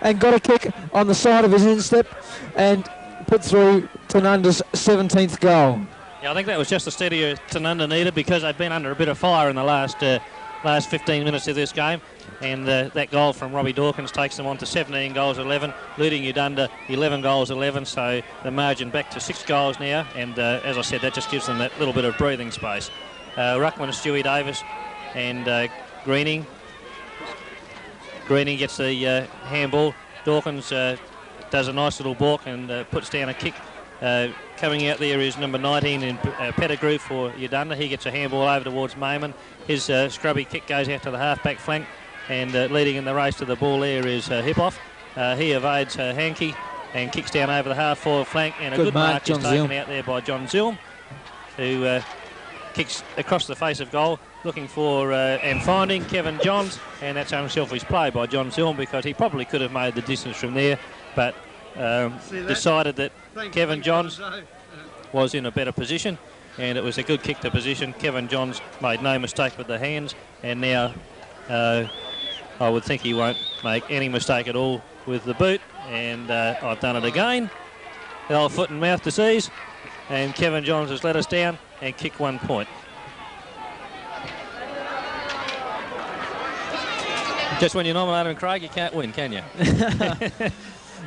and got a kick on the side of his instep and put through Tanunda's 17th goal. Yeah, I think that was just the steadier Tanunda needed, because they've been under a bit of fire in the last 15 minutes of this game. And that goal from Robbie Dawkins takes them on to 17 goals 11, leading Udunda 11 goals 11, so the margin back to 6 goals now, and as I said, that just gives them that little bit of breathing space. Ruckman, Stewie Davis and Greening. Greening gets the handball. Dawkins does a nice little balk and puts down a kick. Coming out there is number 19 in Pettigrew for Udunda. He gets a handball over towards Mayman. His scrubby kick goes out to the half-back flank, and leading in the race to the ball there is Hipoff. He evades Hankey and kicks down over the half-forward flank, and a good mark is taken out there by John Zilm, who kicks across the face of goal, looking for and finding Kevin Johns, and that's unselfish play by John Zilm, because he probably could have made the distance from there, but decided that Kevin Johns was in a better position, and it was a good kick to position. Kevin Johns made no mistake with the hands, and now I would think he won't make any mistake at all with the boot, and I've done it again. The old foot and mouth disease, and Kevin Johns has let us down and kicked 1 point. Just when you nominate him, Craig, you can't win, can you?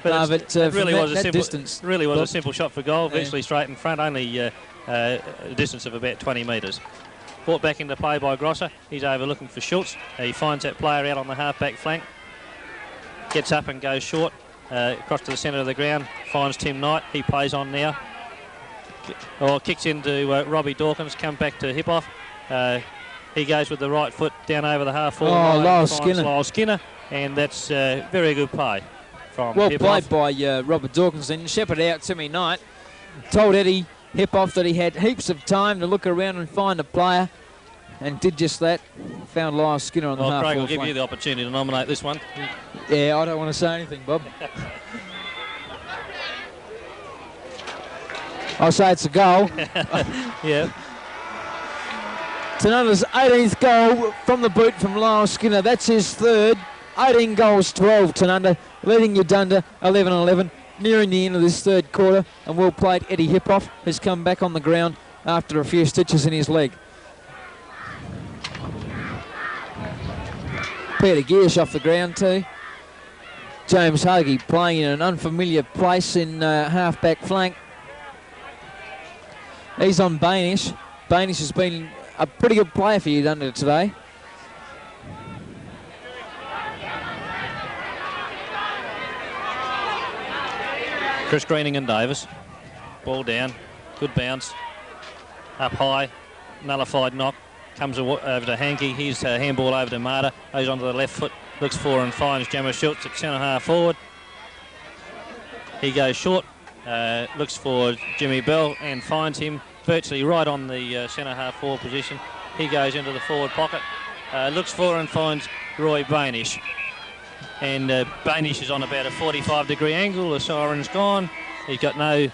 But it really was a simple shot for goal, virtually straight in front, only a distance of about 20 metres. Brought back into play by Grosser. He's over looking for Schultz. He finds that player out on the half-back flank. Gets up and goes short, across to the centre of the ground. Finds Tim Knight. He plays on now. Kicks into Robbie Dawkins. Come back to Hip-Off. He goes with the right foot down over the half-forward line. Lyle Skinner. And that's very good play from well Hip-Off. played by Robert Dawkins. And shepherded out Timmy Knight. Told Eddie Hip-Off that he had heaps of time to look around and find a player, and did just that. Found Lyle Skinner on the half-forward Craig will give flank. you the opportunity to nominate this one. Yeah, I don't want to say anything, Bob. I'll say it's a goal. Yeah. Tanunda's 18th goal from the boot from Lyle Skinner. That's his third. 18 goals, 12 Tanunda, leading Udunda 11-11. Nearing the end of this third quarter, and well played Eddie Hip-Off, has come back on the ground after a few stitches in his leg. Peter Giersch off the ground too. James Hoagie playing in an unfamiliar place in half-back flank. He's on Bainish. Bainish has been a pretty good player for Udunda today. Chris Greening and Davis. Ball down. Good bounce. Up high. Nullified knock. Comes over to Hankey. He's handball over to Marta. Goes onto the left foot. Looks for and finds Jammer Schultz at centre half forward. He goes short. Looks for Jimmy Bell and finds him virtually right on the centre half forward position. He goes into the forward pocket. Looks for and finds Roy Bainish. And Bainish is on about a 45-degree angle. The siren's gone. He's got no...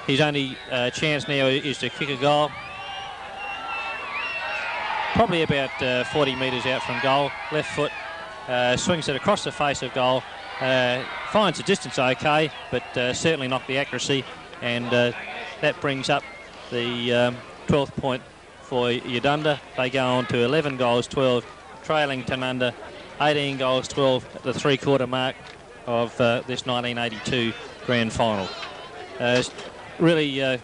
His only chance now is to kick a goal. Probably about 40 metres out from goal. Left foot, swings it across the face of goal. Finds the distance okay, but certainly not the accuracy. And that brings up the 12th point for Udunda. They go on to 11 goals, 12, trailing Tanunda. 18 goals, 12 at the three-quarter mark of this 1982 grand final. Really, it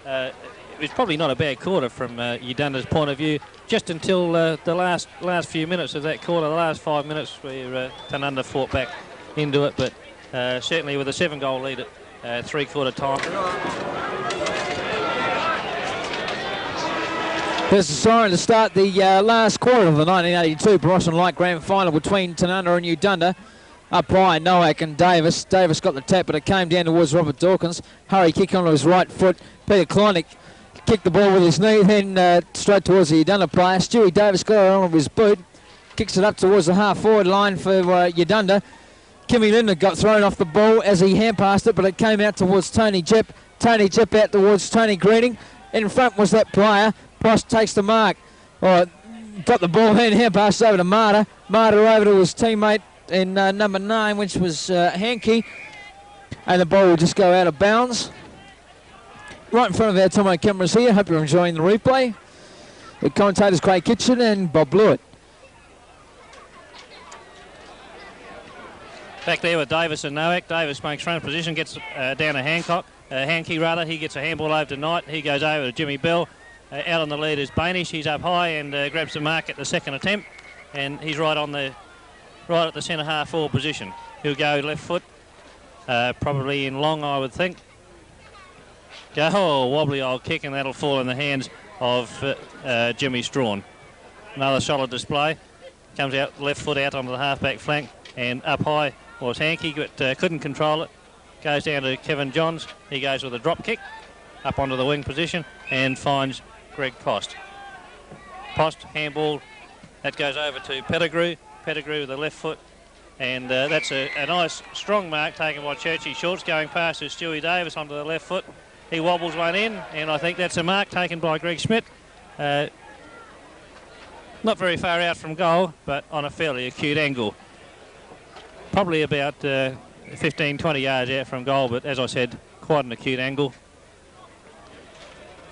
was probably not a bad quarter from Udunda's point of view, just until the last few minutes of that quarter, the last 5 minutes where Tanunda fought back into it, but certainly with a 7-goal lead at three-quarter time. There's a siren to start the last quarter of the 1982 Barossa Light Grand Final between Tanunda and Udunda. Up high, Nowak and Davis. Davis got the tap, but it came down towards Robert Dawkins. Hurry kick onto his right foot. Peter Kleinig kicked the ball with his knee, then straight towards the Udunda player. Stewie Davis got it on his boot. Kicks it up towards the half-forward line for Udunda. Kimmy Linder got thrown off the ball as he hand-passed it, but it came out towards Tony Jepp. Tony Jepp out towards Tony Greening. In front was that player. Price takes the mark. Got the ball then, hand-passed over to Marta. Marta over to his teammate in number 9, which was Hankey. And the ball will just go out of bounds. Right in front of our Tomo cameras here. Hope you're enjoying the replay. The commentators Craig Kitchen and Bob Blewett. Back there with Davis and Nowak. Davis makes front position, gets down to Hankey rather. He gets a handball over to Knight. He goes over to Jimmy Bell. Out on the lead is Bainish. He's up high and grabs the mark at the second attempt. And he's right at the centre half forward position. He'll go left foot, probably in long, I would think. Oh, wobbly old kick, and that'll fall in the hands of Jimmy Strawn. Another solid display. Comes out left foot out onto the half-back flank, and up high was Hankey, but couldn't control it. Goes down to Kevin Johns. He goes with a drop kick up onto the wing position and finds Greg Post. Post, handball, that goes over to Pettigrew. Pettigrew with the left foot. And that's a nice, strong mark taken by Churchy Schultz, going past to Stewie Davis onto the left foot. He wobbles one in, and I think that's a mark taken by Greg Schmidt. Not very far out from goal, but on a fairly acute angle. Probably about 15, 20 yards out from goal, but as I said, quite an acute angle.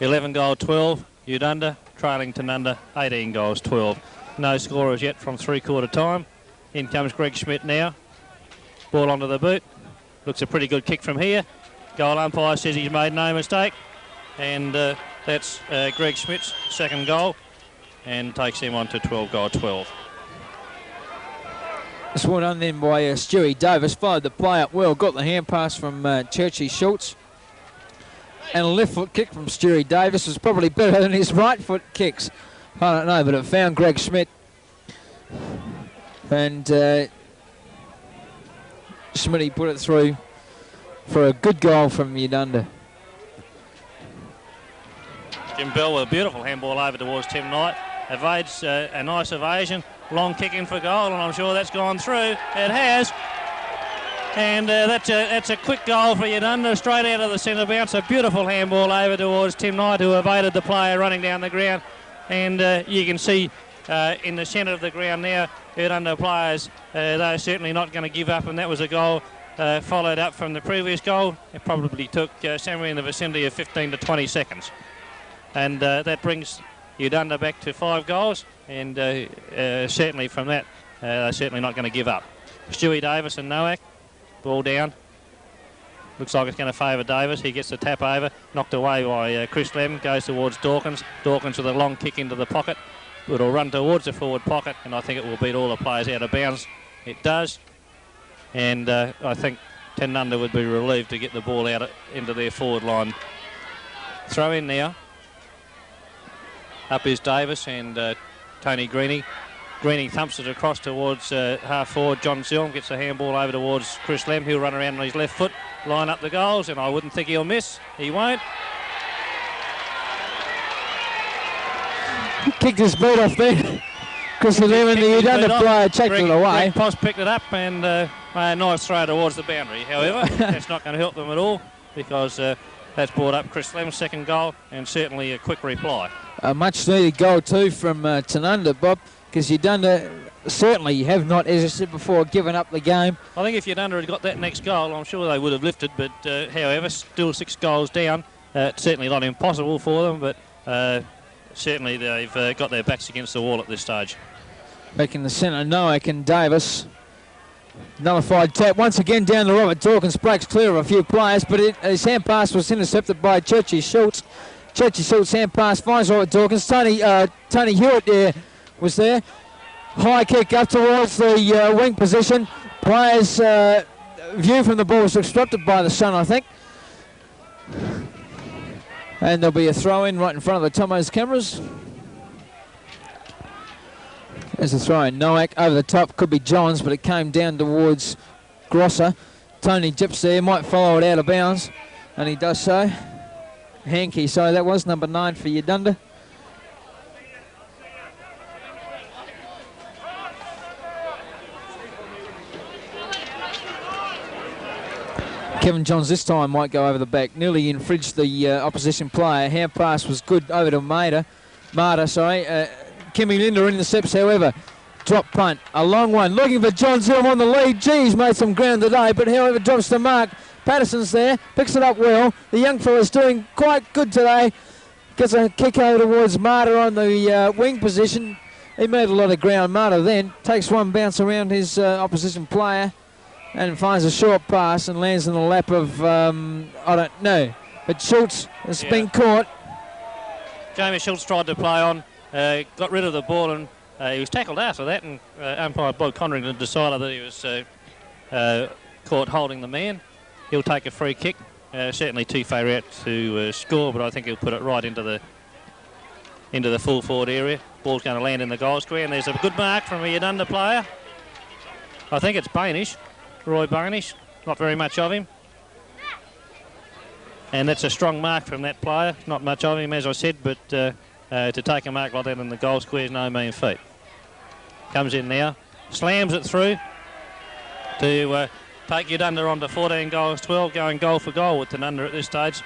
11 goal 12, Udunda, trailing Tanunda, 18 goals 12. No scorers yet from three-quarter time. In comes Greg Schmidt now. Ball onto the boot. Looks a pretty good kick from here. Goal umpire says he's made no mistake. And that's Greg Schmidt's second goal. And takes him on to 12 goal 12. This one done then by Stewie Davis. Followed the play up well. Got the hand pass from Churchy Schultz. And a left foot kick from Stewie Davis was probably better than his right foot kicks. I don't know, but it found Greg Schmidt. And Schmidt put it through for a good goal from Udunda. Jim Bell with a beautiful handball over towards Tim Knight. Evades a nice evasion. Long kick in for goal, and I'm sure that's gone through. It has. And that's a quick goal for Udunda, straight out of the centre bounce. A beautiful handball over towards Tim Knight, who evaded the player running down the ground. And you can see in the centre of the ground now, Udunda players, they're certainly not going to give up, and that was a goal followed up from the previous goal. It probably took somewhere in the vicinity of 15 to 20 seconds. And that brings Udunda back to 5 goals, and certainly from that, they're certainly not going to give up. Stewie Davis and Nowak, ball down. Looks like it's going to favour Davis. He gets the tap over, knocked away by Chris Lem, goes towards Dawkins. Dawkins with a long kick into the pocket. It'll run towards the forward pocket, and I think it will beat all the players out of bounds. It does. And I think Tanunda would be relieved to get the ball out into their forward line. Throw in now. Up is Davis and Tony Greeny. Greeny thumps it across towards half forward. John Zilm gets the handball over towards Chris Lem. He'll run around on his left foot, line up the goals, and I wouldn't think he'll miss. He won't. Kicked his boot off there. Chris Lem and the Udunda player checked it away. Greg Post picked it up and made a nice throw towards the boundary. However, that's not going to help them at all, because that's brought up Chris Lem's second goal, and certainly a quick reply. A much needed goal too from Tanunda, Bob, because Udunda certainly have not, as I said before, given up the game. I think if Udunda had got that next goal, I'm sure they would have lifted, but however, still 6 goals down. Certainly not impossible for them, but certainly they've got their backs against the wall at this stage. Back in the centre, Nowak and Davis. Nullified tap once again down to Robert Dawkins, breaks clear of a few players, but his hand pass was intercepted by Churchy Schultz. Churchy Schultz hand pass finds Robert Dawkins. Tony Hewitt there was there. High kick up towards the wing position. Players' view from the ball was obstructed by the sun, I think. And there'll be a throw in right in front of the Tomo's cameras. There's a throw in. Nowak over the top, could be Johns, but it came down towards Grosser. Tony dips there, might follow it out of bounds, and he does so. Hankey, so that was number 9 for Udunda. Kevin Johns this time might go over the back. Nearly infringed the opposition player. Hand pass was good over to Marta. Kimmy Linder intercepts, however. Drop punt, a long one. Looking for John Zilm on the lead. He's made some ground today, but however drops the mark. Patterson's there, picks it up well. The young fella's doing quite good today. Gets a kick over towards Marta on the wing position. He made a lot of ground. Marta then takes one bounce around his opposition player and finds a short pass and lands in the lap of, I don't know, but Schultz has been caught. Jamie Schultz tried to play on, got rid of the ball, and he was tackled after that, and umpire Bob Condrington decided that he was caught holding the man. He'll take a free kick, certainly too far out to score, but I think he'll put it right into the full forward area. Ball's going to land in the goal square, and there's a good mark from a Udunda player. I think it's Bainish. Roy Barnish. Not very much of him. And that's a strong mark from that player. Not much of him, as I said, but to take a mark like that in the goal square is no mean feat. Comes in now, slams it through to take Udunda on to 14 goals 12, going goal for goal with Tanunda at this stage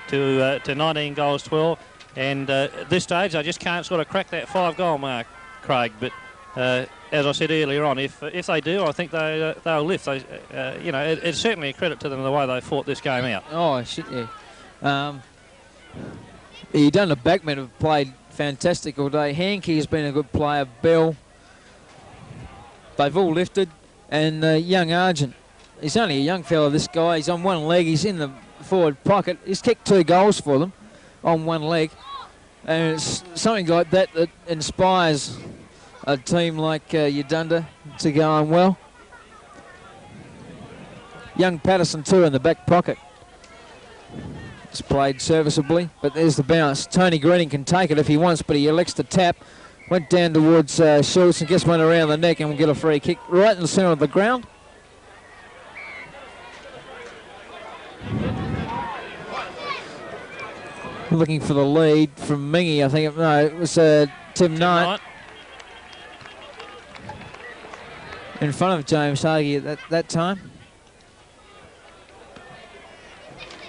to 19 goals 12. And at this stage, they just can't sort of crack that 5-goal mark, Craig. But as I said earlier on, if they do, I think they'll lift. It's certainly a credit to them the way they fought this game out. Oh, shit, yeah. Udunda backmen have played fantastic all day. Hankey has been a good player. Bell. They've all lifted. And young Argent. He's only a young fella, this guy. He's on one leg. He's in the forward pocket. He's kicked 2 goals for them on one leg. And it's something like that that inspires a team like Udunda to go on well. Young Patterson too in the back pocket. It's played serviceably, but there's the bounce. Tony Greening can take it if he wants, but he elects to tap. Went down towards Schultz and gets one around the neck and will get a free kick right in the centre of the ground. Looking for the lead from Mingy, I think. It was Tim Knight. In front of James Hagee at that time.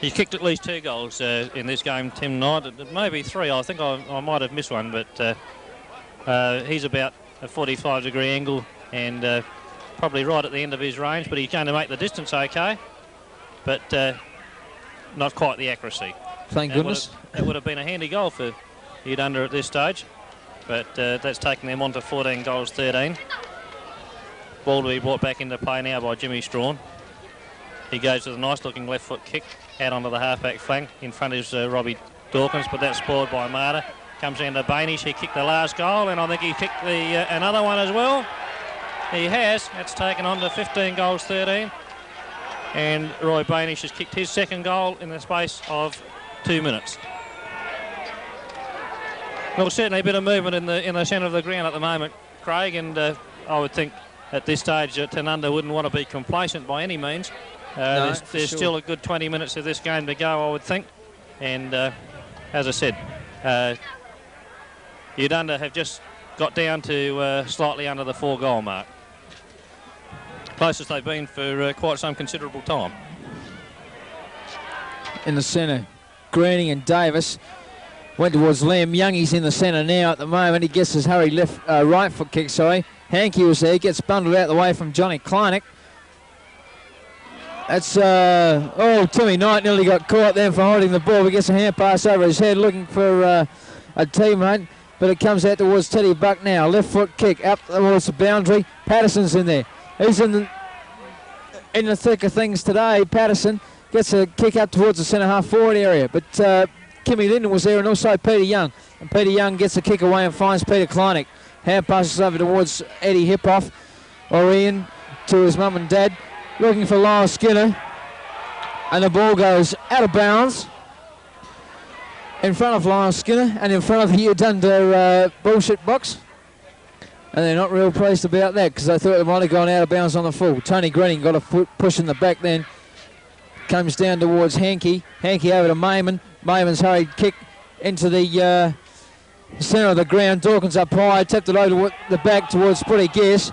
He kicked at least 2 goals in this game, Tim Knight. Maybe 3. I think I might have missed one, but he's about a 45-degree angle and probably right at the end of his range, but he's going to make the distance okay, but not quite the accuracy. Thank goodness. That would have been a handy goal for Udunda at this stage, but that's taken them on to 14 goals 13. Ball to be brought back into play now by Jimmy Strawn. He goes with a nice looking left foot kick out onto the half-back flank. In front is Robbie Dawkins, but that's spoiled by Marta. Comes down to Bainish. He kicked the last goal, and I think he kicked another one as well. He has. That's taken on to 15 goals 13. And Roy Bainish has kicked his second goal in the space of 2 minutes. Well, certainly a bit of movement in the centre of the ground at the moment, Craig, and I would think at this stage Tanunda wouldn't want to be complacent by any means. There's still a good 20 minutes of this game to go, I would think. And as I said, Udunda have just got down to slightly under the 4-goal mark. Closest they've been for quite some considerable time. In the centre, Greening and Davis went towards Liam Young. He's in the centre now at the moment. He gets his hurry right foot kick, sorry. Hankey was there, gets bundled out the way from Johnny Kleineck. That's, Timmy Knight nearly got caught then for holding the ball. He gets a hand pass over his head looking for a teammate, but it comes out towards Teddy Buck now. Left foot kick up towards the boundary. Patterson's in there. He's in the thick of things today. Patterson gets a kick up towards the centre half forward area, but Kimmy Linden was there and also Peter Young. And Peter Young gets a kick away and finds Peter Kleineck. Hand passes over towards Eddie Hiphoff, or Ian, to his mum and dad, looking for Lyle Skinner. And the ball goes out of bounds in front of Lyle Skinner and in front of the Udunda bullshit box. And they're not real pleased about that because they thought it might have gone out of bounds on the full. Tony Greening got a push in the back then. Comes down towards Hankey. Hankey over to Mayman. Mayman's hurried kick into the centre of the ground. Dawkins up high, tapped it over the back towards Spuddy Gears.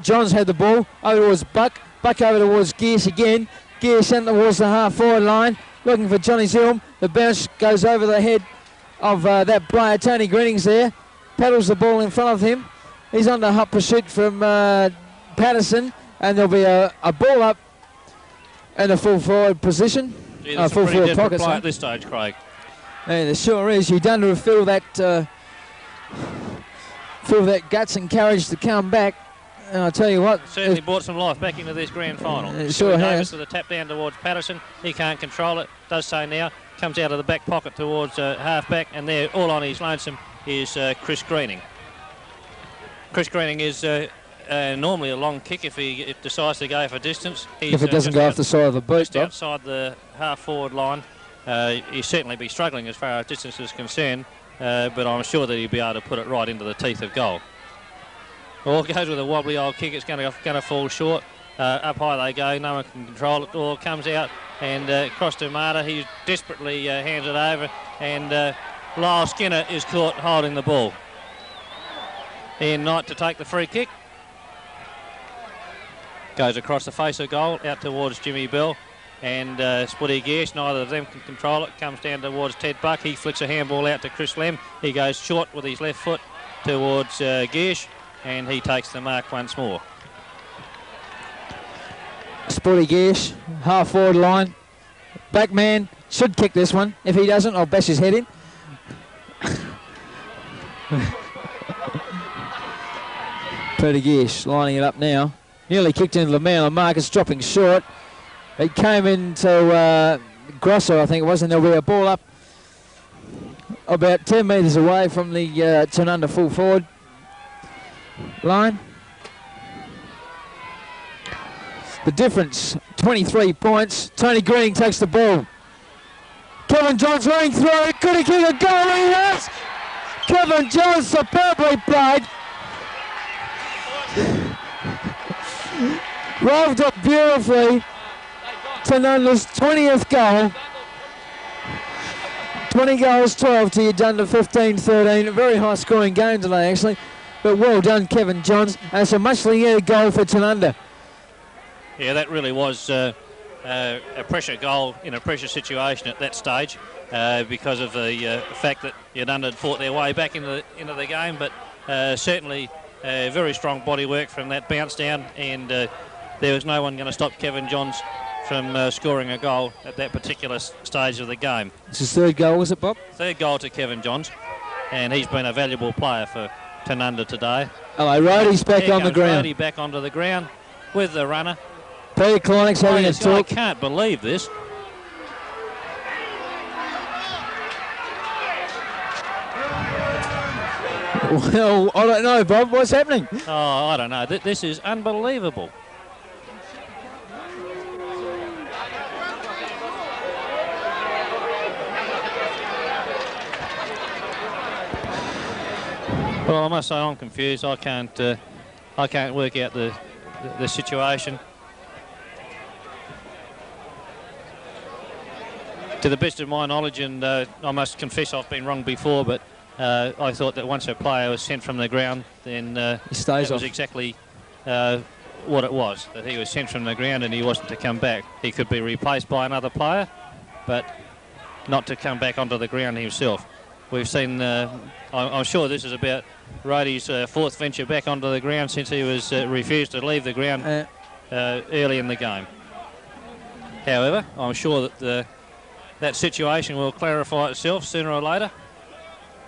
Johns had the ball over towards Buck. Buck over towards Gears again. Gears sent towards the half-forward line, looking for Johnny Zilm. The bounce goes over the head of that player. Tony Greening's there. Paddles the ball in front of him. He's under hot pursuit from Patterson, and there'll be a ball up in the full forward position. Yeah, full forward pocket play at this stage, Craig. Yeah, there sure is. Udunda feel that guts and courage to come back. And I'll tell you what, certainly brought some life back into this grand final. It sure has. With a tap down towards Patterson. He can't control it. Does so now. Comes out of the back pocket towards half-back, and there, all on his lonesome, is Chris Greening. Chris Greening is normally a long kick if he decides to go for distance. If it doesn't go off the side of the boot, just outside the half-forward line. He'll certainly be struggling as far as distance is concerned, but I'm sure that he'll be able to put it right into the teeth of goal. Well, it goes with a wobbly old kick. It's going to fall short. Up high they go, no one can control it. Ball comes out and across to Marta. He desperately hands it over, and Lyle Skinner is caught holding the ball. Ian Knight to take the free kick. Goes across the face of goal, out towards Jimmy Bell and Spuddy Gears. Neither of them can control it. Comes down towards Ted Buck. He flicks a handball out to Chris Lem. He goes short with his left foot towards Gears, and he takes the mark once more. Spuddy Gears, half forward line. Back man should kick this one. If he doesn't, I'll bash his head in. Peter Gears lining it up now. Nearly kicked into the man on Marcus, dropping short. It came into Grosso, I think it was, and there'll be a ball up about 10 metres away from the Tanunda full forward line. The difference, 23 points. Tony Greening takes the ball. Kevin Johns running through. Could he kick a goal? He has! Kevin Johns superbly played. Roved up beautifully. Tanunda's 20th goal. 20 goals, 12 to Udunda, 15-13. A very high scoring game today actually. But well done Kevin Johns. And it's a much needed goal for Tanunda. Yeah, that really was a pressure goal in a pressure situation at that stage because of the fact that Udunda had fought their way back into the game. But certainly very strong body work from that bounce down, and there was no one going to stop Kevin Johns from scoring a goal at that particular stage of the game. It's his third goal, was it, Bob? Third goal to Kevin Johns, and he's been a valuable player for Tanunda today. Hello, Roddy's back on the ground. Roddy back onto the ground with the runner. Peter Kleinek's having a talk. I can't believe this. Well, I don't know, Bob. What's happening? Oh, I don't know. This is unbelievable. Well, I must say I'm confused. I can't work out the situation. To the best of my knowledge, and I must confess I've been wrong before, but I thought that once a player was sent from the ground, then he stays that off. was exactly what it was, that he was sent from the ground and he wasn't to come back. He could be replaced by another player, but not to come back onto the ground himself. We've seen, I'm sure this is about Roddy's fourth venture back onto the ground since he was refused to leave the ground early in the game. However, I'm sure that that situation will clarify itself sooner or later.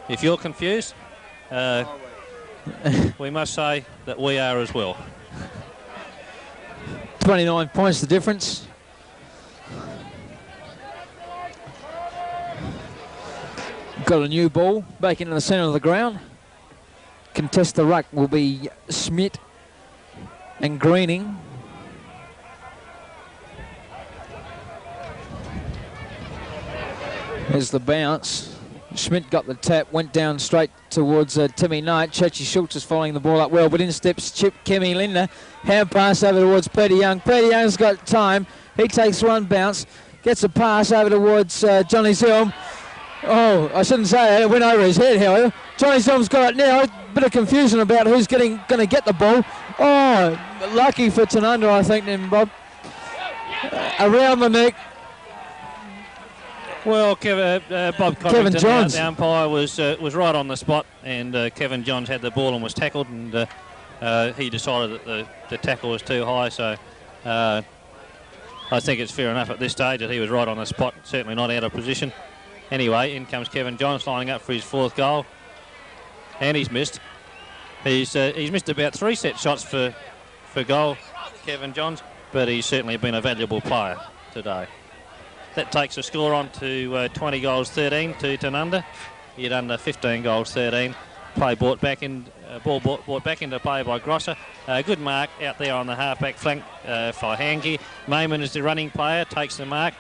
If you're confused, we must say that we are as well. 29 points the difference. Got a new ball back into the centre of the ground. Contest the ruck will be Schmidt and Greening. There's the bounce. Schmidt got the tap, went down straight towards Timmy Knight. Chachi Schultz is following the ball up well, but in steps Chip Kemi Linder. Hand pass over towards Peter Young. Peter Young's got time. He takes one bounce, gets a pass over towards Johnny Zilm. Oh, I shouldn't say that. It went over his head, however. Johnny Zilm's got it now. A bit of confusion about who's going to get the ball. Oh, lucky for Tanunda, I think, then, Bob. Around the neck. Well, Bob Covington, the umpire, was right on the spot, and Kevin Johns had the ball and was tackled, and he decided that the tackle was too high, so I think it's fair enough at this stage that he was right on the spot, certainly not out of position. Anyway, in comes Kevin Johns lining up for his fourth goal, and he's missed. He's missed about 3 set shots for goal, Kevin Johns, but he's certainly been a valuable player today. That takes the score on to 20 goals 13 to Tanunda. Udunda 15 goals 13. Ball brought back into play by Grosser. Good mark out there on the half-back flank for Hangi. Mayman is the running player, takes the mark,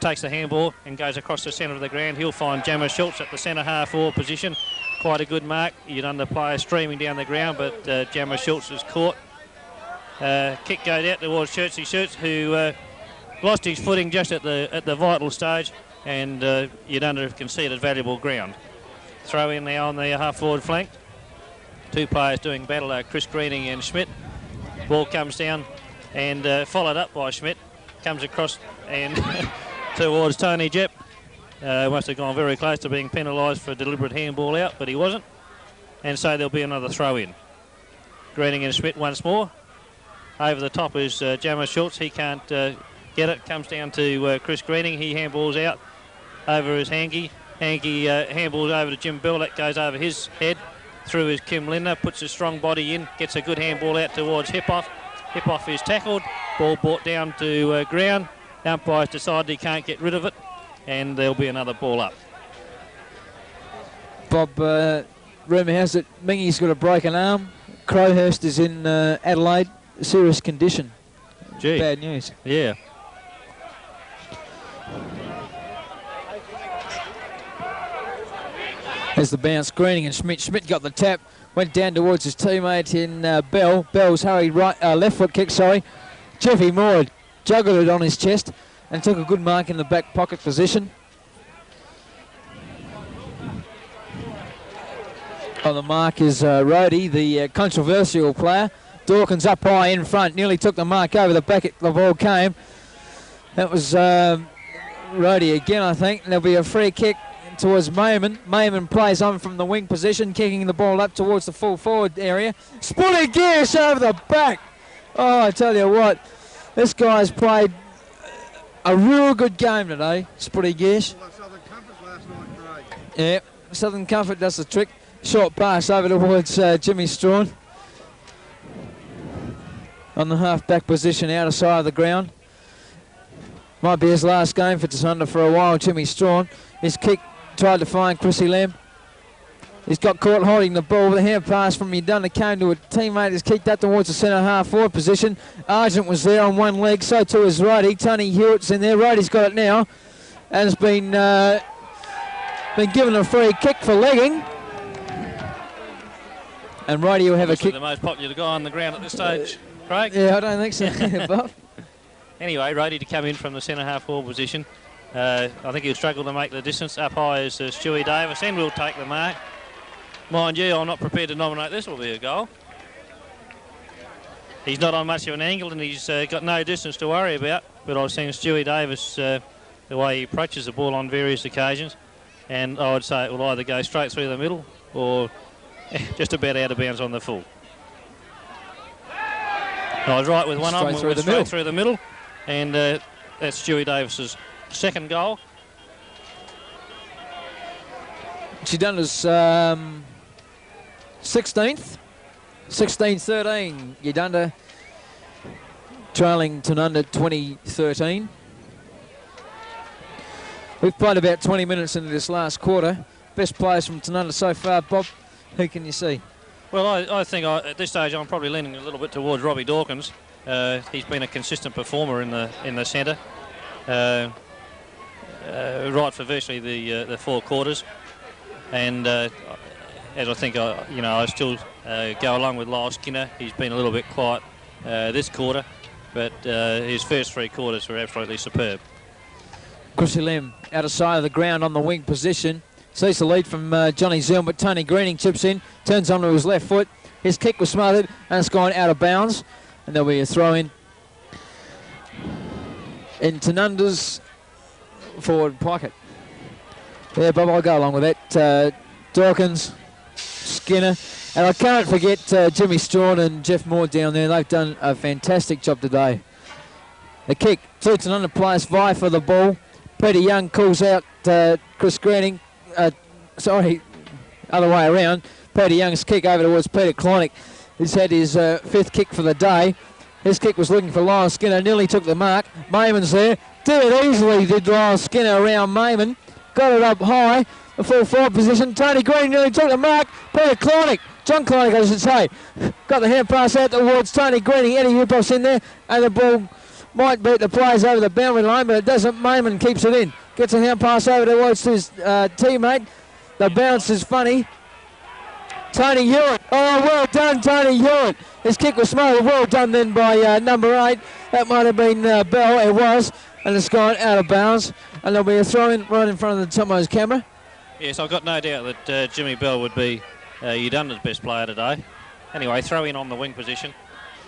takes the handball and goes across the centre of the ground. He'll find Jammer Schultz at the centre half-forward position. Quite a good mark. Udunda player streaming down the ground, but Jammer Schultz is caught Kick goes out towards Shirtsy Shirts, who lost his footing just at the vital stage, and Udunda have conceded valuable ground. Throw in now on the half-forward flank. Two players doing battle, Chris Greening and Schmidt. Ball comes down and followed up by Schmidt. Comes across and towards Tony Jepp. Must have gone very close to being penalised for a deliberate handball out, but he wasn't. And so there'll be another throw in. Greening and Schmidt once more. Over the top is Jammer Schultz. He can't get it. Comes down to Chris Greening. He handballs out. Over is Hankey. Hankey handballs over to Jim Bell. That goes over his head. Through is Kim Linder. Puts his strong body in. Gets a good handball out towards Hipoff. Hipoff is tackled. Ball brought down to ground. Umpires decided he can't get rid of it. And there'll be another ball up. Bob, rumour has it Mingy's got a broken arm. Crowhurst is in Adelaide. Serious condition. Gee. Bad news. Yeah. As the bounce, Greening and Schmidt. Schmidt got the tap, went down towards his teammate in Bell. Bell's hurried left foot kick, sorry. Jeffy Moore juggled it on his chest and took a good mark in the back pocket position. On the mark is Rhodey, the controversial player. Dawkins up high in front, nearly took the mark over the back. The ball came. That was Rhodey again, I think. And there'll be a free kick towards Mayman. Mayman plays on from the wing position, kicking the ball up towards the full forward area. Spoonie Gears over the back. Oh, I tell you what, this guy's played a real good game today, Spoonie Gears. Southern Comfort last night, Craig. Yeah, Southern Comfort does the trick. Short pass over towards Jimmy Strawn. On the half-back position, outer side of the ground. Might be his last game for Tasunda for a while, Jimmy Strawn. His kick tried to find Chrissy Lamb. He's got caught holding the ball with a hand pass from Udunda. Came to a teammate. He's kicked that towards the centre half-forward position. Argent was there on one leg, so too is Rhodey. Tony Hewitt's in there. Rhodey's got it now. And has been given a free kick for legging. And Rhodey will have a kick. The most popular guy on the ground at this stage, Craig. Yeah, I don't think so, Bob. Anyway, Rhodey to come in from the centre half-forward position. I think he'll struggle to make the distance. Up high is Stewie Davis, and will take the mark. Mind you, I'm not prepared to nominate this will be a goal. He's not on much of an angle, and he's got no distance to worry about. But I've seen Stewie Davis, the way he approaches the ball on various occasions, and I would say it will either go straight through the middle or just about out of bounds on the full. I was right with one of them, straight through the middle, and that's Stewie Davis's second goal. Udunda's 16th. 16-13. Udunda trailing Tanunda 2013. We've played about 20 minutes into this last quarter. Best players from Tanunda so far, Bob. Who can you see? Well, I think at this stage I'm probably leaning a little bit towards Robbie Dawkins. He's been a consistent performer in the centre, right for virtually the four quarters. And as I think I still go along with Lyle Skinner. He's been a little bit quiet this quarter, but his first three quarters were absolutely superb. Chrissy Lim out of side of the ground on the wing position. Sees the lead from Johnny Zeal, but Tony Greening chips in, turns onto his left foot. His kick was smothered and it's gone out of bounds. And there'll be a throw in Tanunda's forward pocket. Yeah, Bob, I'll go along with that. Dawkins, Skinner, and I can't forget Jimmy Strawn and Jeff Moore down there. They've done a fantastic job today. The kick, two Tanunda players vie for the ball. Peter Young calls out Chris Greening. Other way around. Peter Young's kick over towards Peter Kleinick. He's had his fifth kick for the day. His kick was looking for Lyle Skinner, nearly took the mark. Mayman's there. Did it easily, did Lyle Skinner around Mayman. Got it up high, the full forward position. Tony Green nearly took the mark. Peter Kleinick, John Kleinick I should say, got the hand pass out towards Tony Green. Eddie Hupoff's in there, and the ball might beat the players over the boundary line, but it doesn't. Mayman keeps it in. Gets a hand pass over towards his teammate. The bounce is funny. Tony Hewitt. Oh, well done, Tony Hewitt. His kick was smothered. Well done then by number 8. That might have been Bell. It was. And it's gone out of bounds. And there'll be a throw-in right in front of the Tomo's camera. Yes, I've got no doubt that Jimmy Bell would be Uganda's best player today. Anyway, throw in on the wing position.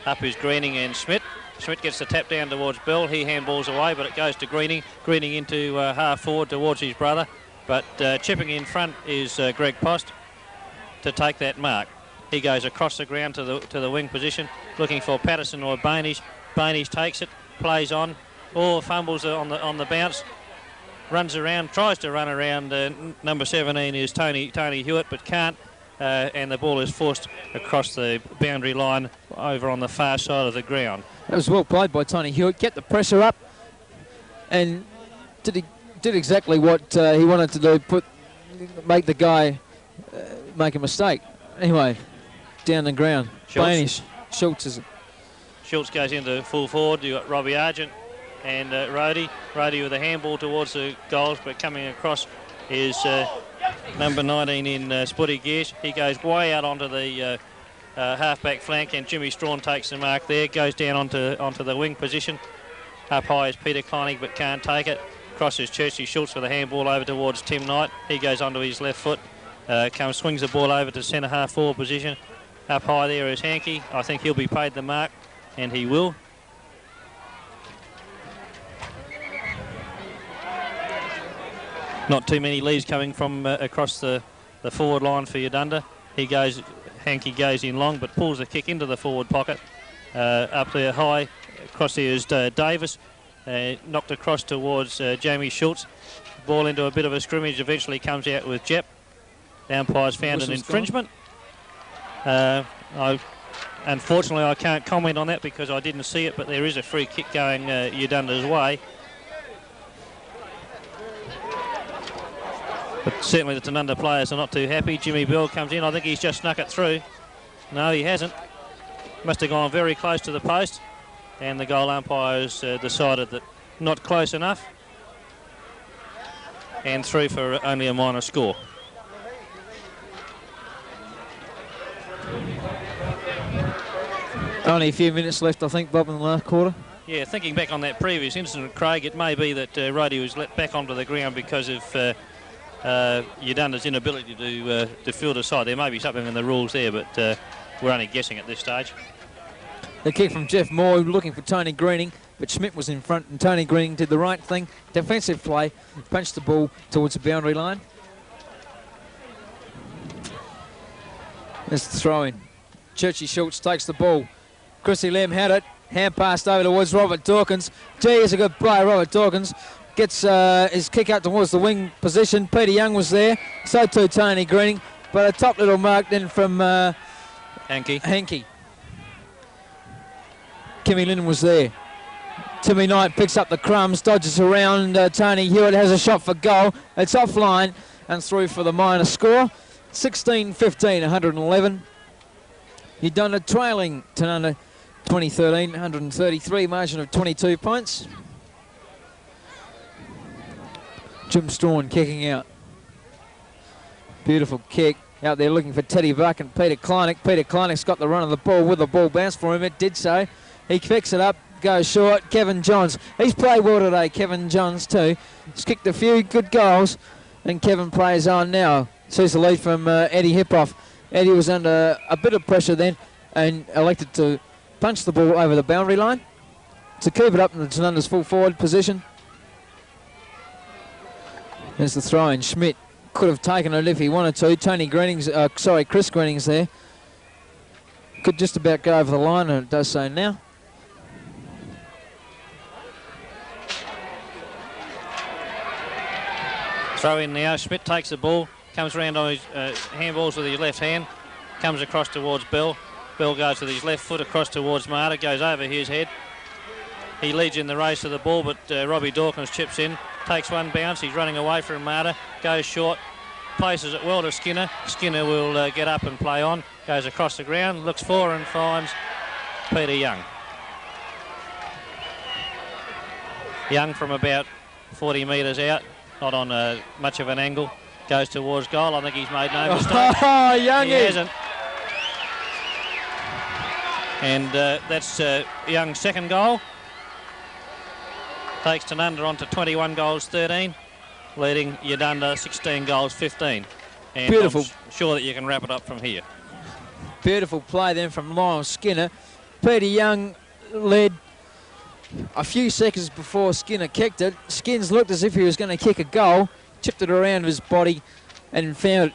Up is Greening and Schmidt. Schmidt gets the tap down towards Bell. He handballs away, but it goes to Greening. Greening into half forward towards his brother. But chipping in front is Greg Post to take that mark. He goes across the ground to the wing position, looking for Patterson or Bainish. Bainish takes it, plays on, or fumbles on the bounce. Runs around, tries to run around. Number 17 is Tony Hewitt, but can't. And the ball is forced across the boundary line over on the far side of the ground. That was well played by Tony Hewitt. Get the pressure up, and did exactly what he wanted to do. Make the guy make a mistake. Anyway, down the ground. Schultz goes into full forward. You've got Robbie Argent and Rhodey. Rhodey with a handball towards the goals, but coming across is number 19 in Spuddy Gears. He goes way out onto the half-back flank, and Jimmy Strawn takes the mark there. Goes down onto the wing position. Up high is Peter Kleinig, but can't take it. Crosses Churchy Schultz with a handball over towards Tim Knight. He goes onto his left foot. Swings the ball over to centre half forward position. Up high there is Hankey. I think he'll be paid the mark, and he will. Not too many leads coming from across the forward line for Uganda. Hankey goes in long, but pulls the kick into the forward pocket. Up there high, across there is Davis. Knocked across towards Jamie Schultz. Ball into a bit of a scrimmage, eventually comes out with Jep. The umpire's found an infringement. Unfortunately, I can't comment on that because I didn't see it, but there is a free kick going Uganda's way. But certainly the Tanunda players are not too happy. Jimmy Bell comes in. I think he's just snuck it through. No, he hasn't. Must have gone very close to the post. And the goal umpires decided that not close enough. And through for only a minor score. Only a few minutes left, I think, Bob, in the last quarter. Yeah, thinking back on that previous incident, Craig, it may be that Rhodey was let back onto the ground because of Uganda's inability to field a side. There may be something in the rules there, but we're only guessing at this stage. The kick from Jeff Moore, looking for Tony Greening, but Schmidt was in front, and Tony Greening did the right thing. Defensive play, punched the ball towards the boundary line. There's the throw-in. Churchy Schultz takes the ball. Chrissy Lim had it. Hand passed over towards Robert Dawkins. Gee, is a good player, Robert Dawkins. Gets his kick out towards the wing position. Peter Young was there. So too Tony Greening. But a top little mark then from Hankey. Kimmy Lynn was there. Timmy Knight picks up the crumbs, dodges around. Tony Hewitt has a shot for goal. It's offline and through for the minor score. 16-15, 111. Uganda trailing Tanunda 2013, 133, margin of 22 points. Jim Strawn kicking out. Beautiful kick. Out there looking for Teddy Buck and Peter Kleinig. Peter Kleinig's got the run of the ball with the ball bounce for him. It did so. He picks it up, goes short. Kevin Johns. He's played well today, Kevin Johns too. He's kicked a few good goals, and Kevin plays on now. Sees the lead from Eddie Hippoff. Eddie was under a bit of pressure then and elected to punch the ball over the boundary line to keep it up in the Tanunda's full forward position. There's the throw-in. Schmidt could have taken it if he wanted to. Chris Greening's there. Could just about go over the line, and it does so now. Throw in now. Schmidt takes the ball, comes around on his handballs with his left hand, comes across towards Bell. Bell goes with his left foot across towards Marta, goes over his head. He leads in the race to the ball, but Robbie Dawkins chips in, takes one bounce. He's running away from Marta, goes short, places it well to Skinner. Skinner will get up and play on, goes across the ground, looks for and finds Peter Young. Young from about 40 metres out, not on much of an angle, Goes towards goal. I think he's made no mistake. Oh, Young He hasn't. And that's Young's second goal. Takes Tanunda on to 21 goals 13, leading Udunda 16 goals 15. And beautiful. I'm sure that you can wrap it up from here. Beautiful play then from Lyle Skinner. Peter Young led a few seconds before Skinner kicked it. Skins looked as if he was going to kick a goal, chipped it around his body and found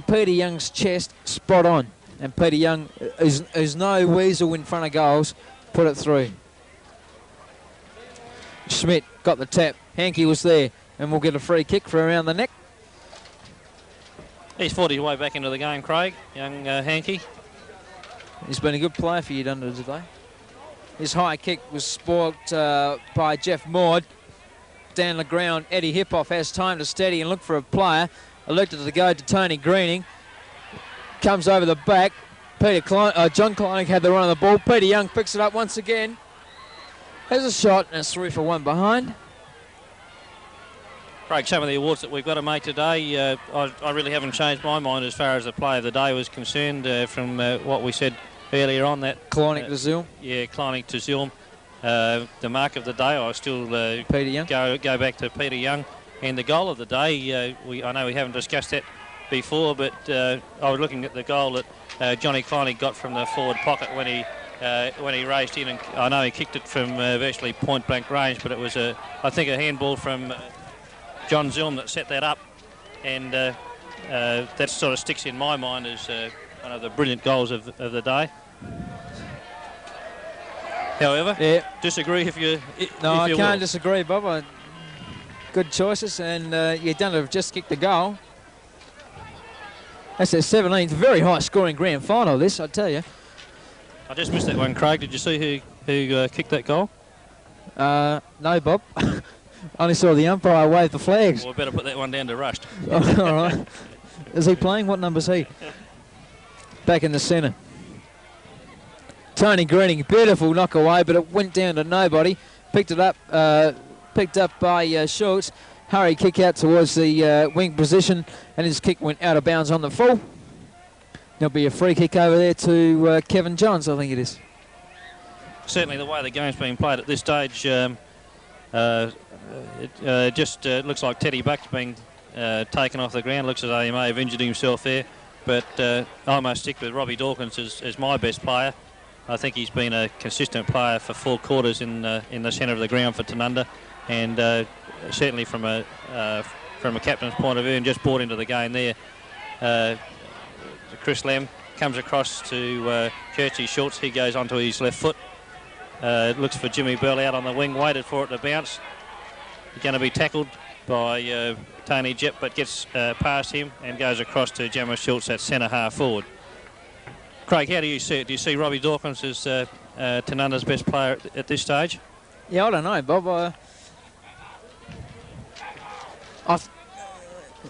Peter Young's chest spot on. And Peter Young, who's no weasel in front of goals, put it through. Schmidt got the tap. Hankey was there, and we'll get a free kick for around the neck. He's fought his way back into the game, Craig, young Hankey. He's been a good player for Udunda today. His high kick was spoilt by Jeff Maud. Down the ground, Eddie Hippoff has time to steady and look for a player. Elected to go to Tony Greening. Comes over the back. John Kleinig had the run of the ball. Peter Young picks it up once again. Has a shot and it's 3 for 1 behind. Craig, some of the awards that we've got to make today, I really haven't changed my mind as far as the player of the day was concerned from what we said earlier on. That Kleinig to Zilm. Yeah, Kleinig to Zilm. The mark of the day, I still Peter Young. Go back to Peter Young. And the goal of the day, I know we haven't discussed that before, but I was looking at the goal that Johnny Kleinig got from the forward pocket when he raced in, and I know he kicked it from virtually point-blank range, but it was, I think, a handball from John Zilm that set that up, and that sort of sticks in my mind as one of the brilliant goals of the day. However, disagree if you No, I you can't will. disagree, Bob. Good choices, and Udunda have just kicked the goal. That's their 17th. Very high-scoring grand final, this, I tell you. I just missed that one, Craig. Did you see who kicked that goal? No, Bob. Only saw the umpire wave the flags. Well, we better put that one down to Rust. All right. Is he playing? What number's he? Back in the centre. Tony Greening, beautiful knock away, but it went down to nobody. Picked up by Schultz. Hurry kick out towards the wing position, and his kick went out of bounds on the full. There'll be a free kick over there to Kevin Johns, I think it is. Certainly the way the game's being played at this stage, it just looks like Teddy Buck's being taken off the ground. Looks as though he may have injured himself there, but I must stick with Robbie Dawkins as my best player. I think he's been a consistent player for 4 quarters in the centre of the ground for Tanunda, and certainly from a captain's point of view, and just brought into the game there. Chris Lem comes across to Churchy Schultz. He goes onto his left foot. Looks for Jimmy Bell out on the wing, waited for it to bounce. Going to be tackled by Tony Jepp, but gets past him and goes across to Jammer Schultz at centre half forward. Craig, how do you see it? Do you see Robbie Dawkins as Tanunda's best player at this stage? Yeah, I don't know, Bob.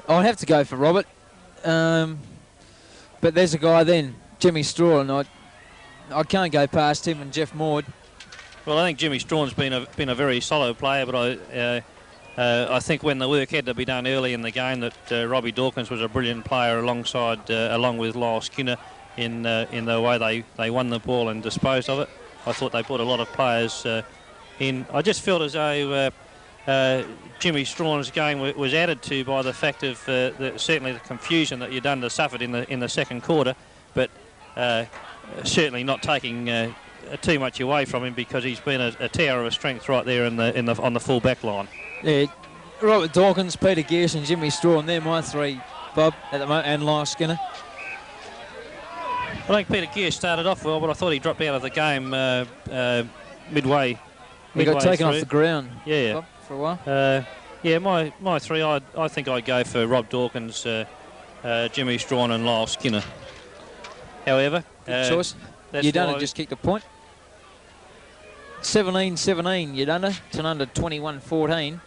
I'll have to go for Robert. But there's a guy then, Jimmy Straw, and I can't go past him and Jeff Maud. Well, I think Jimmy Strawn's been a very solid player, but I think when the work had to be done early in the game, that Robbie Dawkins was a brilliant player along with Lyle Skinner in the way they won the ball and disposed of it. I thought they put a lot of players in. I just felt as though Jimmy Strawn's game was added to by the fact of certainly the confusion that Udunda suffered in the second quarter, but certainly not taking too much away from him, because he's been a tower of strength right there on the full back line. Yeah, Robert Dawkins, Peter Gears and Jimmy Straw, and they're my 3, Bob, at the moment, and Lyle Skinner. I think Peter Gears started off well, but I thought he dropped out of the game midway. He got taken through. off the ground, yeah, Bob, for a while. Yeah, my 3, I think I'd go for Rob Dawkins, Jimmy Strawn and Lyle Skinner. However, good choice. Udunda just kicked a point. 17-17 Udunda, Tanunda 21-14.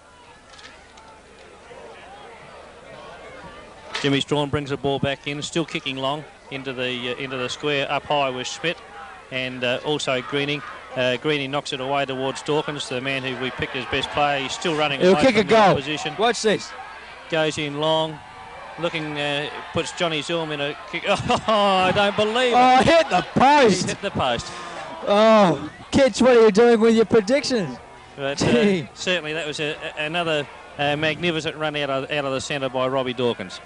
Jimmy Strawn brings the ball back in, still kicking long into the square. Up high was Schmidt, and also Greening. Greening knocks it away towards Dawkins, the man who we picked as best player. He's still running away from the opposition. Watch this. Goes in long, looking, puts Johnny Zulm in a kick. Oh, I don't believe it. Oh, hit the He post. hit the post. Oh, Kitch, what are you doing with your predictions? But Gee. certainly that was another magnificent run out of the centre by Robbie Dawkins.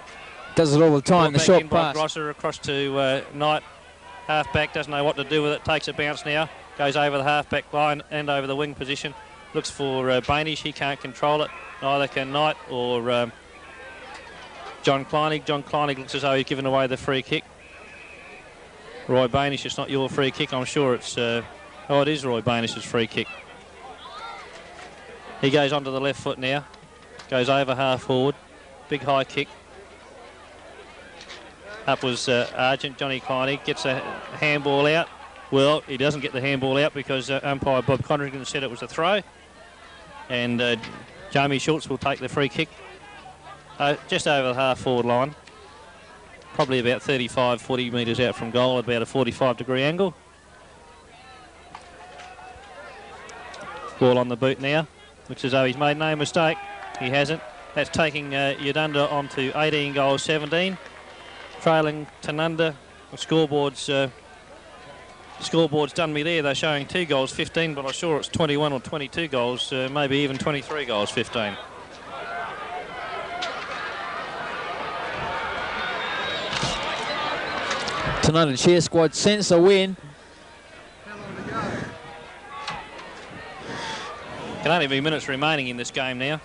Does it all the time, Brought the back short in by pass. Barossa across to Knight. Half-back, doesn't know what to do with it, takes a bounce now. Goes over the half-back line and over the wing position. Looks for Bainish, he can't control it. Neither can Knight or John Kleinig. John Kleinig looks as though he's given away the free kick. Roy Bainish, it's not your free kick, I'm sure it's... it is Roy Bainish's free kick. He goes onto the left foot now. Goes over half forward. Big high kick. Up was Argent. Johnny Kleinig gets a handball out. Well, he doesn't get the handball out because umpire Bob Condrington said it was a throw. And Jamie Schultz will take the free kick just over the half-forward line. Probably about 35, 40 metres out from goal at about a 45-degree angle. Ball on the boot now. Looks as though he's made no mistake. He hasn't. That's taking Udunda on to 18 goals, 17. Trailing Tanunda. The scoreboard's done me there. They're showing 2 goals, 15, but I'm sure it's 21 or 22 goals, maybe even 23 goals, 15. Tanunda cheer squad sense a win. How long to go? Can only be minutes remaining in this game now.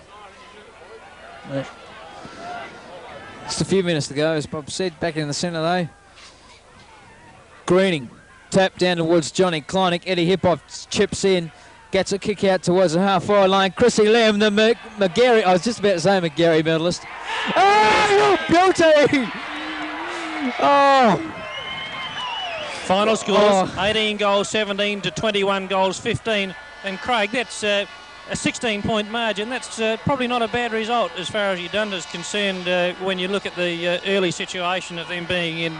Just a few minutes to go, as Bob said. Back in the centre though. Greening. Tap down towards Johnny Kleinig. Eddie Hip-Hop chips in. Gets a kick out towards the half-forward line. Chrissy Lamb, the McGarry. I was just about to say McGarry medalist. Oh, beauty! Oh. Final scores, 18 goals, 17 to 21 goals, 15. And Craig, that's a 16-point margin. That's probably not a bad result as far as Udunda's concerned when you look at the early situation of them being in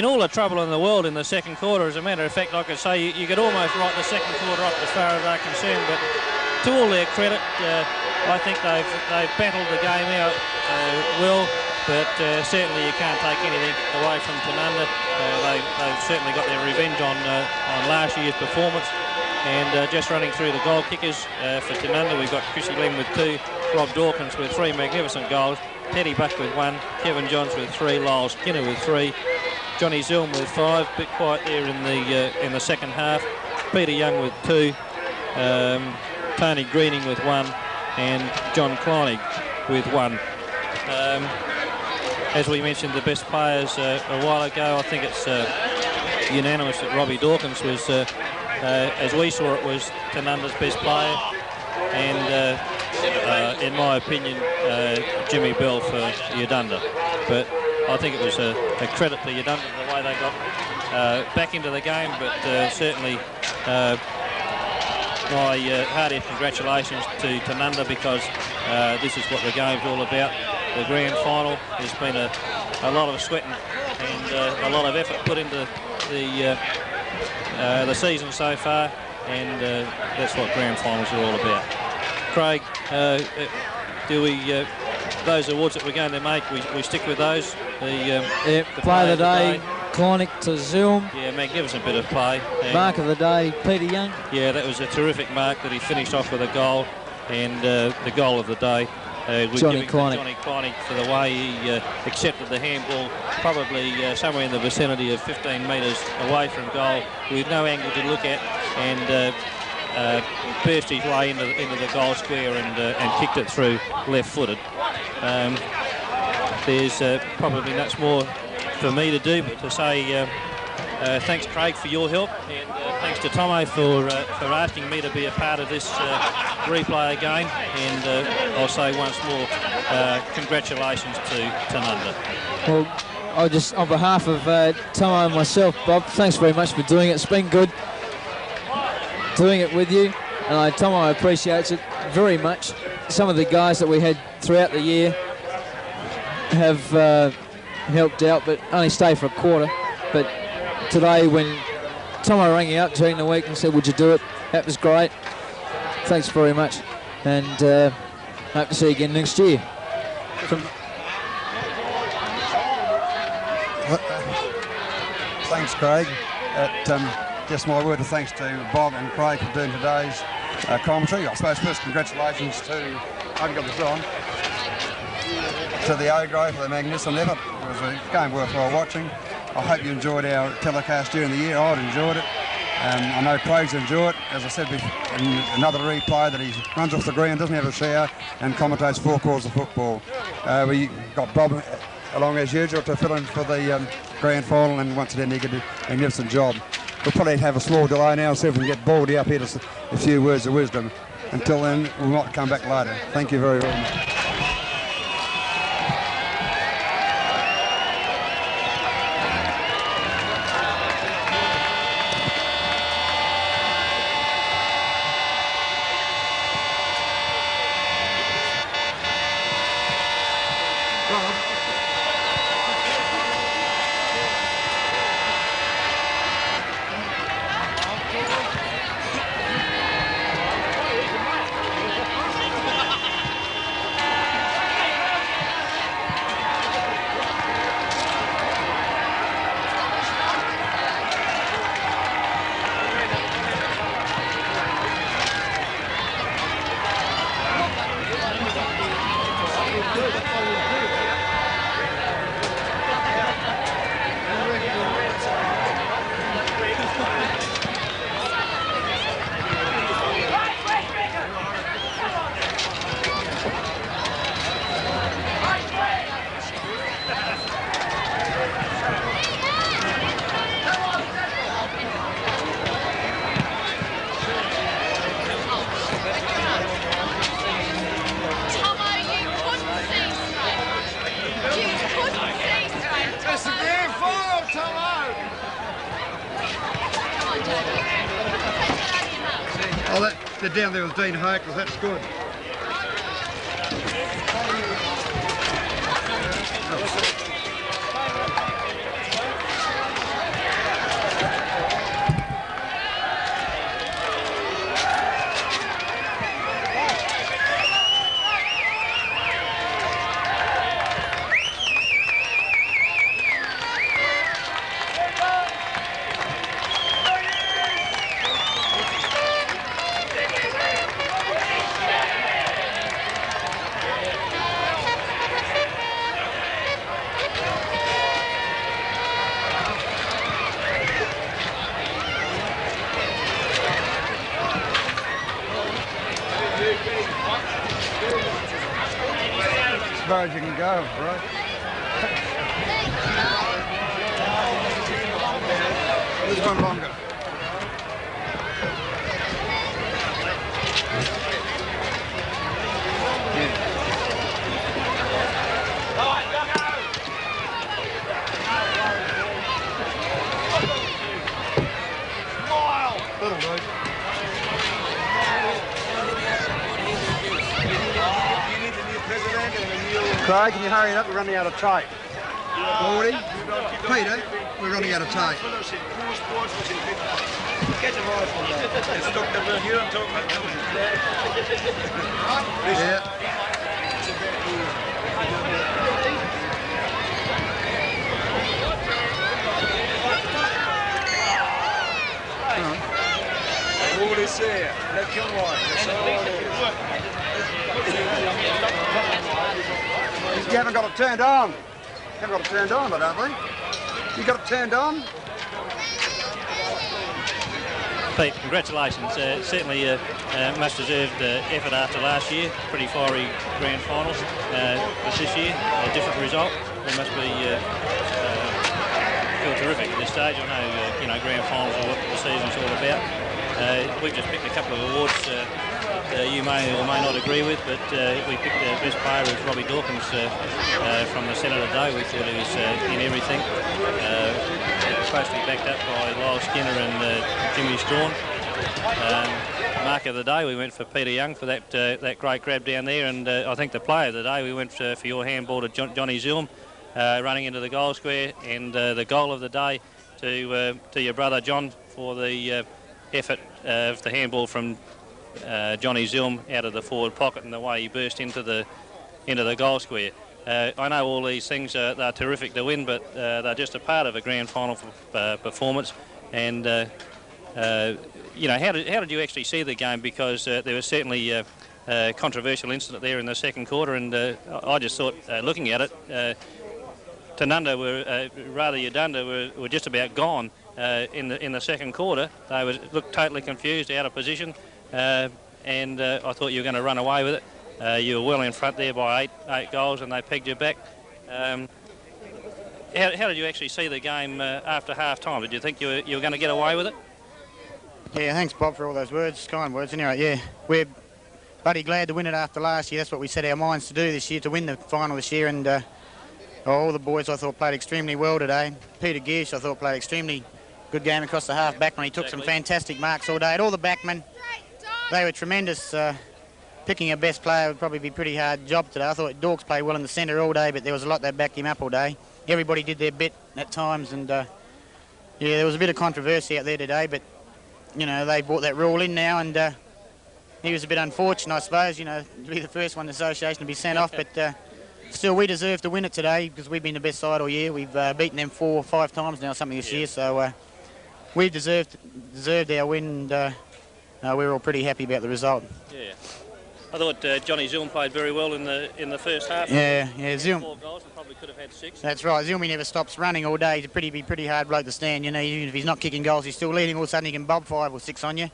all the trouble in the world in the second quarter. As a matter of fact, I could say you could almost write the second quarter up as far as they're concerned. But to all their credit, I think they've battled the game out well. But certainly you can't take anything away from Tanunda. They've certainly got their revenge on last year's performance. And just running through the goal kickers for Tanunda, we've got Chrissy Lem with 2, Rob Dawkins with 3 magnificent goals, Teddy Buck with 1, Kevin Johns with 3, Lyle Skinner with 3, Johnny Zulm with 5, bit quiet there in the second half, Peter Young with 2, Tony Greening with 1, and John Kleinig with 1. As we mentioned, the best players a while ago, I think it's unanimous that Robbie Dawkins was, as we saw it, was Tanunda's best player. And in my opinion, Jimmy Bell for Udunda. But I think it was a credit to Udunda the way they got back into the game, but certainly my heartiest congratulations to Tanunda, because this is what the game's all about. The grand final has been a lot of sweating and a lot of effort put into the season so far, and that's what grand finals are all about. Craig, those awards that we're going to make, we stick with those? The play of the day, Kleinig to Zulm. Yeah, magnificent bit of play. And mark of the day, Peter Young. Yeah, that was a terrific mark that he finished off with a goal, and the goal of the day. Johnny Kleinig for the way he accepted the handball, probably somewhere in the vicinity of 15 metres away from goal, with no angle to look at, and burst his way into the goal square and kicked it through left-footed. There's probably much more for me to do, but to say thanks, Craig, for your help, and thanks to Tomo for asking me to be a part of this replay again. And I'll say once more, congratulations to Tanunda. Well, I'll just, on behalf of Tomo and myself, Bob, thanks very much for doing it. It's been good doing it with you, and Tomo appreciates it very much. Some of the guys that we had throughout the year have helped out, but only stay for a quarter. But today, when Tomo rang you up during the week and said, would you do it? That was great. Thanks very much. And hope to see you again next year. Thanks, Craig. Just my word of thanks to Bob and Craig for doing today's commentary. I suppose first congratulations to, I haven't got this on, to the O-Grove for the magnificent effort. It was a game worthwhile watching. I hope you enjoyed our telecast during the year. I'd enjoyed it. I know Craig's enjoyed it. As I said before, another replay that he runs off the ground, doesn't have a shower, and commentates 4 quarters of football. We got Bob along as usual to fill in for the grand final, and once again he did a magnificent job. We'll probably have a small delay now, see if we can get Baldy up here to a few words of wisdom. Until then, we might come back later. Thank you very, very much. They're down there with Dean Hokeless, that's good. As far as you can go, right? There's one longer. Little dude. Craig, can you hurry it up? We're running out of tape. Baldy? Peter, we're running out of tape. Yeah. Baldy's there. Let's come on. You haven't got it turned on. You haven't got it turned on, I don't think. You got it turned on? Pete, congratulations. Certainly much deserved effort after last year. Pretty fiery grand finals. But this year, a different result. It must be feel terrific at this stage. I know, grand finals are what the season's all about. We've just picked a couple of awards you may or may not agree with, but we picked the best player as Robbie Dawkins from the centre today. We thought he was in everything. It was supposed to be backed up by Lyle Skinner and Jimmy Strawn. Mark of the day, we went for Peter Young for that great grab down there, and I think the player of the day, we went for your handball to Johnny Zilm, running into the goal square, and the goal of the day to your brother John for the effort of the handball from Johnny Zilm out of the forward pocket and the way he burst into the goal square. I know all these things they're terrific to win, but they're just a part of a grand final performance. And you know, how did you actually see the game? Because there was certainly a controversial incident there in the second quarter, and I just thought, looking at it, Tanunda Uganda were just about gone in the second quarter. They looked totally confused, out of position, and I thought you were going to run away with it. You were well in front there by eight goals, and they pegged you back. How did you actually see the game after half-time? Did you think you were going to get away with it? Yeah, thanks, Bob, for all those words, kind words. Anyway, yeah, we're bloody glad to win it after last year. That's what we set our minds to do this year, to win the final this year. And all the boys, I thought, played extremely well today. Peter Gish, I thought, played extremely good game across the half-back when he took some fantastic marks all day. And all the backmen, they were tremendous. Picking our best player would probably be a pretty hard job today. I thought Dorks played well in the centre all day, but there was a lot that backed him up all day. Everybody did their bit at times, and yeah, there was a bit of controversy out there today, but, you know, they brought that rule in now, and he was a bit unfortunate, I suppose, you know, to be the first one in the association to be sent off, but still we deserve to win it today because we've been the best side all year. We've beaten them 4 or 5 times now, something this year, so we deserved our win, and we're all pretty happy about the result. Yeah. I thought Johnny Zilm played very well in the first half. Yeah, Zilm. 4 goals and probably could have had 6. That's right. Zilm, he never stops running all day. He's a pretty hard bloke to stand. You know, even if he's not kicking goals, he's still leading. All of a sudden, he can bob 5 or 6 on you.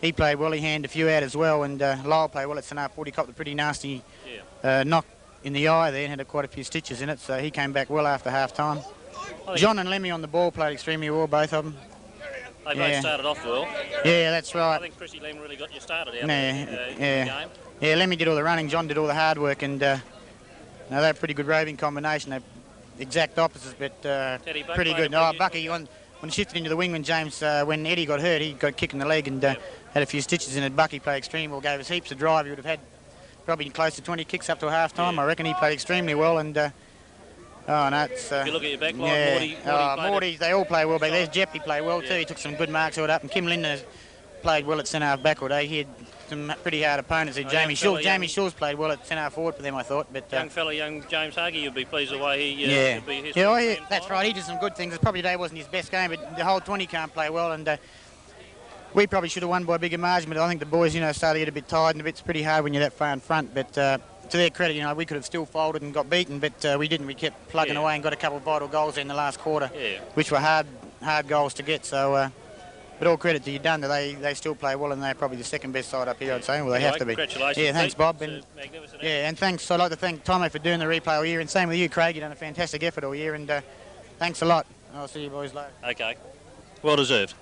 He played well. He handed a few out as well. And Lyle played well at centre forward. He copped a pretty nasty knock in the eye there and had quite a few stitches in it. So he came back well after half time. John and Lemmy on the ball played extremely well, both of them. They both started off well. Yeah, that's right. I think Chrissy Lem really got you started out in the game. Yeah, Lemmy did all the running, John did all the hard work, and they're a pretty good roving combination. They're exact opposites, but pretty good. Oh, Bucky, when he shifted into the wing when when Eddie got hurt, he got kicked in the leg and had a few stitches in it. Bucky played extremely well, gave us heaps of drive. He would have had probably close to 20 kicks up to half-time. I reckon he played extremely well, and oh, no, it's... if you look at your back line, Morty, they all play well back. There's Jeff, he played well too. He took some good marks all up, and Kim Linder played well at centre-half back all day. He had some pretty hard opponents. Jamie Shaw's played well at centre forward for them, I thought. But young James Hargey, you'd be pleased the way he would be his that's right. He did some good things. Probably today wasn't his best game, but the whole 20 can't play well, and we probably should have won by a bigger margin. But I think the boys, you know, started to get a bit tired, and it's pretty hard when you're that far in front. But to their credit, you know, we could have still folded and got beaten, but we didn't. We kept plugging away and got a couple of vital goals in the last quarter, which were hard goals to get. So. But all credit to Uganda, they still play well, and they're probably the second best side up here, I'd say. Well, they have to be. Congratulations. Yeah, thanks, Bob. And, magnificent. Yeah, and thanks. I'd like to thank Tomo for doing the replay all year, and same with you, Craig. You've done a fantastic effort all year, and thanks a lot. I'll see you boys later. Okay. Well deserved.